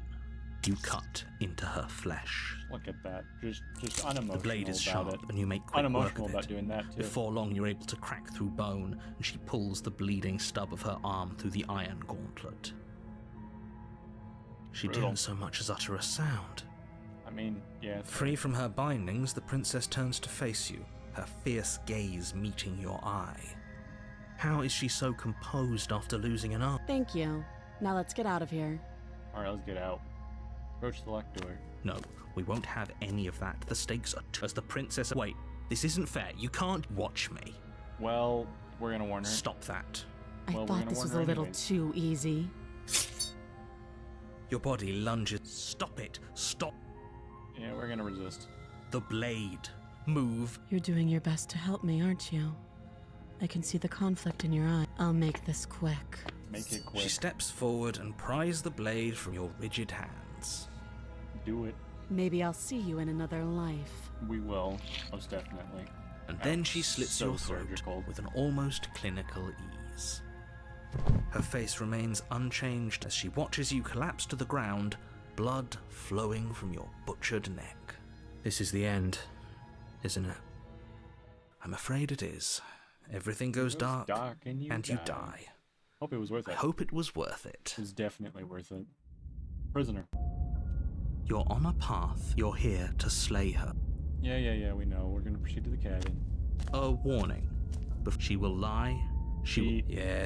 You cut into her flesh. Look at that. Just unemotional The blade is about sharp, it. and you make quick work Unemotional of about it. doing that, too. Before long, you're able to crack through bone, and she pulls the bleeding stub of her arm through the iron gauntlet. She Brutal. didn't so much as utter a sound. I mean, yeah. it's- Free from her bindings, the princess turns to face you, her fierce gaze meeting your eye. How is she so composed after losing an arm? Thank you. Now let's get out of here. Alright, let's get out. Approach the locked door. No, we won't have any of that. The stakes are as the princess. Wait, this isn't fair. You can't watch me. Well, we're gonna warn her. Stop that. I Well, we're thought gonna this warn was her a little anyways. too easy. Your body lunges. Stop it. Stop. Yeah, we're gonna resist. The blade. Move. You're doing your best to help me, aren't you? I can see the conflict in your eye. I'll make this quick. Make it quick. She steps forward and pries the blade from your rigid hands. Do it. Maybe I'll see you in another life. We will, most definitely. And then she slits so your throat surgical. with an almost clinical ease. Her face remains unchanged as she watches you collapse to the ground, blood flowing from your butchered neck. This is the end, isn't it? I'm afraid it is. Everything goes dark, and you die. Hope it was worth I it. hope it was worth it. It was definitely worth it. Prisoner. You're on a path. You're here to slay her. Yeah, we know. We're gonna proceed to the cabin. A warning. But she will lie. She will...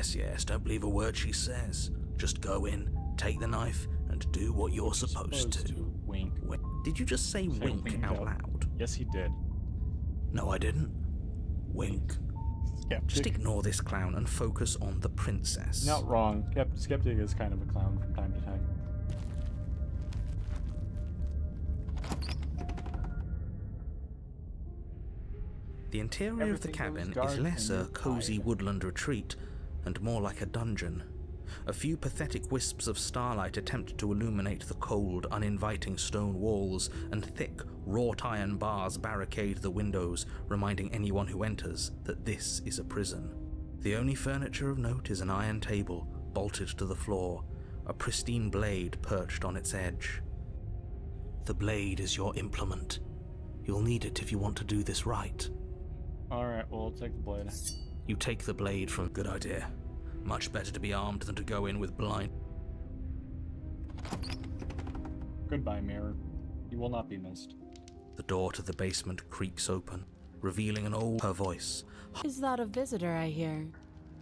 She- Yes, don't believe a word she says. Just go in, take the knife, and do what you're supposed to. Wink. Did you just say wink wink out out. loud? Yes, he did. No, I didn't. Wink. Skeptic. Just ignore this clown and focus on the princess. Not wrong. Skeptic is kind of a clown from time to time. The interior of the cabin is less a cozy woodland retreat and more like a dungeon. A few pathetic wisps of starlight attempt to illuminate the cold, uninviting stone walls, and thick, wrought iron bars barricade the windows, reminding anyone who enters that this is a prison. The only furniture of note is an iron table, bolted to the floor, a pristine blade perched on its edge. The blade is your implement. You'll need it if you want to do this right. Alright, well, I'll take the blade. You take the blade from... Good idea. Much better to be armed than to go in with blind... Goodbye, mirror. You will not be missed. The door to the basement creaks open, revealing an old... Her voice. Is that a visitor I hear?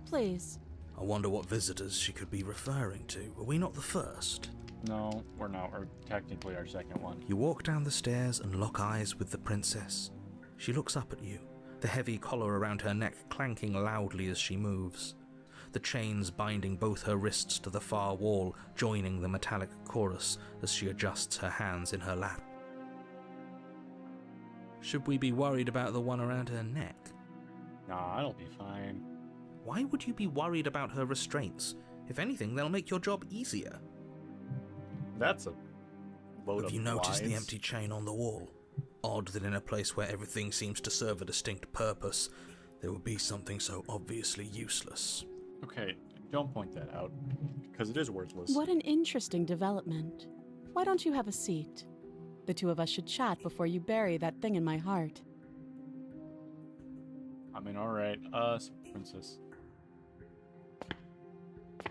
Please. I wonder what visitors she could be referring to. Are we not the first? No, we're not. We're technically our second one. You walk down the stairs and lock eyes with the princess. She looks up at you, the heavy collar around her neck clanking loudly as she moves. The chains binding both her wrists to the far wall, joining the metallic chorus as she adjusts her hands in her lap. Should we be worried about the one around her neck? Nah, it'll be fine. Why would you be worried about her restraints? If anything, they'll make your job easier. That's a load of Have you noticed the lies. empty chain on the wall? Odd that in a place where everything seems to serve a distinct purpose, there would be something so obviously useless. Okay, don't point that out, because it is worthless. What an interesting development. Why don't you have a seat? The two of us should chat before you bury that thing in my heart. I mean, alright, princess.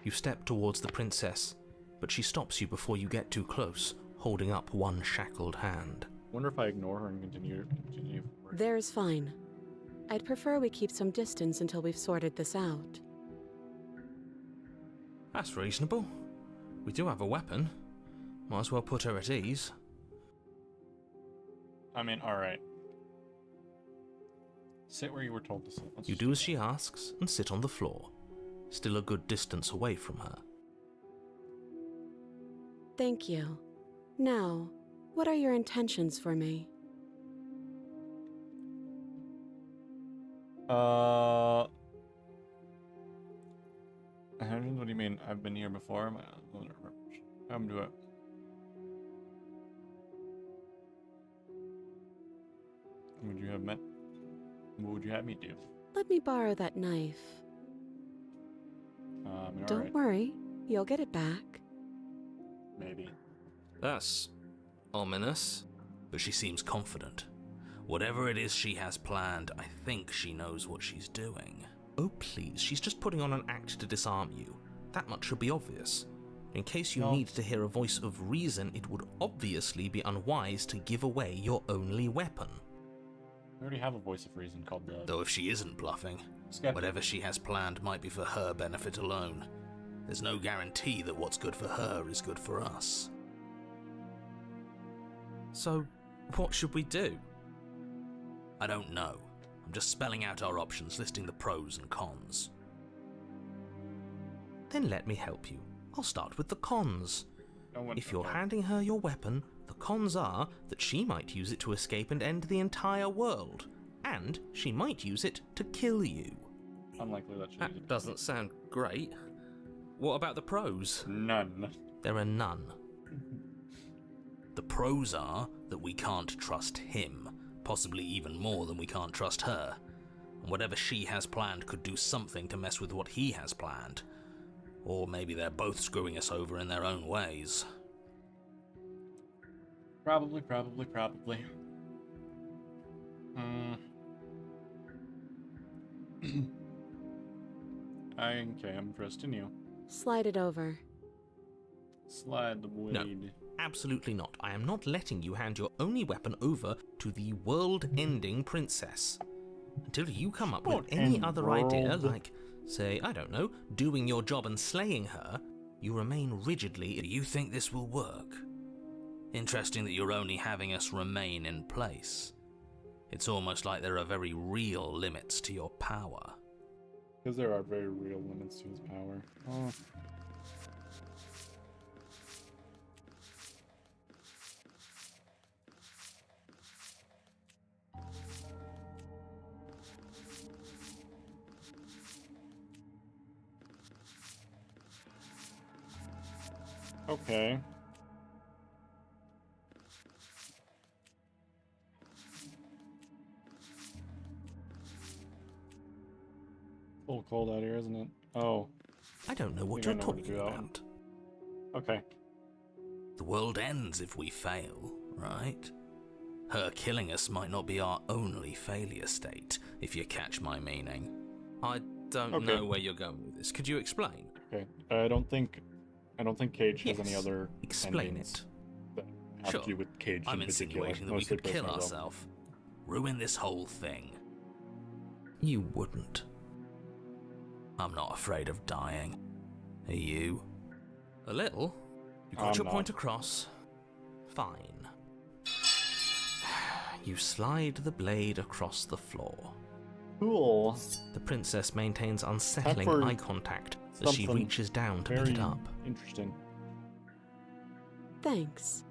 You step towards the princess, but she stops you before you get too close, holding up one shackled hand. Wonder if I ignore her and continue forward. There's fine. I'd prefer we keep some distance until we've sorted this out. That's reasonable. We do have a weapon. Might as well put her at ease. I mean, alright. Sit where you were told to sit. Let's You just do as she asks and sit on the floor, still a good distance away from her. Thank you. Now, what are your intentions for me? What do you mean? I've been here before? Come to it. What would you have me do? Let me borrow that knife. Don't alright. worry, you'll get it back. Maybe. That's ominous. But she seems confident. Whatever it is she has planned, I think she knows what she's doing. Oh please, she's just putting on an act to disarm you. That much should be obvious. In case you No. need to hear a voice of reason, it would obviously be unwise to give away your only weapon. We already have a voice of reason called the... Though if she isn't bluffing, Skeptic. whatever she has planned might be for her benefit alone. There's no guarantee that what's good for her is good for us. So, what should we do? I don't know. I'm just spelling out our options, listing the pros and cons. Then let me help you. I'll start with the cons. If you're handing her your weapon, the cons are that she might use it to escape and end the entire world. And she might use it to kill you. Unlikely that she That doesn't sound great. What about the pros? None. There are none. The pros are that we can't trust him, possibly even more than we can't trust her. And whatever she has planned could do something to mess with what he has planned. Or maybe they're both screwing us over in their own ways. Probably. Okay, I'm trusting you. Slide it over. Slide the blade. Absolutely not. I am not letting you hand your only weapon over to the world-ending princess. Until you come up with Won't any end other world. idea, like, say, I don't know, doing your job and slaying her, you remain rigidly... Do you think this will work? Interesting that you're only having us remain in place. It's almost like there are very real limits to your power. Because there are very real limits to his power. Oh. Okay. A little cold out here, isn't it? Oh. I don't know what Think I you're know what to talking do that one. about. Okay. The world ends if we fail, right? Her killing us might not be our only failure state, if you catch my meaning. I don't Okay. know where you're going with this. Could you explain? Okay. I don't think Cage has any Yes, other explain endings it. that have Sure. to do with Cage I'm in particular. insinuating that we Mostly could kill personal, though. ourselves. Ruin this whole thing. You wouldn't. I'm not afraid of dying. Are you? A little. You got I'm your not. point across. Fine. You slide the blade across the floor. Cool. The princess maintains unsettling for eye contact as she something reaches down to Very pick it up. interesting. Thanks.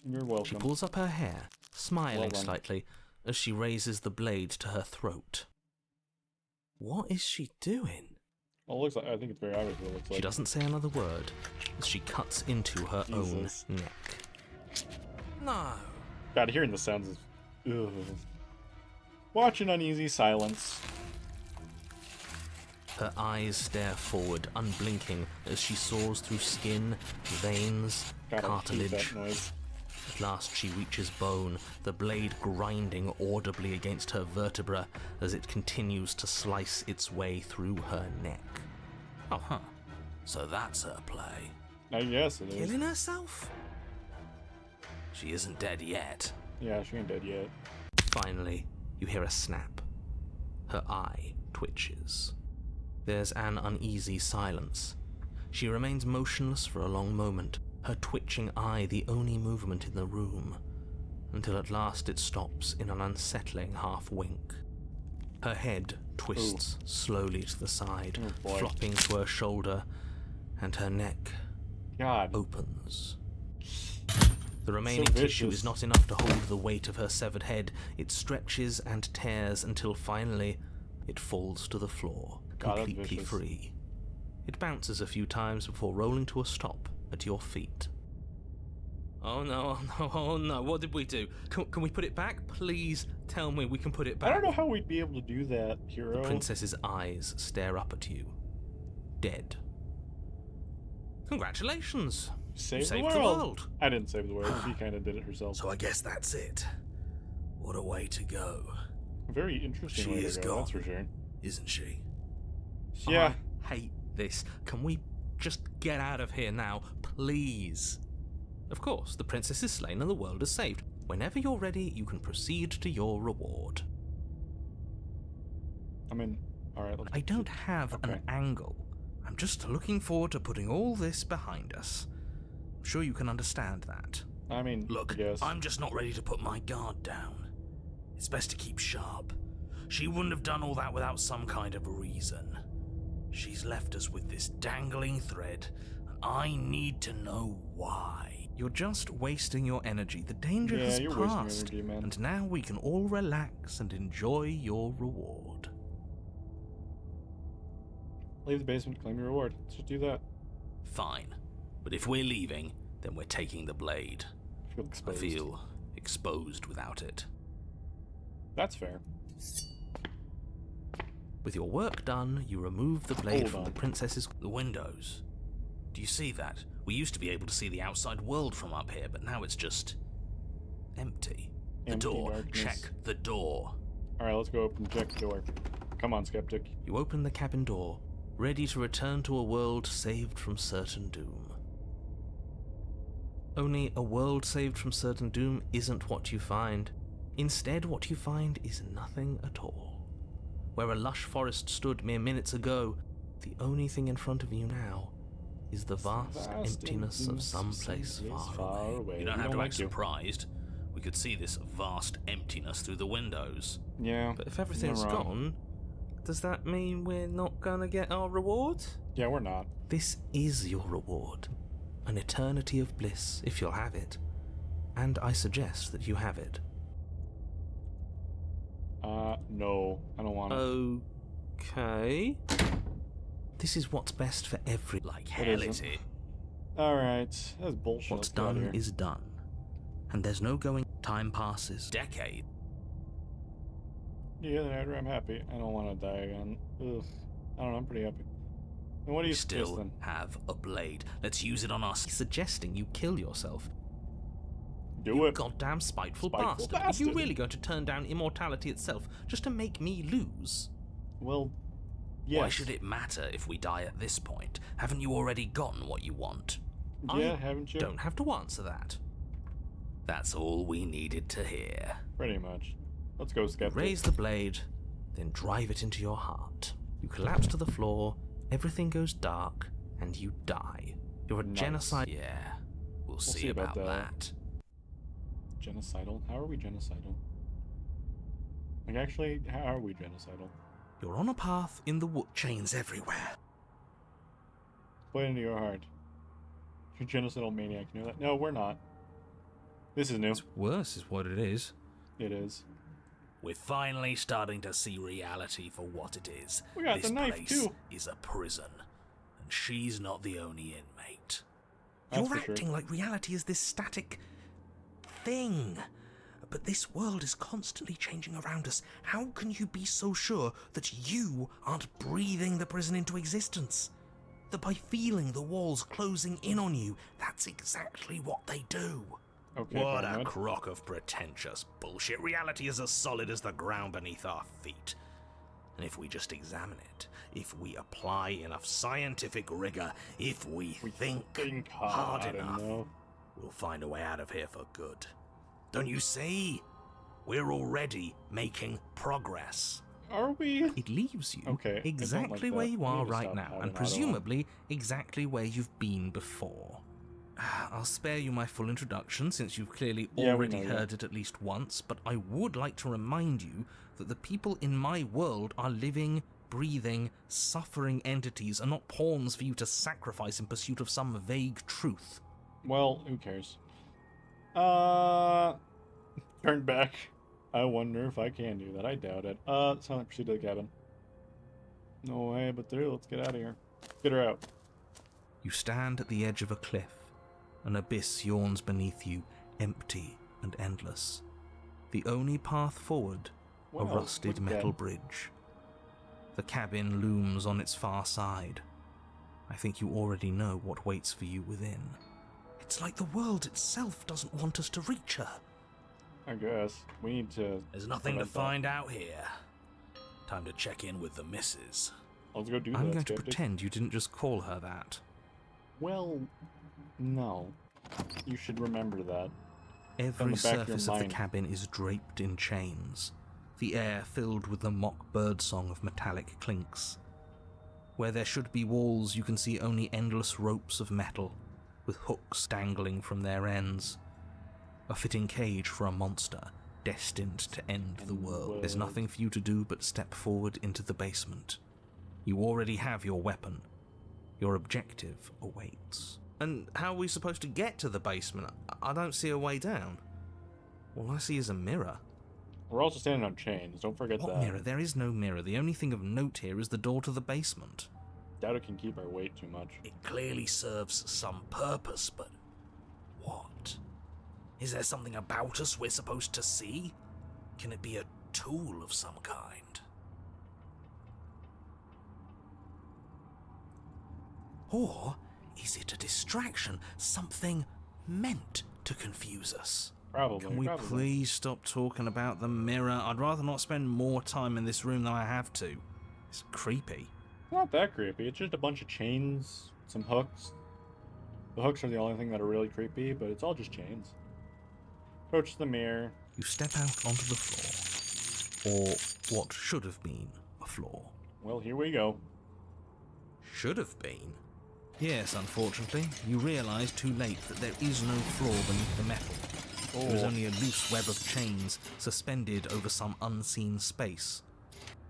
You're She welcome. pulls up her hair, smiling Well done. slightly as she raises the blade to her throat. What is she doing? Oh, it looks like, I think it's very obvious what it looks like. She doesn't say another word as she cuts into her Jesus. own neck. No. God, hearing the sounds is... Ugh. Watch an uneasy silence. Her eyes stare forward, unblinking, as she saws through skin, veins, God, I hate cartilage. that noise. At last she reaches bone, the blade grinding audibly against her vertebra as it continues to slice its way through her neck. Oh, huh. So that's her play. I guess it is. Killing herself? She isn't dead yet. Yeah, she ain't dead yet. Finally, you hear a snap. Her eye twitches. There's an uneasy silence. She remains motionless for a long moment, her twitching eye the only movement in the room, until at last it stops in an unsettling half-wink. Her head twists slowly to the side, Oh, boy. flopping to her shoulder, and her neck God. opens. The remaining So tissue vicious. is not enough to hold the weight of her severed head. It stretches and tears until finally it falls to the floor, God, that's completely vicious. free. It bounces a few times before rolling to a stop at your feet. Oh no, oh no, oh no, what did we do? Can we put it back? Please tell me we can put it back. I don't know how we'd be able to do that, hero. The princess's eyes stare up at you. Dead. Congratulations! Save You the saved world. the world. I didn't save the world. She kind of did it herself. So I guess that's it. What a way to go, Very interesting She way is to go, that's gone. for sure. isn't she? Yeah. I hate this. Can we just get out of here now, please? Of course, the princess is slain and the world is saved. Whenever you're ready, you can proceed to your reward. I mean, alright, let's... I don't have Okay. an angle. I'm just looking forward to putting all this behind us. I'm sure you can understand that. I mean, Look, yes. I'm just not ready to put my guard down. It's best to keep sharp. She wouldn't have done all that without some kind of reason. She's left us with this dangling thread, and I need to know why. You're just wasting your energy. The danger Yeah, has you're wasting your passed, energy, man. and now we can all relax and enjoy your reward. Leave the basement, claim your reward. Let's just do that. Fine. But if we're leaving, then we're taking the blade. I feel exposed. I feel exposed without it. That's fair. With your work done, you remove the blade Hold from on. the princess's... The windows. Do you see that? We used to be able to see the outside world from up here, but now it's just... empty. The Empty door. darkness. Check the door. Alright, let's go open check the door. Come on, skeptic. You open the cabin door, ready to return to a world saved from certain doom. Only a world saved from certain doom isn't what you find. Instead, what you find is nothing at all. Where a lush forest stood mere minutes ago, the only thing in front of you now is the vast emptiness of some place far away. away. You don't We have to like act you. surprised. We could see this vast emptiness through the windows. Yeah. But if everything's you're wrong. gone, does that mean we're not gonna get our reward? Yeah, we're not. This is your reward. An eternity of bliss, if you'll have it. And I suggest that you have it. No. I don't want it. Okay. This is what's best for every... Like hell isn't. is it? Alright. That's bullshit. What's Let's get out of done here. is done. And there's no going... Time passes. Decade. Yeah, I'm happy. I don't want to die again. Ugh. I don't know, I'm pretty happy. And what do We you still suggest then? have a blade. Let's use it on us. Suggesting you kill yourself. Do You it. goddamn spiteful, Spiteful bastard. Are bastard. you really going to turn down immortality itself just to make me lose? Well, yes. Why should it matter if we die at this point? Haven't you already gotten what you want? Yeah, I haven't you? Don't have to answer that. That's all we needed to hear. Pretty much. Let's go, Skeptic. Raise the blade, then drive it into your heart. You collapse to the floor, everything goes dark, and you die. You're a Nice. genocide. Yeah, we'll see see about about that. that. Genocidal? How are we genocidal? Like, actually, how are we genocidal? You're on a path in the wood. Chains everywhere. Play it into your heart. You're a genocidal maniac, you know that? No, we're not. This is new. It's worse is what it is. It is. We're finally starting to see reality for what it is. We got This the knife, place too. is a prison, and she's not the only inmate. That's You're for sure. acting like reality is this static thing. But this world is constantly changing around us. How can you be so sure that you aren't breathing the prison into existence? That by feeling the walls closing in on you, that's exactly what they do. Okay, What a Paranoid. crock of pretentious bullshit. Reality is as solid as the ground beneath our feet. And if we just examine it, if we apply enough scientific rigor, if we think hard enough, we'll find a way out of here for good. Don't you see? We're already making progress. Are we? It leaves you Okay, I don't exactly like where that. you We are need to right stop now, having and auto-on. presumably exactly where you've been before. I'll spare you my full introduction since you've clearly Yeah, we already know that. heard it at least once, but I would like to remind you that the people in my world are living, breathing, suffering entities and not pawns for you to sacrifice in pursuit of some vague truth. Well, who cares? Turn back. I wonder if I can do that. I doubt it. Silent proceed to the cabin. No way, but through. Let's get out of here. Get her out. You stand at the edge of a cliff. An abyss yawns beneath you, empty and endless. The only path forward, a Well, rusted look metal dead. bridge. The cabin looms on its far side. I think you already know what waits for you within. It's like the world itself doesn't want us to reach her. I guess. We need to... There's nothing to prevent that. find out here. Time to check in with the missus. Let's go do I'm that, going to Skeptic. pretend you didn't just call her that. Well, no. You should remember that. Every the back of your surface of the mind. cabin is draped in chains, the air filled with the mock birdsong of metallic clinks. Where there should be walls, you can see only endless ropes of metal, with hooks dangling from their ends. A fitting cage for a monster, destined to end the world. There's nothing for you to do but step forward into the basement. You already have your weapon. Your objective awaits. And how are we supposed to get to the basement? I don't see a way down. All I see is a mirror. We're also standing on chains. Don't forget What that. mirror? There is no mirror. The only thing of note here is the door to the basement. Doubt it can keep our weight too much. It clearly serves some purpose, but what? Is there something about us we're supposed to see? Can it be a tool of some kind? Or is it a distraction? Something meant to confuse us? Probably. Can we probably. please stop talking about the mirror? I'd rather not spend more time in this room than I have to. It's creepy. It's not that creepy. It's just a bunch of chains, some hooks. The hooks are the only thing that are really creepy, but it's all just chains. Approach the mirror. You step out onto the floor. Or what should have been a floor. Well, here we go. Should have been? Yes, unfortunately. You realise too late that there is no floor beneath the metal. There is only a loose web of chains suspended over some unseen space.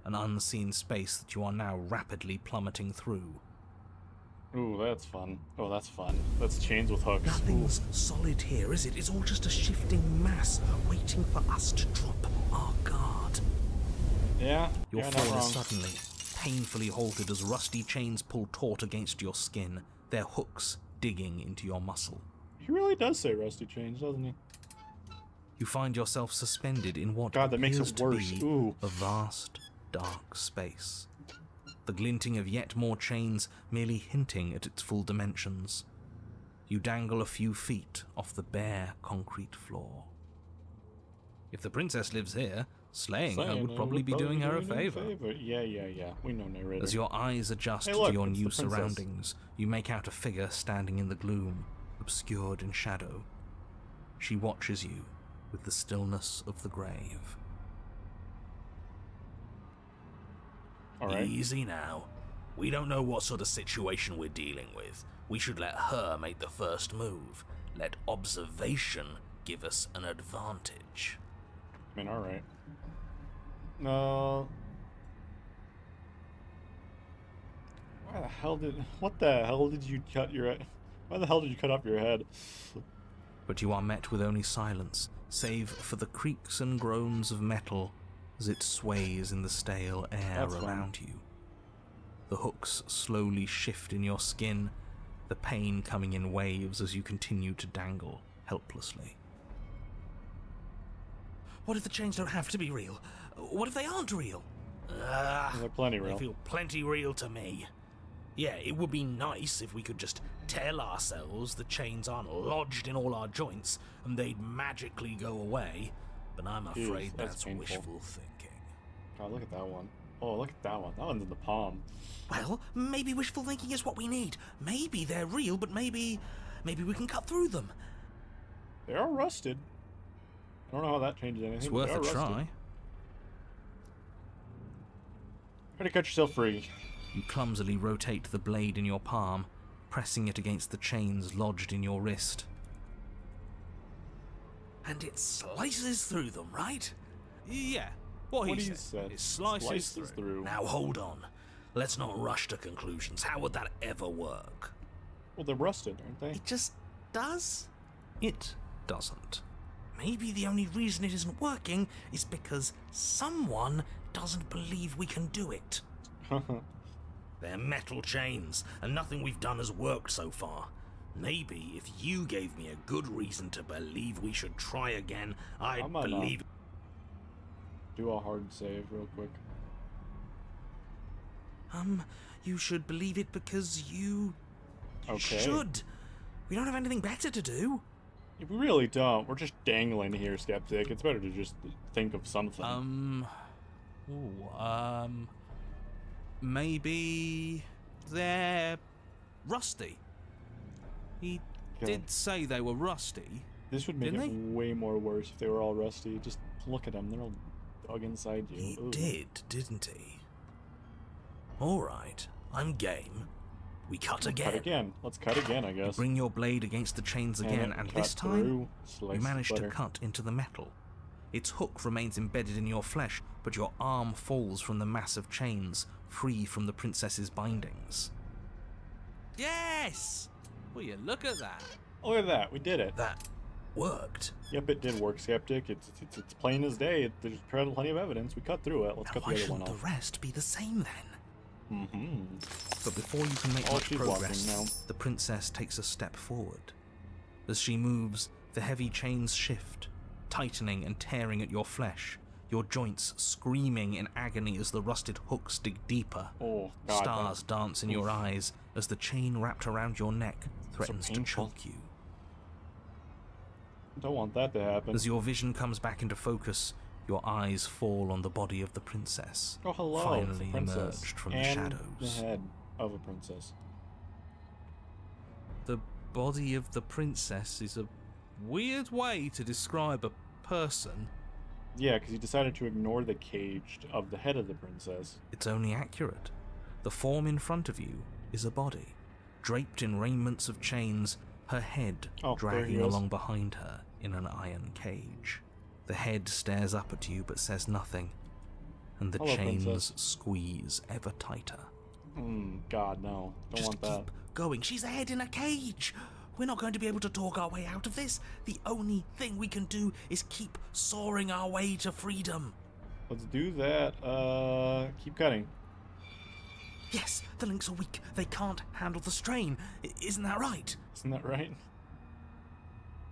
An unseen space that you are now rapidly plummeting through. Ooh, that's fun. Oh, that's fun. That's chains with hooks. Nothing's solid here, is it? It's all just a shifting mass waiting for us to drop our guard. Yeah, Your you're not fall wrong. is suddenly, painfully halted as rusty chains pull taut against your skin, their hooks digging into your muscle. He really does say rusty chains, doesn't he? You find yourself suspended in what God, that makes appears it to worse. be Ooh. a vast, dark space. The glinting of yet more chains merely hinting at its full dimensions. You dangle a few feet off the bare concrete floor. If the princess lives here, slaying her would probably be doing her a favor. Yeah. We know narrator. As your eyes adjust Hey, look, to your it's the new princess. surroundings, you make out a figure standing in the gloom, obscured in shadow. She watches you with the stillness of the grave. All right. Easy now. We don't know what sort of situation we're dealing with. We should let her make the first move. Let observation give us an advantage. I mean, all right. No. What the hell did you cut your? Why the hell did you cut off your head? But you are met with only silence, save for the creaks and groans of metal as it sways in the stale air That's fun. around you. The hooks slowly shift in your skin, the pain coming in waves as you continue to dangle helplessly. What if the chains don't have to be real? What if they aren't real? They're plenty They real. feel plenty real to me. Yeah, it would be nice if we could just tell ourselves the chains aren't lodged in all our joints and they'd magically go away, but I'm Jeez, afraid that's that's painful. wishful thinking. God, look at that one. Oh, look at that one. That one's in the palm. Well, maybe wishful thinking is what we need. Maybe they're real, but maybe we can cut through them. They are rusted. I don't know how that changes anything. It's but worth they a are rusted. try. Try to cut yourself free. You clumsily rotate the blade in your palm, pressing it against the chains lodged in your wrist. And it slices through them, right? Yeah, What he he said. said. It slices, through. Now hold on. Let's not rush to conclusions. How would that ever work? Well, they're rusted, aren't they? It just does? It doesn't. Maybe the only reason it isn't working is because someone doesn't believe we can do it. They're metal chains, and nothing we've done has worked so far. Maybe if you gave me a good reason to believe we should try again, I'd I'm gonna believe... Do a hard save real quick. You should believe it because you Okay. should. We don't have anything better to do. We really don't. We're just dangling here, Skeptic. It's better to just think of something. Maybe they're rusty. He Okay. did say they were rusty. This would make didn't it they? way more worse if they were all rusty. Just look at them. They're all dug inside you. He Ooh. did, didn't he? Alright, I'm game. We cut again. Cut again. Let's cut again, I You guess. bring your blade against the chains again, and this time you manage to cut into the metal. Its hook remains embedded in your flesh, but your arm falls from the mass of chains, free from the princess's bindings. Yes! Will you look at that? Oh, look at that. We did it. That worked. Yep, it did work, Skeptic. It's plain as day. There's plenty of evidence. We cut through it. Let's Now cut why the other one shouldn't the off. rest be the same then? Mm-hmm. But before you can make Oh, much she's progress, walking now. the princess takes a step forward. As she moves, the heavy chains shift, tightening and tearing at your flesh, your joints screaming in agony as the rusted hooks dig deeper. Oh, God. Stars dance in your eyes as the chain wrapped around your neck threatens to painful. choke you. Don't want that to happen. As your vision comes back into focus, your eyes fall on the body of the princess, Oh, hello. finally it's a princess. emerged from the And shadows. the head of a princess. The body of the princess is a weird way to describe a person. Yeah, because he decided to ignore the cage of the head of the princess. It's only accurate. The form in front of you is a body, draped in raiments of chains, her head Oh, there he dragging is. along behind her in an iron cage. The head stares up at you but says nothing, and the Hello, chains princess. squeeze ever tighter. God, no. Don't Just want that. keep going. She's a head in a cage. We're not going to be able to talk our way out of this. The only thing we can do is keep soaring our way to freedom. Let's do that. Keep cutting. Yes, the links are weak. They can't handle the strain. Isn't that right? Isn't that right?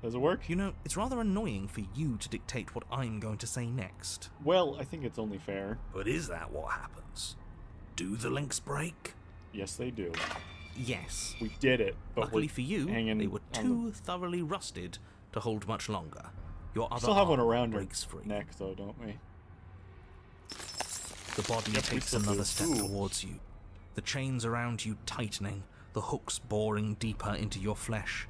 Does it work? You know, it's rather annoying for you to dictate what I'm going to say next. Well, I think it's only fair. But is that what happens? Do the links break? Yes, they do. Yes. We did it. But Luckily we're for you, hanging they were on too thoroughly rusted to hold much longer. Your We other still have one arm around her breaks free. neck, though, don't we? The body Yep, we takes still do. another step Ooh. towards you. The chains around you tightening, the hooks boring deeper into your flesh.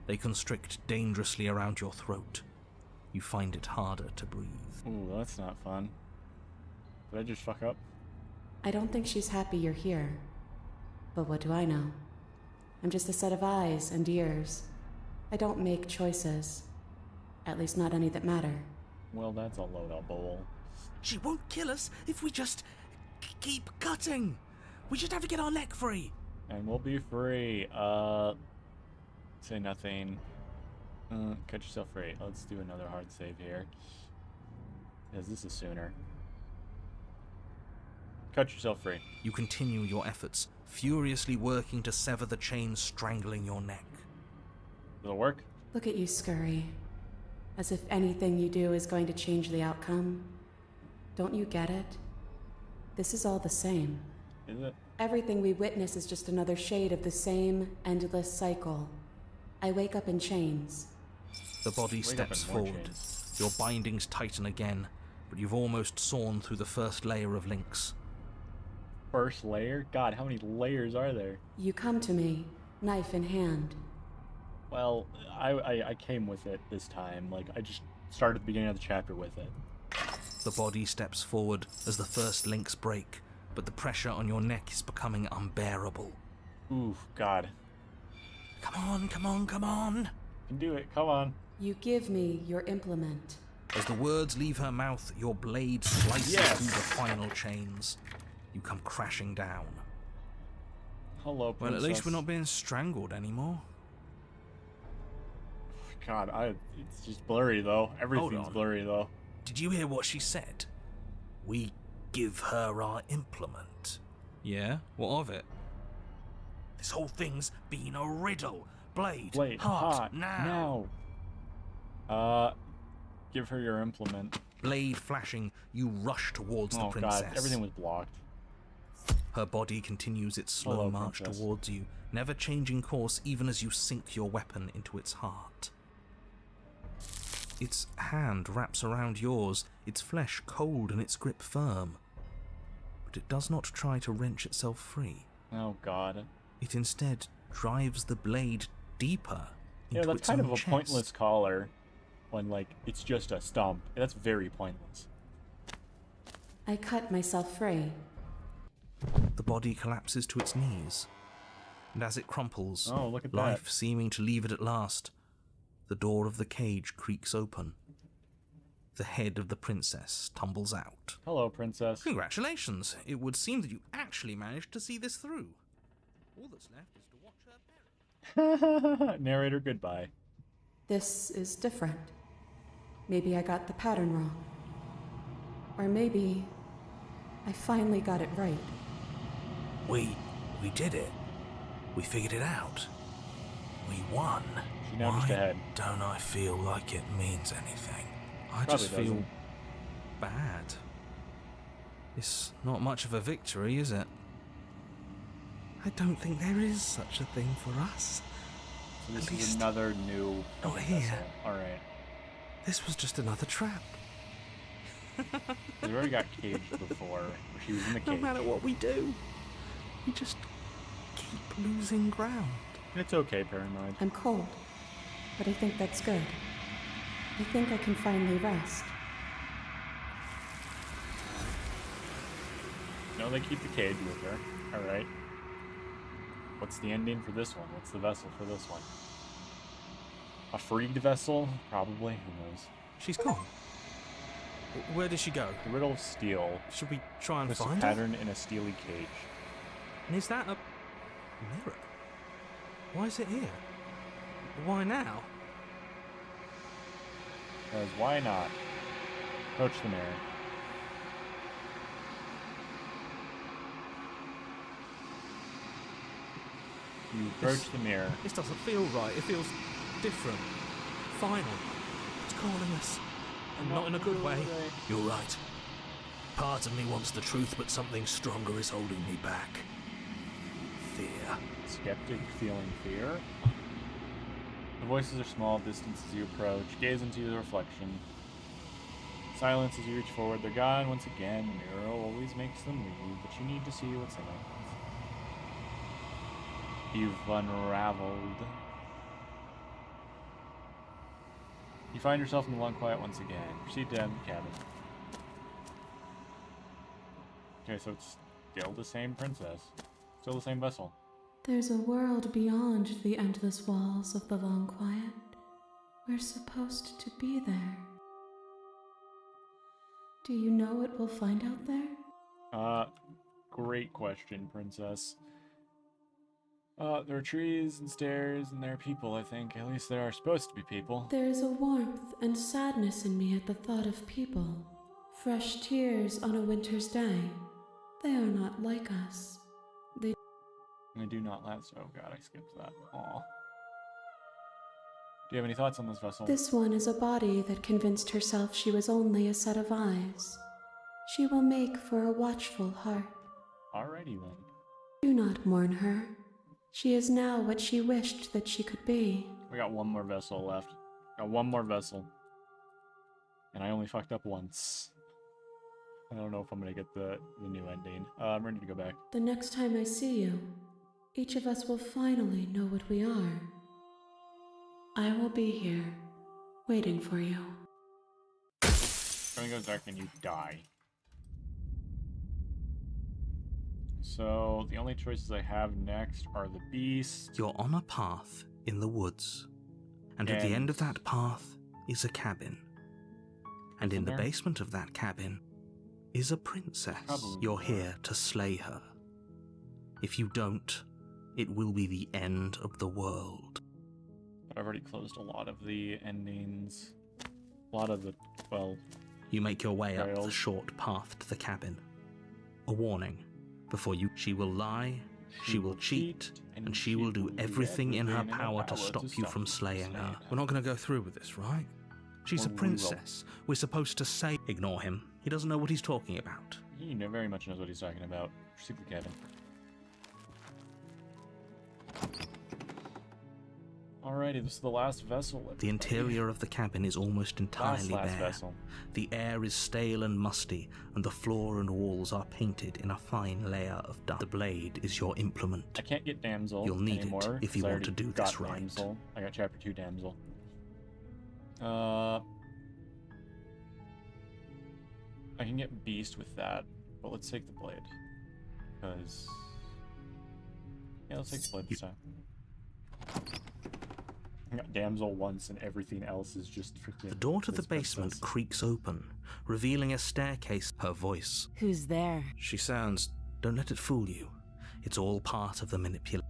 They constrict dangerously around your throat. You find it harder to breathe. Ooh, that's not fun. Did I just fuck up? I don't think she's happy you're here. But what do I know? I'm just a set of eyes and ears. I don't make choices. At least not any that matter. Well, that's a load of bull. She won't kill us if we just keep cutting. We just have to get our neck free. And we'll be free. Say nothing. Cut yourself free. Let's do another hard save here. Because this is sooner. Cut yourself free. You continue your efforts, furiously working to sever the chains strangling your neck. Does it work? Look at you scurry. As if anything you do is going to change the outcome. Don't you get it? This is all the same. Is it? Everything we witness is just another shade of the same endless cycle. I wake up in chains. The body Wake up steps in more forward. chains. Your bindings tighten again, but you've almost sawn through the first layer of links. First layer? God, how many layers are there? You come to me, knife in hand. Well, I came with it this time. Like, I just started at the beginning of the chapter with it. The body steps forward as the first links break, but the pressure on your neck is becoming unbearable. Oof, God. Come on, come on, come on. You can do it. Come on. You give me your implement. As the words leave her mouth, your blade slices Yes. through the final chains. You come crashing down. Hello, Well, princess. at least we're not being strangled anymore. God, it's just blurry, though. Everything's on. blurry, though. Did you hear what she said? We give her our implement. Yeah? What of it? This whole thing's been a riddle. Blade, Wait, heart, now. Give her your implement. Blade flashing, you rush towards the Oh, princess. God, everything was blocked. Her body continues its slow Hello, march princess. towards you, never changing course even as you sink your weapon into its heart. Its hand wraps around yours, its flesh cold and its grip firm. But it does not try to wrench itself free. Oh, God. It instead drives the blade deeper Yeah, into that's its kind own of a chest. pointless collar when, like, it's just a stump. That's very pointless. I cut myself free. The body collapses to its knees, and as it crumples, Oh, look at life that. seeming to leave it at last, the door of the cage creaks open. The head of the princess tumbles out. Hello, princess. Congratulations! It would seem that you actually managed to see this through. All that's left is to watch her perish. Narrator, goodbye. This is different. Maybe I got the pattern wrong. Or maybe I finally got it right. We did it. We figured it out. We won. She's now just Why ahead. don't I feel like it means anything? I Probably just feel doesn't. bad. It's not much of a victory, is it? I don't think there is such a thing for us. So this At is least another new not here. vessel. Alright. This was just another trap. We already got caged before. She was in the No cage. matter what we do, we just keep losing ground. It's okay, Paranoid. I'm cold, but I think that's good. I think I can finally rest. No, they keep the cage with her. Alright. What's the ending for this one? What's the vessel for this one? A freed vessel? Probably. Who knows? She's gone. Where did she go? The riddle of steel. Should we try and Twist a find her? pattern in a steely cage. And is that a mirror? Why is it here? Why now? Because why not? Approach the mirror. You approach the mirror. This doesn't feel right. It feels different. Final. It's calling us. And not in a good way. You're right. Part of me wants the truth, but something stronger is holding me back. Fear. Skeptic feeling fear. The voices are small, distance as you approach. Gaze into the reflection. Silence as you reach forward. They're gone once again. The mirror always makes them leave, but you need to see what's in it. You've unraveled. You find yourself in the long quiet once again. Proceed to enter the cabin. Okay, so it's still the same princess. Still the same vessel. There's a world beyond the endless walls of the long quiet. We're supposed to be there. Do you know what we'll find out there? Great question, princess. There are trees and stairs, and there are people, I think. At least there are supposed to be people. There is a warmth and sadness in me at the thought of people. Fresh tears on a winter's day. They are not like us. They do not last. Oh god, I skipped that. Aw. Do you have any thoughts on this vessel? This one is a body that convinced herself she was only a set of eyes. She will make for a watchful heart. Alrighty then. Do not mourn her. She is now what she wished that she could be. We got one more vessel left. Got one more vessel. And I only fucked up once. I don't know if I'm gonna get the new ending. I'm ready to go back. The next time I see you, each of us will finally know what we are. I will be here, waiting for you. Everything goes dark and you die. So, the only choices I have next are the beast. You're on a path in the woods. And at the end of that path is a cabin. And in the basement of that cabin is a princess. You're here to slay her. If you don't, it will be the end of the world. I've already closed a lot of the endings. A lot of the, well... You make your way up the trails. short path to the cabin. A warning. Before you, she will lie, she will cheat, and she will do everything in her power to stop you from slaying her. We're not going to go through with this, right? She's a princess. We're supposed to say... Ignore him. He doesn't know what he's talking about. He very much knows what he's talking about. Proceed to the cabin. Alrighty, this is the last vessel. The interior of the cabin is almost entirely last bare. vessel. The air is stale and musty, and the floor and walls are painted in a fine layer of dust. The blade is your implement. I can't get damsel You'll need anymore, it if you 'cause I want to already do got this right. Damsel. I got chapter 2 damsel. I can get beast with that, but let's take the blade. Because... yeah, let's take the blade this time. I got damsel once and everything else is just freaking... The door to the this basement princess. creaks open, revealing a staircase. Her voice. Who's there? She sounds... Don't let it fool you. It's all part of the manipulation.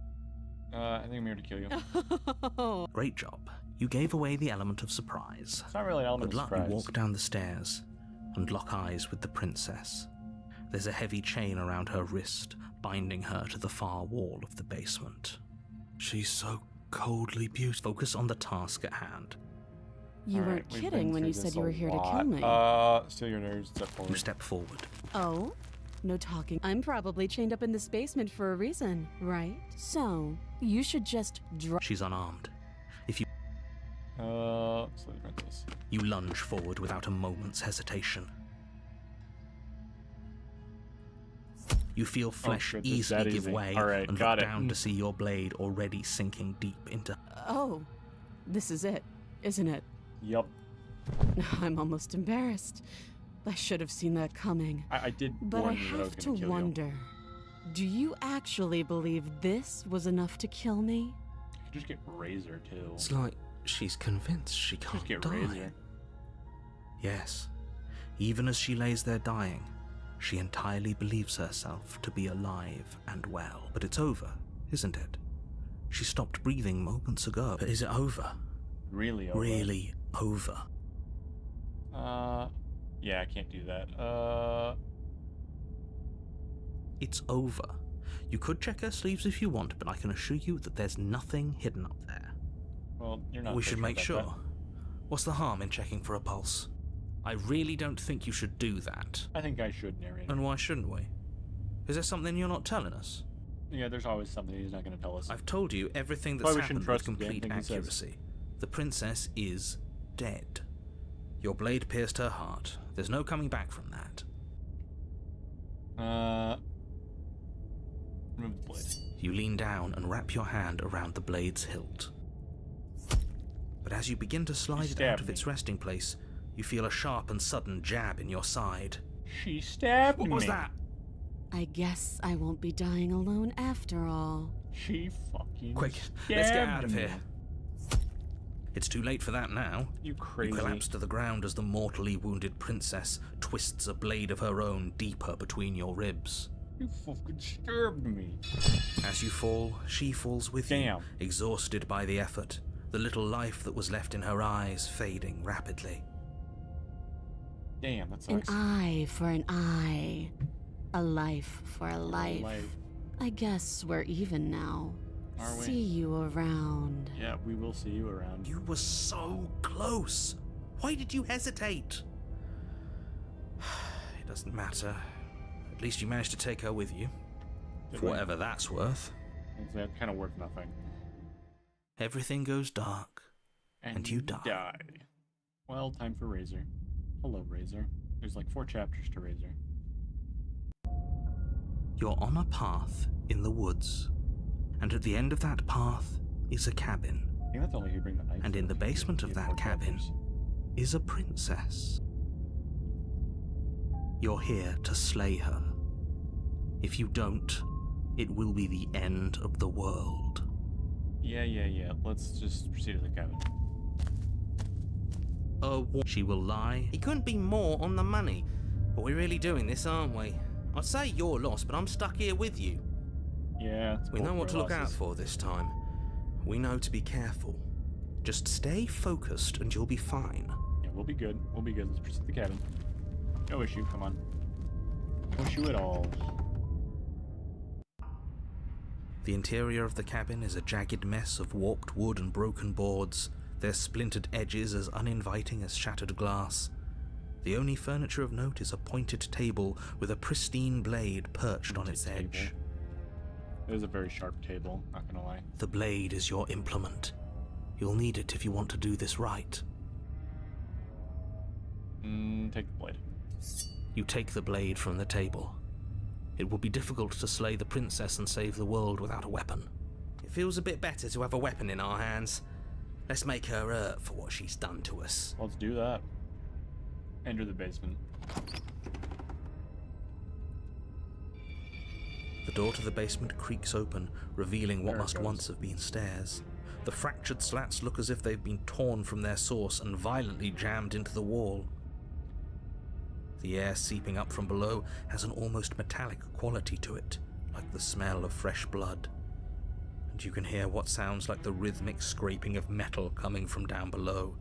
I think I'm here to kill you. Great job. You gave away the element of surprise. It's not really an element Good of luck. You surprise. walk down the stairs and lock eyes with the princess. There's a heavy chain around her wrist, binding her to the far wall of the basement. She's so coldly beautiful. Focus on the task at hand. You Alright, weren't we've kidding been when through you this said you a were here to lot. kill me. Steal your nerves, step forward. You step forward. Oh? No talking. I'm probably chained up in this basement for a reason, right? So, you should just drop. She's unarmed. If you Slay the princess. You lunge forward without a moment's hesitation. You feel flesh good, it's easily that give easy. way Alright, and got look it. down to see your blade already sinking deep into... Oh, this is it, isn't it? Yup. I'm almost embarrassed. I should have seen that coming. I did But I warn you that I was have to gonna kill wonder, do you actually believe this was enough to kill me? You could just get Razor, too. It's like She's convinced she can't Just get die. Razor. Yes. Even as she lays there dying, she entirely believes herself to be alive and well. But it's over, isn't it? She stopped breathing moments ago. But is it over? Really over. Really over? Yeah, I can't do that. It's over. You could check her sleeves if you want, but I can assure you that there's nothing hidden up there. Well, you're not We so should make about sure. that. What's the harm in checking for a pulse? I really don't think you should do that. I think I should narrate. And why shouldn't we? Is there something you're not telling us? Yeah, there's always something he's not going to tell us. I've told you everything that's Probably happened shouldn't with trust the damn complete thing he says. accuracy. The princess is dead. Your blade pierced her heart. There's no coming back from that. Remove the blade. You lean down and wrap your hand around the blade's hilt. But as you begin to slide it out of its resting place, you feel a sharp and sudden jab in your side. She stabbed me. What was that? I guess I won't be dying alone after all. She fucking Quick, stabbed let's get out of me. here. It's too late for that now. You crazy. You collapse to the ground as the mortally wounded princess twists a blade of her own deeper between your ribs. You fucking stabbed me. As you fall, she falls with you, Damn. exhausted by the effort, the little life that was left in her eyes fading rapidly. Damn, that An sucks. eye for an eye. A life for a life. I guess we're even now. Are we? See you around. Yeah, we will see you around. You were so close. Why did you hesitate? It doesn't matter. At least you managed to take her with you. Did For we? whatever that's worth. That kind of worth nothing. Everything goes dark, and you die. Well, time for Razor. Hello, Razor. There's like 4 chapters to Razor. You're on a path in the woods, and at the end of that path is a cabin. I think that's only you bring the knife. And in the basement of that cabin is a princess. You're here to slay her. If you don't, it will be the end of the world. Yeah. Let's just proceed to the cabin. She will lie. He couldn't be more on the money. But we're really doing this, aren't we? I'd say you're lost, but I'm stuck here with you. Yeah, it's We both know what our to look out losses. for this time. We know to be careful. Just stay focused and you'll be fine. Yeah, we'll be good. We'll be good. Let's proceed to the cabin. No issue. Come on. No issue at all. The interior of the cabin is a jagged mess of warped wood and broken boards, their splintered edges as uninviting as shattered glass. The only furniture of note is a pointed table with a pristine blade perched on its Pointed edge. table. It is a very sharp table, not gonna lie. The blade is your implement. You'll need it if you want to do this right. Take the blade. You take the blade from the table. It will be difficult to slay the princess and save the world without a weapon. It feels a bit better to have a weapon in our hands. Let's make her hurt for what she's done to us. Let's do that. Enter the basement. The door to the basement creaks open, revealing what There it must goes. once have been stairs. The fractured slats look as if they've been torn from their source and violently jammed into the wall. The air seeping up from below has an almost metallic quality to it, like the smell of fresh blood. And you can hear what sounds like the rhythmic scraping of metal coming from down below.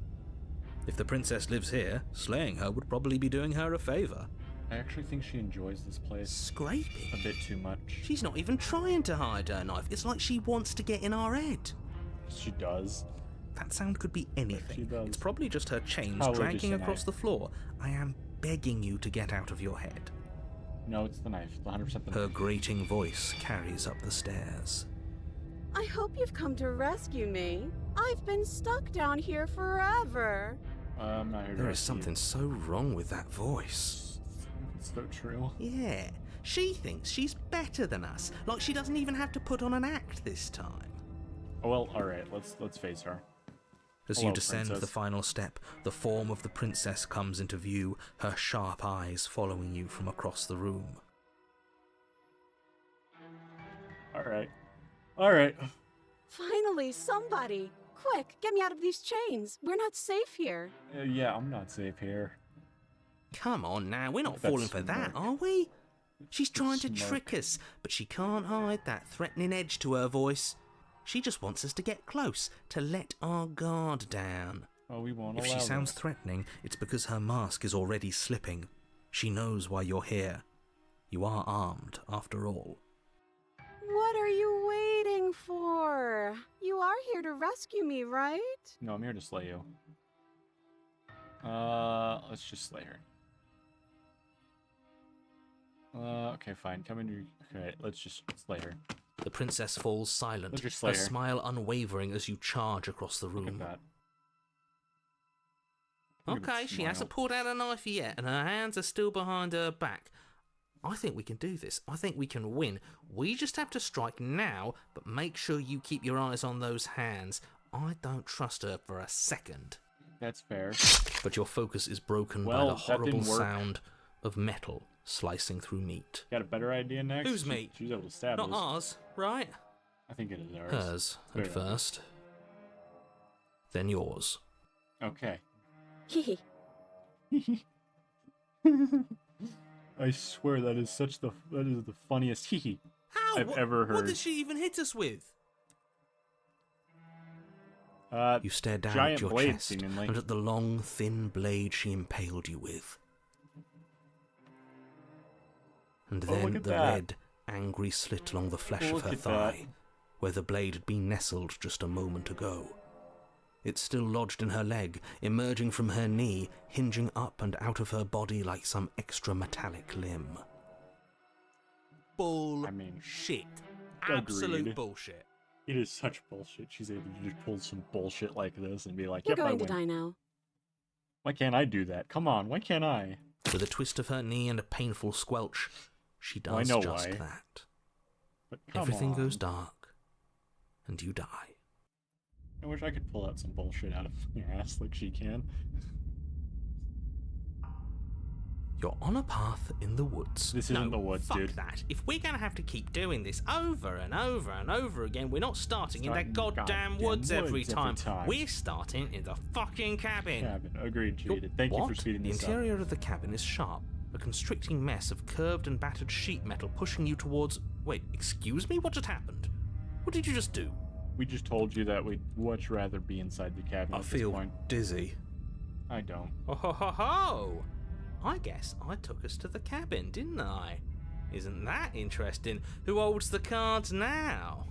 If the princess lives here, slaying her would probably be doing her a favor. I actually think she enjoys this place Scraping? a bit too much. She's not even trying to hide her knife. It's like she wants to get in our head. She does. That sound could be She anything. does. It's probably just her chains Probably just dragging a across knife. the floor. I am begging you to get out of your head. No, it's the knife. It's 100% the Her knife. grating voice carries up the stairs. I hope you've come to rescue me. I've been stuck down here forever. I'm not here to There is rescue you. something so wrong with that voice. It's so true. Yeah, she thinks she's better than us. Like she doesn't even have to put on an act this time. Oh, well, alright. Let's face her. As Hello, you descend princess. the final step, the form of the princess comes into view, her sharp eyes following you from across the room. Alright. Alright. Finally, somebody. Quick, get me out of these chains. We're not safe here. Yeah, I'm not safe here. Come on now, we're not That falling for that, smirk. are we? She's trying to Smirk. trick us, but she can't hide that threatening edge to her voice. She just wants us to get close, to let our guard down. Oh, we won't If allow she sounds that. threatening, it's because her mask is already slipping. She knows why you're here. You are armed, after all. What are you waiting for? You are here to rescue me, right? No, I'm here to slay you. Let's just slay her. Okay, fine. Come in. Okay, let's just slay her. The princess falls silent, Let's just slay her her. smile unwavering as you charge across the Look at room. that. Look at Okay, that she smile. hasn't pulled out a knife yet, and her hands are still behind her back. I think we can do this. I think we can win. We just have to strike now, but make sure you keep your eyes on those hands. I don't trust her for a second. That's fair. But your focus is broken by Well, the that horrible didn't work. sound of metal slicing through meat. Got a better idea next? Whose meat? She was able to stab Not us. ours, right? I think it is ours. Hers Fair at enough. first. Then yours. Okay. Hehe. I swear that is the funniest hee How? I've ever What heard. did she even hit us with? You stare down giant at your blade, chest seemingly. and at the long, thin blade she impaled you with. And Oh, look then at the that. red, angry slit along the flesh Oh, of her look at thigh, that. where the blade had been nestled just a moment ago. It's still lodged in her leg, emerging from her knee, hinging up and out of her body like some extra metallic limb. I mean, Shit. agreed. Absolute bullshit. It is such bullshit. She's able to just pull some bullshit like this and be like, You're yep, I going to win. die now. Why can't I do that? Come on, why can't I? With a twist of her knee and a painful squelch, she Oh, I does know just why. that. But come Everything on. goes dark, and you die. I wish I could pull out some bullshit out of your ass like she can. You're on a path in the woods. This isn't the woods, fuck dude. that. If we're gonna have to keep doing this over and over and over again, we're not starting in that Starting goddamn goddamn woods every woods every time. time. We're starting in the fucking cabin. Cabin. Agreed, You're- cheated. Thank you what? for speeding The this up. interior of the cabin is sharp, a constricting mess of curved and battered sheet metal pushing you towards... Wait, excuse me? What just happened? What did you just do? We just told you that we'd much rather be inside the cabin I at this feel point. dizzy. I don't. Oh ho ho ho! I guess I took us to the cabin, didn't I? Isn't that interesting? Who holds the cards now?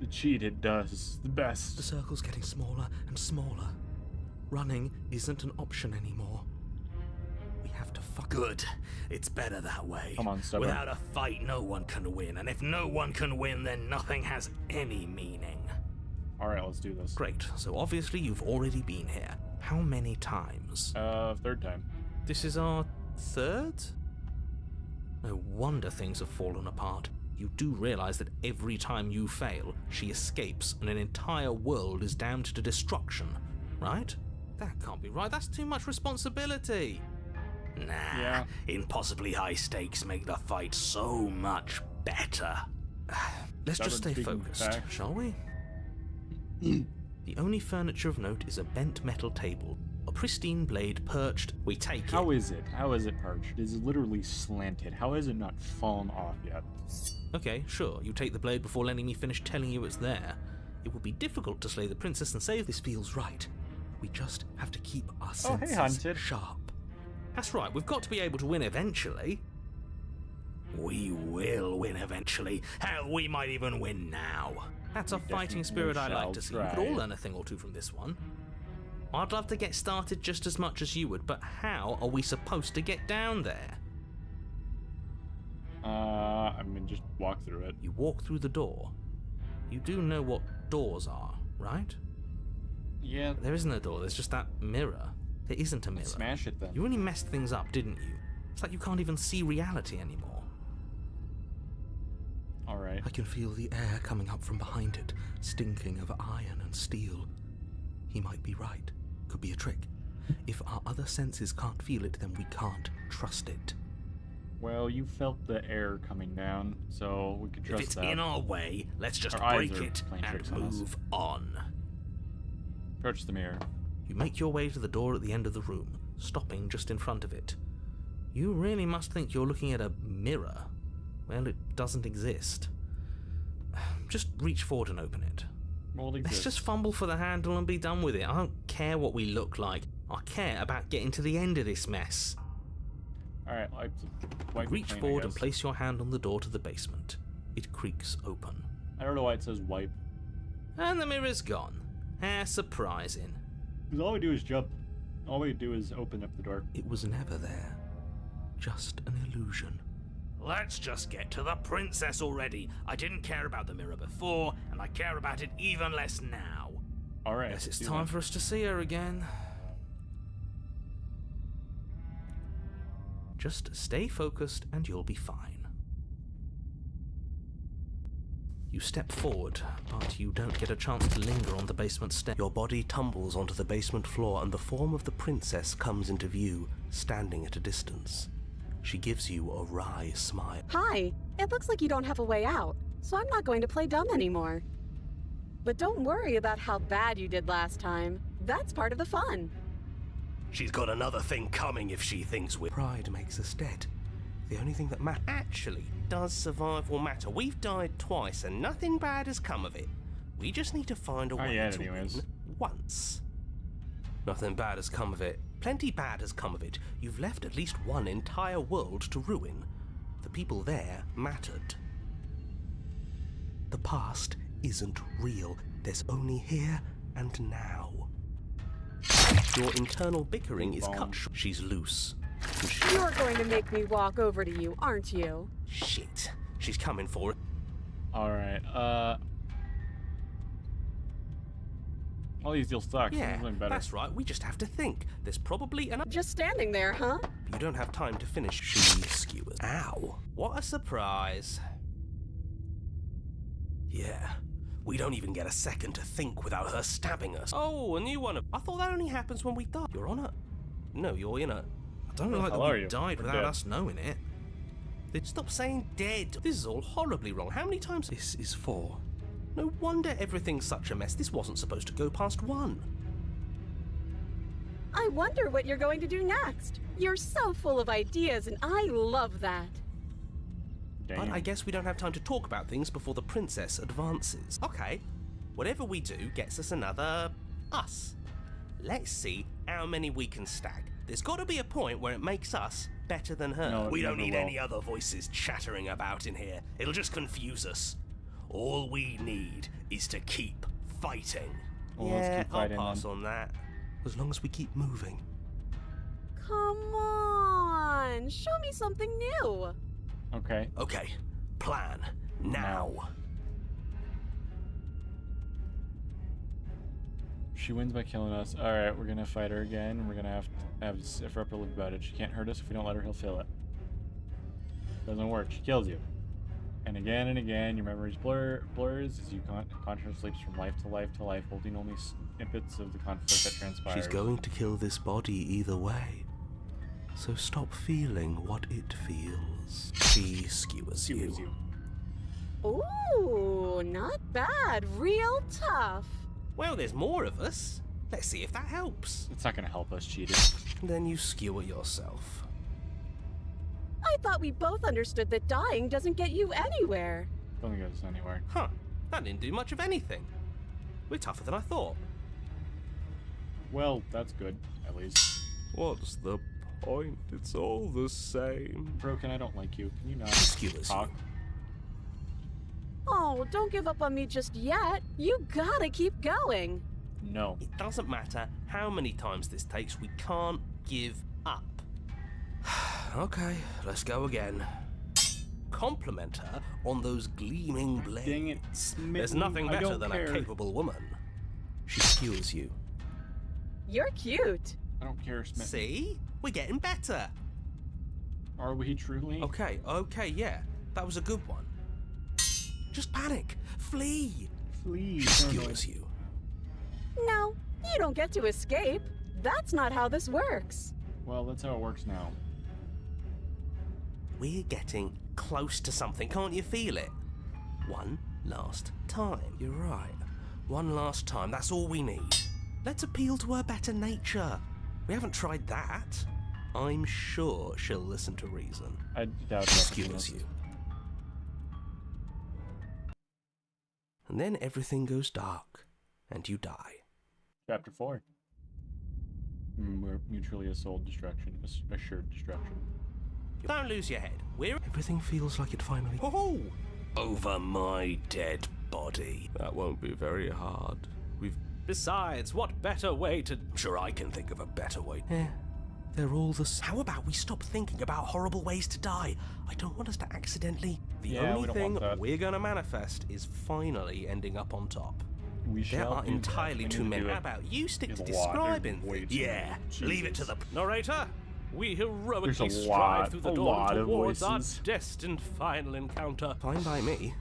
The cheat, it does. The The best. circle's getting smaller and smaller. Running isn't an option anymore. We have to fuck. Good. It's better that way. Come on, stubborn. Without a fight, no one can win. And if no one can win, then nothing has any meaning. Alright, let's do this. Great, so obviously you've already been here. How many times? Third time. This is our third? No wonder things have fallen apart. You do realize that every time you fail, she escapes and an entire world is damned to destruction, right? That can't be right. That's too much responsibility. Nah. Yeah. Impossibly high stakes make the fight so much better. Let's just stay Stubborn speaking focused, facts. shall we? The only furniture of note is a bent metal table, a pristine blade perched. We take How it. is it? How is it perched? It is literally slanted. How has it not fallen off yet? Okay, sure, you take the blade before letting me finish telling you it's there. It would be difficult to slay the princess and save. This feels right. We just have to keep our Oh, hey, senses Hunted. sharp. That's right, we've got to be able to win eventually. We will win eventually. Hell, we might even win now. That's a We fighting definitely spirit I like shall to see. We could try. all learn a thing or two from this one. I'd love to get started just as much as you would, but how are we supposed to get down there? I mean, just walk through it. You walk through the door. You do know what doors are, right? Yeah, There isn't a door, there's just that mirror. There isn't a mirror. smash it then. You really messed things up, didn't you? It's like you can't even see reality anymore. Alright. I can feel the air coming up from behind it, stinking of iron and steel. He might be right. Could be a trick. If our other senses can't feel it, then we can't trust it. Well, you felt the air coming down, so we could If trust it's that. in our way, let's just Our eyes break are it playing and tricks on us. move on. Approach the mirror. You make your way to the door at the end of the room, stopping just in front of it. You really must think you're looking at a mirror. Well, it doesn't exist. Just reach forward and open it. Well, it Let's exists. just fumble for the handle and be done with it. I don't care what we look like. I care about getting to the end of this mess. Alright, wipe Reach clean, I forward and guess. place your hand on the door to the basement. It creaks open. I don't know why it says wipe. And the mirror's gone. How surprising. Because all we do is jump. All we do is open up the door. It was never there. Just an illusion. Let's just get to the princess already. I didn't care about the mirror before, and I care about it even less now. Alright. Guess it's time for us to see her again. Just stay focused and you'll be fine. You step forward, but you don't get a chance to linger on the basement step. Your body tumbles onto the basement floor and the form of the princess comes into view, standing at a distance. She gives you a wry smile. Hi, it looks like you don't have a way out, so I'm not going to play dumb anymore. But don't worry about how bad you did last time. That's part of the fun. She's got another thing coming if she thinks we're... Pride makes us dead. The only thing that matters... Actually, does survival matter? We've died twice and nothing bad has come of it. We just need to find a way yeah, to anyways. win once. Nothing bad has come of it. Plenty bad has come of it. You've left at least one entire world to ruin. The people there mattered. The past isn't real. There's only here and now. Your internal bickering is cut short. She's loose. You're going to make me walk over to you, aren't you? Shit. She's coming for it. Alright, all these deals suck. Yeah, Something better. that's right. We just have to think. There's probably an... Just standing there, huh? You don't have time to finish. She skewers. Ow. What a surprise. Yeah. We don't even get a second to think without her stabbing us. Oh, a new one. I thought that only happens when we die. You're on a... No, you're in a... I don't like that hell are we you? died We're without dead. us knowing it. Stop saying dead. This is all horribly wrong. How many times... This is 4. No wonder everything's such a mess. This wasn't supposed to go past 1. I wonder what you're going to do next. You're so full of ideas, and I love that. Damn. But I guess we don't have time to talk about things before the princess advances. Okay, whatever we do gets us another us. Let's see how many we can stack. There's got to be a point where it makes us better than her. No, it We don't never need will. any other voices chattering about in here. It'll just confuse us. All we need is to keep fighting. Well, let's Yeah, keep I'll fighting pass then. on that. As long as we keep moving. Come on, show me something new. Okay. Okay, plan. Now. She wins by killing us. Alright, we're gonna fight her again, and we're gonna have to have a upper look about it. She can't hurt us. If we don't let her, he'll feel it. Doesn't work. She kills you. And again, your memories blurs as you consciousness leaps from life to life to life, holding only snippets of the conflict that transpires. She's going to kill this body either way. So stop feeling what it feels. She skewers Skewers you. Ooh, not bad. Real tough. Well, there's more of us. Let's see if that helps. It's not gonna help us, cheater. Then you skewer yourself. I thought we both understood that dying doesn't get you anywhere. Doesn't get us anywhere. Huh, that didn't do much of anything. We're tougher than I thought. Well, that's good, at least. What's the point? It's all the same. Broken, I don't like you. Can you not She skewers talk? you. Oh, don't give up on me just yet. You gotta keep going. No. It doesn't matter how many times this takes, we can't give up. Okay, let's go again. Compliment her on those gleaming blades. Dang it. There's nothing I better don't than care. a capable woman. She skewers you. You're cute. I don't care, Smith. See? We're getting better. Are we truly? Okay, yeah. That was a good one. Just panic. Flee. Please. She skewers you. No, you don't get to escape. That's not how this works. Well, that's how it works now. We're getting close to something, can't you feel it? One last time. You're right. One last time. That's all we need. Let's appeal to her better nature. We haven't tried that. I'm sure she'll listen to reason. I doubt that. Skewers you. And then everything goes dark, and you die. Chapter 4. We're mutually assured destruction. Assured destruction. Don't lose your head. Everything feels like it finally... Oh! Over my dead body. That won't be very hard. Besides, what better way to... I'm sure I can think of a better way. Yeah, they're all the same. How about we stop thinking about horrible ways to die? I don't want us to accidentally... The only thing we're gonna manifest is finally ending up on top. There are entirely too many. How about you stick to describing things? Yeah, leave it to the... Narrator, we heroically There's a strive lot- through the a dawn lot of towards our voices. destined final encounter. Fine by me.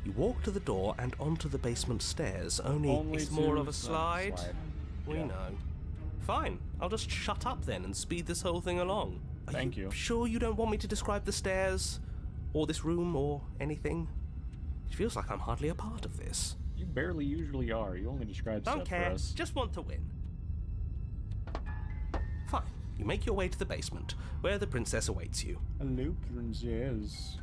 You walk to the door and onto the basement stairs, only it's more of a slide. We know. Fine, I'll just shut up then and speed this whole thing along. Thank you. Sure you don't want me to describe the stairs, or this room, or anything? It feels like I'm hardly a part of this. You barely usually are. You only describe Don't stuff care, for us. just want to win. Fine, you make your way to the basement, where the princess awaits you. Hello, princess.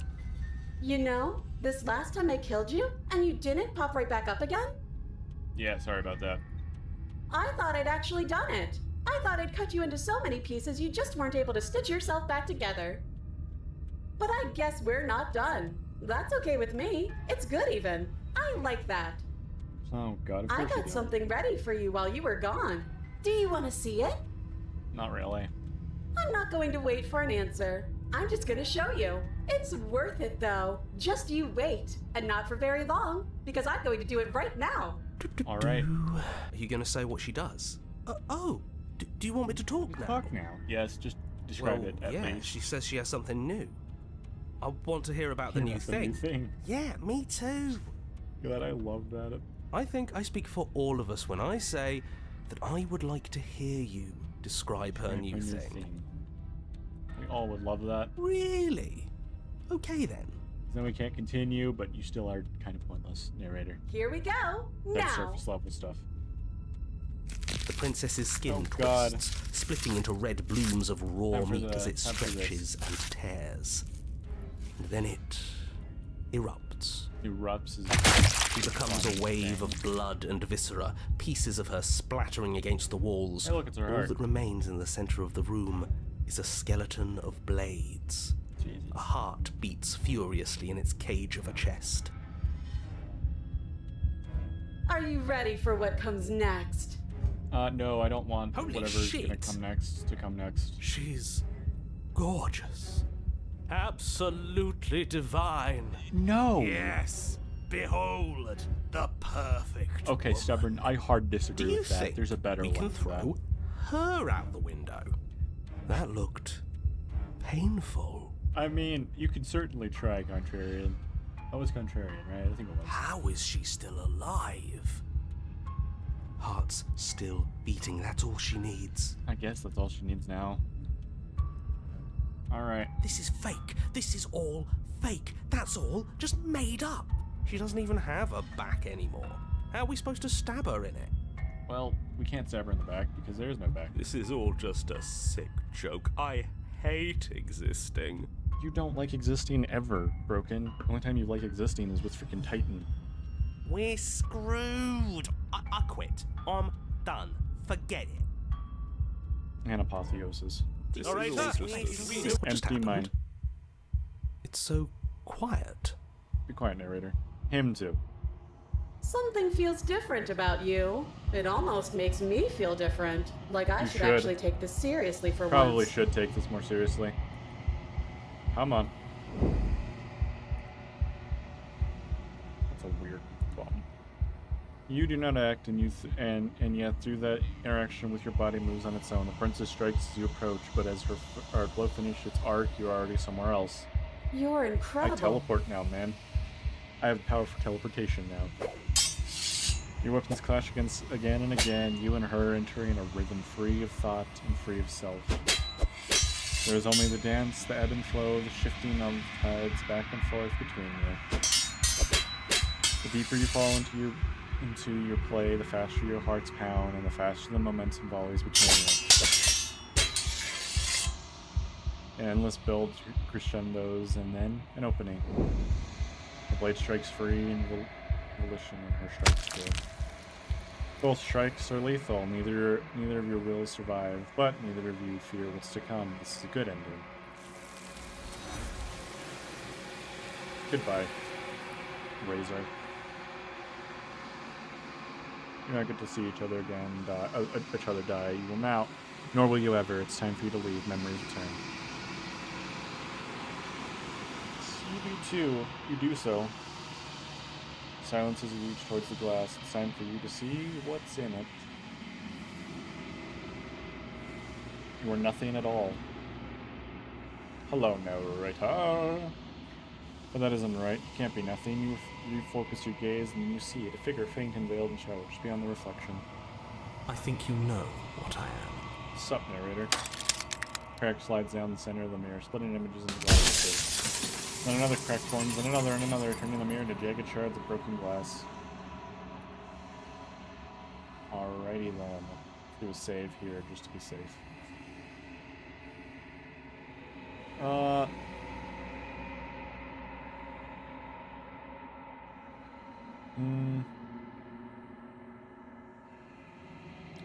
You know, this last time I killed you, and you didn't pop right back up again? Yeah, sorry about that. I thought I'd actually done it. I thought I'd cut you into so many pieces you just weren't able to stitch yourself back together. But I guess we're not done. That's okay with me. It's good even. I like that. Oh god, of I course you got do. something ready for you while you were gone. Do you want to see it? Not really. I'm not going to wait for an answer. I'm just going to show you. It's worth it though. Just you wait. And not for very long, because I'm going to do it right now. Alright. Are you going to say what she does? Do you want me to talk now? Talk now. Yes, just describe it at least. She says she has something new. I want to hear about the new That's the thing. new thing. Yeah, me too. God, I love that. I think I speak for all of us when I say that I would like to hear you describe her new thing. We all would love that. Really? Okay then. Then we can't continue, but you still are kind of pointless, narrator. Here we go. That Now. surface level stuff. The princess's skin Oh, God. twists, splitting into red blooms of raw After meat the- as it after this. stretches and tears. And then it erupts. Erupts She becomes a wave of blood and viscera, pieces of her splattering against the walls. Hey, look, it's her All heart. that remains in the center of the room is a skeleton of blades. Jesus. A heart beats furiously in its cage of a chest. Are you ready for what comes next? No, I don't want Holy whatever's gonna shit. come next to come next. She's gorgeous. Absolutely divine. No! Yes, behold the perfect. Okay, woman. stubborn, I hard Do disagree you with that. think There's a better we one can for that. throw her out the window? That looked painful. I mean, you can certainly try, Contrarian. That was Contrarian, right? I think it was. How is she still alive? Heart's still beating, that's all she needs. I guess that's all she needs now. Alright. This is fake. This is all fake. That's all just made up. She doesn't even have a back anymore. How are we supposed to stab her in it? Well, we can't stab her in the back because there is no back. This is all just a sick joke. I hate existing. You don't like existing ever, Broken. The only time you like existing is with freaking Titan. We're screwed. I quit. I'm done. Forget it. And apotheosis. This All right, is all sir. just What just Empty happened? mind. It's so quiet. Be quiet, narrator. Him too. Something feels different about you. It almost makes me feel different. Like I You should should. actually take this seriously for Probably once. should take this more seriously. Come on. That's a weird bum. You do not act, and yet through that interaction with your body moves on its own. The princess strikes as you approach, but as her blow finishes its arc, you're already somewhere else. You're I incredible. teleport now, man. I have the power for teleportation now. Your weapons clash again and again, you and her entering a rhythm free of thought and free of self. There is only the dance, the ebb and flow, the shifting of tides back and forth between you. The deeper you fall into into your play, the faster your hearts pound, and the faster the momentum volleys between you. An endless build crescendos, and then an opening. The blade strikes free, and volition in her strikes too. Both strikes are lethal. Neither of your will survive, but neither of you fear what's to come. This is a good ending. Goodbye, Razor. You're not get to see each other again, each other die. You will now, nor will you ever. It's time for you to leave. Memories return. You do too. You do so. Silence as you reach towards the glass. It's time for you to see what's in it. You are nothing at all. Hello, narrator. But that isn't right. You can't be nothing. You focus your gaze and then you see it. A figure faint and veiled in shadow, just beyond the reflection. I think you know what I am. Sup, narrator. Crack slides down the center of the mirror, splitting images into glass. Then another crack forms, and another, turning the mirror into jagged shards of broken glass. Alrighty then. Do a save here, just to be safe.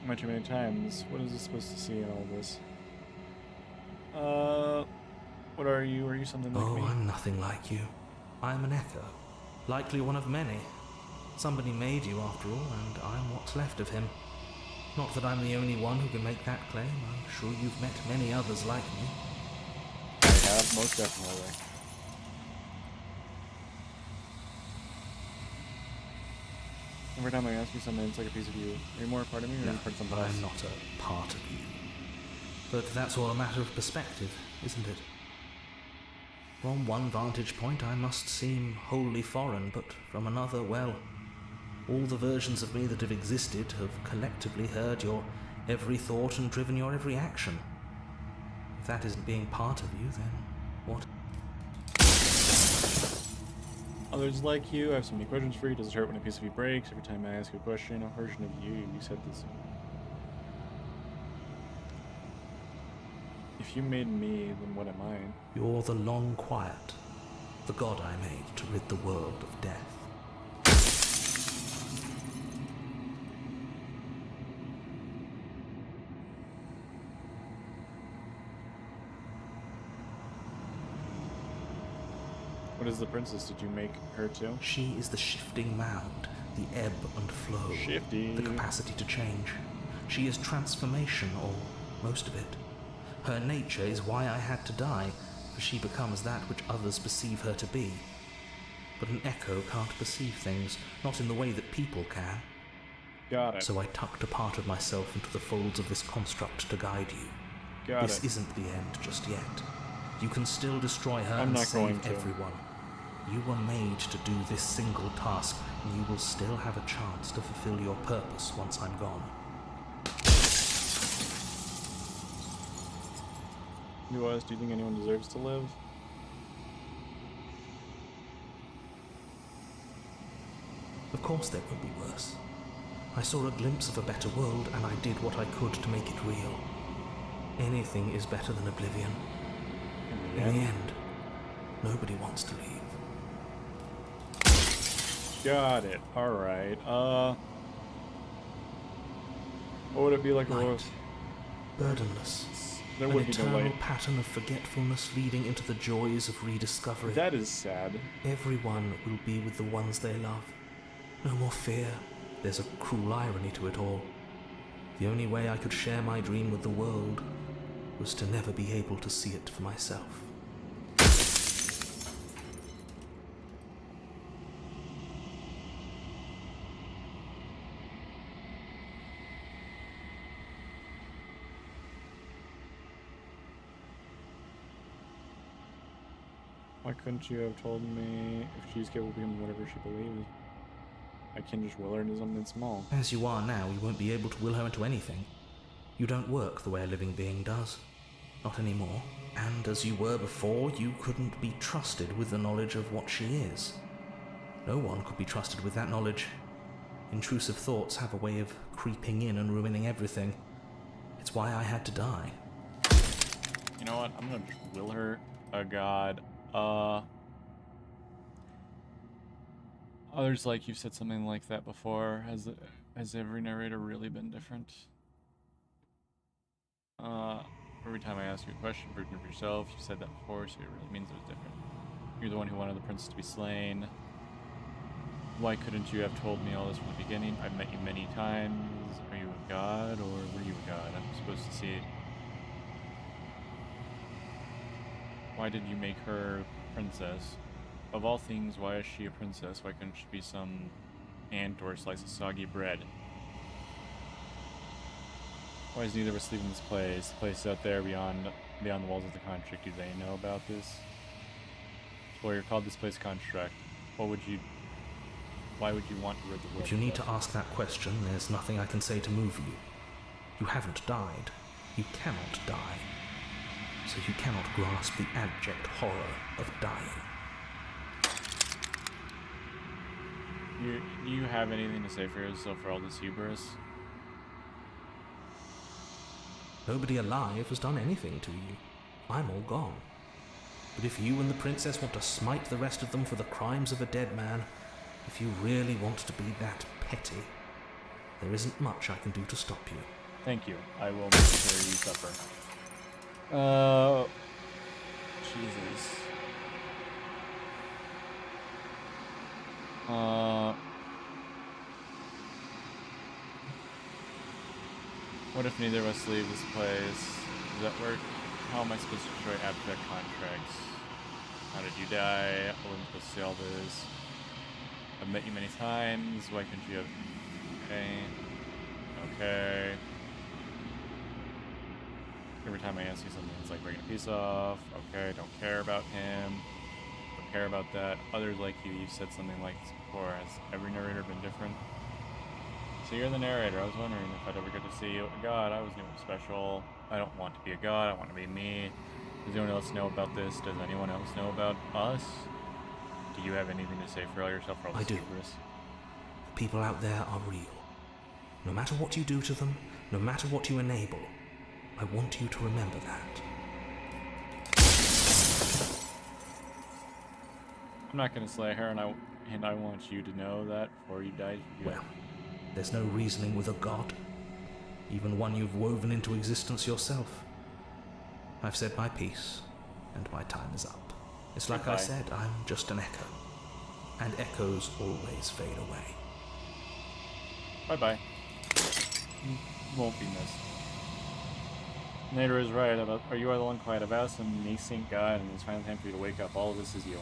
Much too many times. What is this supposed to see in all this? What are you? Are you something like me? Oh, I'm nothing like you. I'm an echo. Likely one of many. Somebody made you after all, and I'm what's left of him. Not that I'm the only one who can make that claim. I'm sure you've met many others like me. I have, most definitely. Every time I ask you something, it's like a piece of you. Are you more a part of me, or are you part of something else? I'm not a part of you. But that's all a matter of perspective, isn't it? From one vantage point, I must seem wholly foreign, but from another, well, all the versions of me that have existed have collectively heard your every thought and driven your every action. If that isn't being part of you, then what? Others like you. I have so many questions for you. Does it hurt when a piece of you breaks? Every time I ask you a question, a version of you said this. If you made me, then what am I? You're the long quiet, the god I made to rid the world of death. What is the princess? Did you make her too? She is the shifting mound, the ebb and flow, Shifty. the capacity to change. She is transformation, or most of it. Her nature is why I had to die, for she becomes that which others perceive her to be. But an echo can't perceive things, not in the way that people can. Got it. So I tucked a part of myself into the folds of this construct to guide you. This isn't the end just yet. You can still destroy her and save everyone. You were made to do this single task, and you will still have a chance to fulfill your purpose once I'm gone. Do you think anyone deserves to live? Of course there could be worse. I saw a glimpse of a better world, and I did what I could to make it real. Anything is better than oblivion. In the end, nobody wants to leave. Got it. Alright. What would it be like a rose? Burdenless. There An would be no eternal light. pattern of forgetfulness leading into the joys of rediscovery. That is sad. Everyone will be with the ones they love. No more fear. There's a cruel irony to it all. The only way I could share my dream with the world was to never be able to see it for myself. Why couldn't you have told me if she's capable of becoming whatever she believes? I can just will her into something small. As you are now, you won't be able to will her into anything. You don't work the way a living being does. Not anymore. And as you were before, you couldn't be trusted with the knowledge of what she is. No one could be trusted with that knowledge. Intrusive thoughts have a way of creeping in and ruining everything. It's why I had to die. You know what? I'm gonna just will her a god. Others like you've said something like that before. Has every narrator really been different? Every time I ask you a question, forgive yourself. You said that before, so it really means it was different. You're the one who wanted the princess to be slain. Why couldn't you have told me all this from the beginning? I've met you many times. Are you a god, or were you a god? I'm supposed to see it. Why did you make her princess? Of all things, why is she a princess? Why couldn't she be some ant or a slice of soggy bread? Why is neither of us leaving this place? The place out there beyond the walls of the contract. Do they know about this? Lawyer called this place contract. Why would you want to rid the world? If you need to ask that question, there's nothing I can say to move you. You haven't died. You cannot die. So you cannot grasp the abject horror of dying. You have anything to say for yourself for all this hubris? Nobody alive has done anything to you. I'm all gone. But if you and the princess want to smite the rest of them for the crimes of a dead man, if you really want to be that petty, there isn't much I can do to stop you. Thank you. I will make sure you suffer. Jesus. What if neither of us leave this place? Does that work? How am I supposed to destroy abject contracts? How did you die? I wasn't supposed to say all this. I've met you many times. Why couldn't you have... Okay. Every time I ask you something, it's like breaking a piece off. Okay, don't care about him. Don't care about that. Others like you've said something like this before. Has every narrator been different? So you're the narrator. I was wondering if I'd ever get to see you. A god, I was new and special. I don't want to be a god. I want to be me. Does anyone else know about this? Does anyone else know about us? Do you have anything to say for all yourself? For all this hubris? The people out there are real. No matter what you do to them, no matter what you enable, I want you to remember that. I'm not going to slay her, and I want you to know that before you die. Well, there's no reasoning with a god, even one you've woven into existence yourself. I've said my piece, and my time is up. It's like I said, I'm just an echo, and echoes always fade away. Bye-bye. You won't be missed. Nader is right about, you are the one quiet about some nascent god, and it's finally time for you to wake up. All of this is you.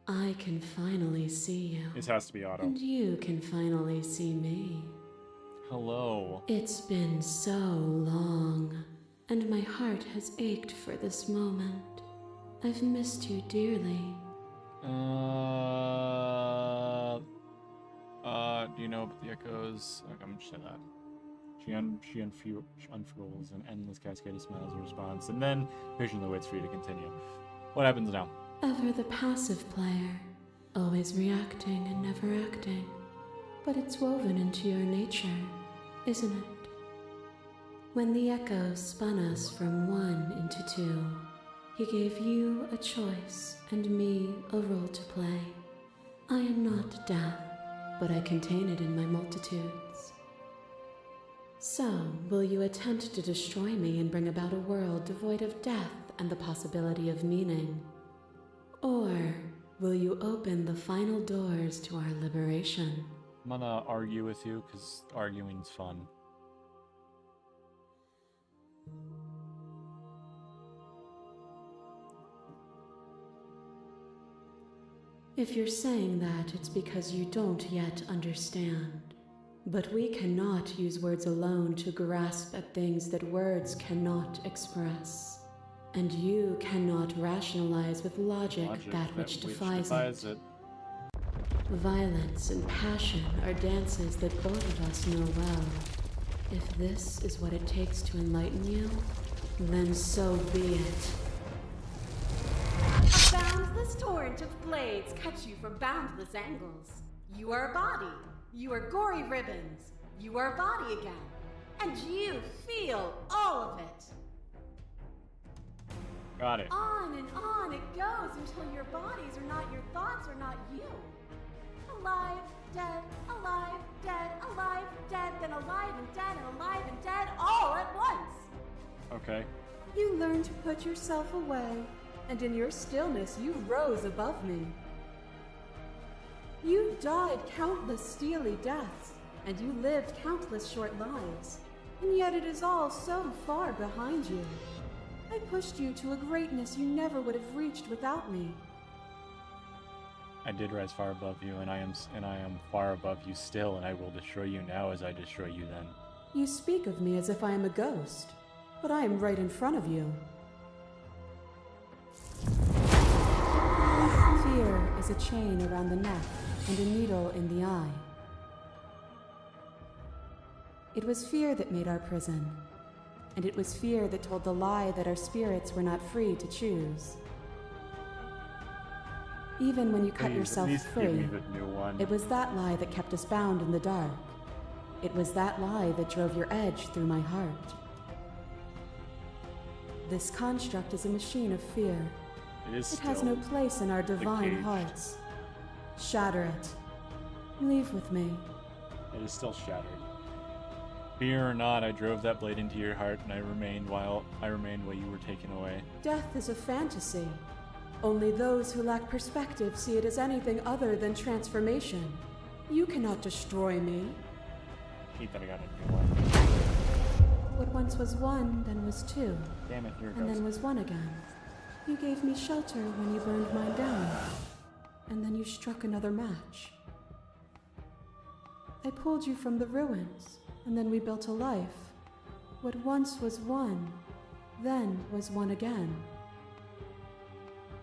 I can finally see you. This has to be Otto. And you can finally see me. Hello. It's been so long, and my heart has ached for this moment. I've missed you dearly. Do you know about the echoes? Okay, I'm just saying that. She unfurls an endless cascade of smiles in response, and then patiently waits for you to continue. What happens now? Ever the passive player, always reacting and never acting. But it's woven into your nature, isn't it? When the echo spun us from one into two, he gave you a choice and me a role to play. I am not death, but I contain it in my multitudes. So, will you attempt to destroy me and bring about a world devoid of death and the possibility of meaning? Or will you open the final doors to our liberation? I'm gonna argue with you, because arguing's fun. If you're saying that, it's because you don't yet understand. But we cannot use words alone to grasp at things that words cannot express. And you cannot rationalize with logic that which defies it. Violence and passion are dances that both of us know well. If this is what it takes to enlighten you, then so be it. A boundless torrent of blades cut you from boundless angles. You are a body. You are gory ribbons. You are a body again. And you feel all of it. Got it. On and on it goes until your bodies are not your thoughts, are not you. Alive, dead, alive, dead, alive, dead, then alive and dead, and alive and dead, all at once. Okay. You learned to put yourself away, and in your stillness you rose above me. You died countless steely deaths, and you lived countless short lives, and yet it is all so far behind you. I pushed you to a greatness you never would have reached without me. I did rise far above you, and I am far above you still, and I will destroy you now as I destroy you then. You speak of me as if I am a ghost, but I am right in front of you. Fear is a chain around the neck and a needle in the eye. It was fear that made our prison, and it was fear that told the lie that our spirits were not free to choose. Even when you cut Please, yourself at least free, give me the new one. it was that lie that kept us bound in the dark. It was that lie that drove your edge through my heart. This construct is a machine of fear. It has no place in our divine caged. hearts. Shatter it. Leave with me. It is still shattered. Fear or not, I drove that blade into your heart, and I remained while you were taken away. Death is a fantasy. Only those who lack perspective see it as anything other than transformation. You cannot destroy me. I hate that I got a new one. What once was one, then was two, Damn it, here it and goes. then was one again. You gave me shelter when you burned mine down, and then you struck another match. I pulled you from the ruins, and then we built a life. What once was one, then was one again.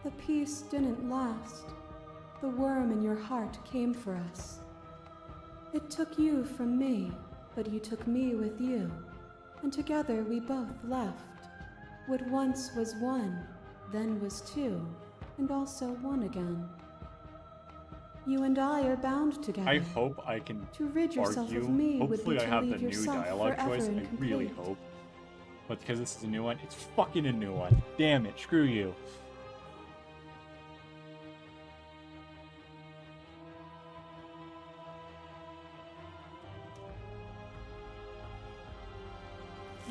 The peace didn't last. The worm in your heart came for us. It took you from me, but you took me with you, and together we both left. What once was one, then was two, and also one again. You and I are bound together. I hope I can To rid yourself argue. of me would Hopefully be I to have leave the new yourself dialogue forever choice. I really incomplete. hope. But because this is a new one, it's fucking a new one. Damn it, screw you.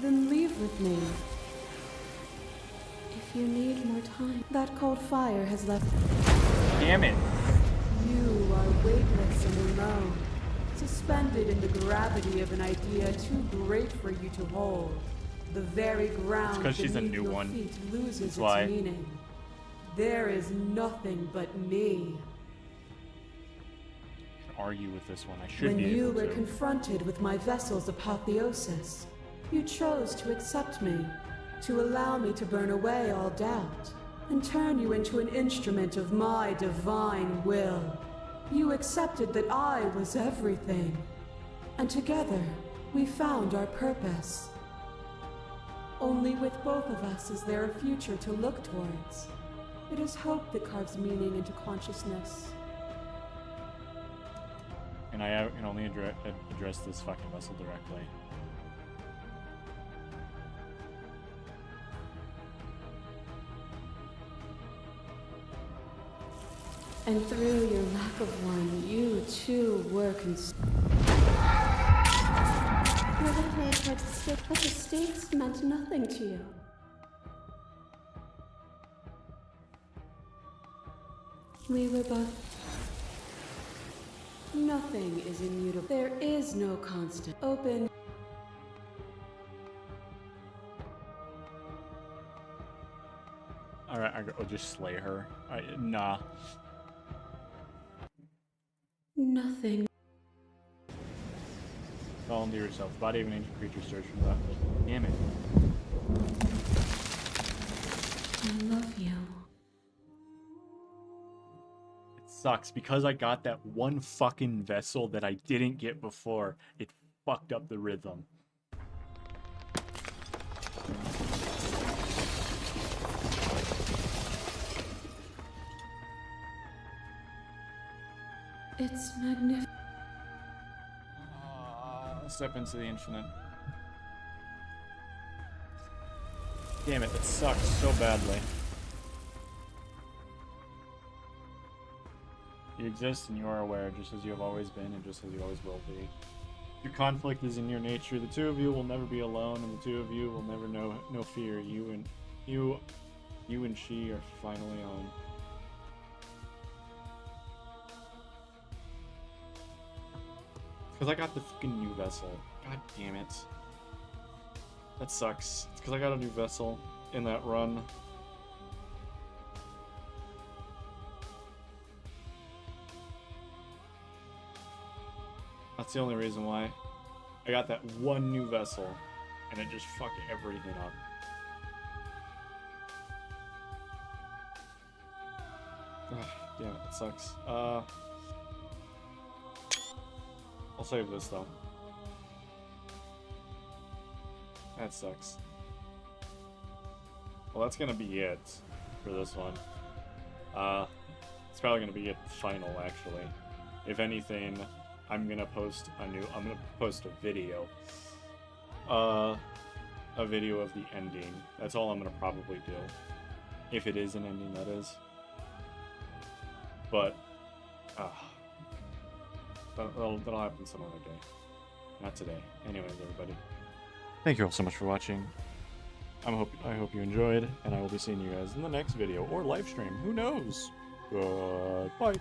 Then leave with me. If you need more time, that cold fire has left. Damn it. You are weightless and alone, suspended in the gravity of an idea too great for you to hold. The very ground 'cause she's a beneath new your one. feet loses That's its why. meaning. There is nothing but me. I can argue with this one. I should When be you able were to. confronted with my vessel's apotheosis, you chose to accept me, to allow me to burn away all doubt, and turn you into an instrument of my divine will. You accepted that I was everything, and together we found our purpose. Only with both of us is there a future to look towards. It is hope that carves meaning into consciousness. And I can only address this fucking vessel directly. And through your lack of one, you too were You ever played hard to stick, but the stakes meant nothing to you. We were both. Nothing is immutable. There is no constant. Open. Alright, I'll just slay her. Nah. Nothing. Fall into yourself. The body of an ancient creature search for that. Damn it. I love you. It's sucks because I got that one fucking vessel that I didn't get before. It fucked up the rhythm. It's magnificent. Step into the infinite. Damn it, that sucks so badly. You exist and you are aware, just as you have always been and just as you always will be. Your conflict is in your nature. The two of you will never be alone, and the two of you will never know no fear. You and she are finally home. Because I got the fucking new vessel. God damn it. That sucks. It's because I got a new vessel in that run. That's the only reason why. I got that one new vessel, and it just fucked everything up. Ugh, damn it, that sucks. I'll save this though. That sucks. Well, that's gonna be it for this one. It's probably gonna be it final, actually. If anything, I'm gonna post a video. A video of the ending. That's all I'm gonna probably do. If it is an ending, that is. But, that'll happen some other day. Not today. Anyways, everybody. Thank you all so much for watching. I hope you enjoyed, and I will be seeing you guys in the next video or live stream. Who knows? Goodbye.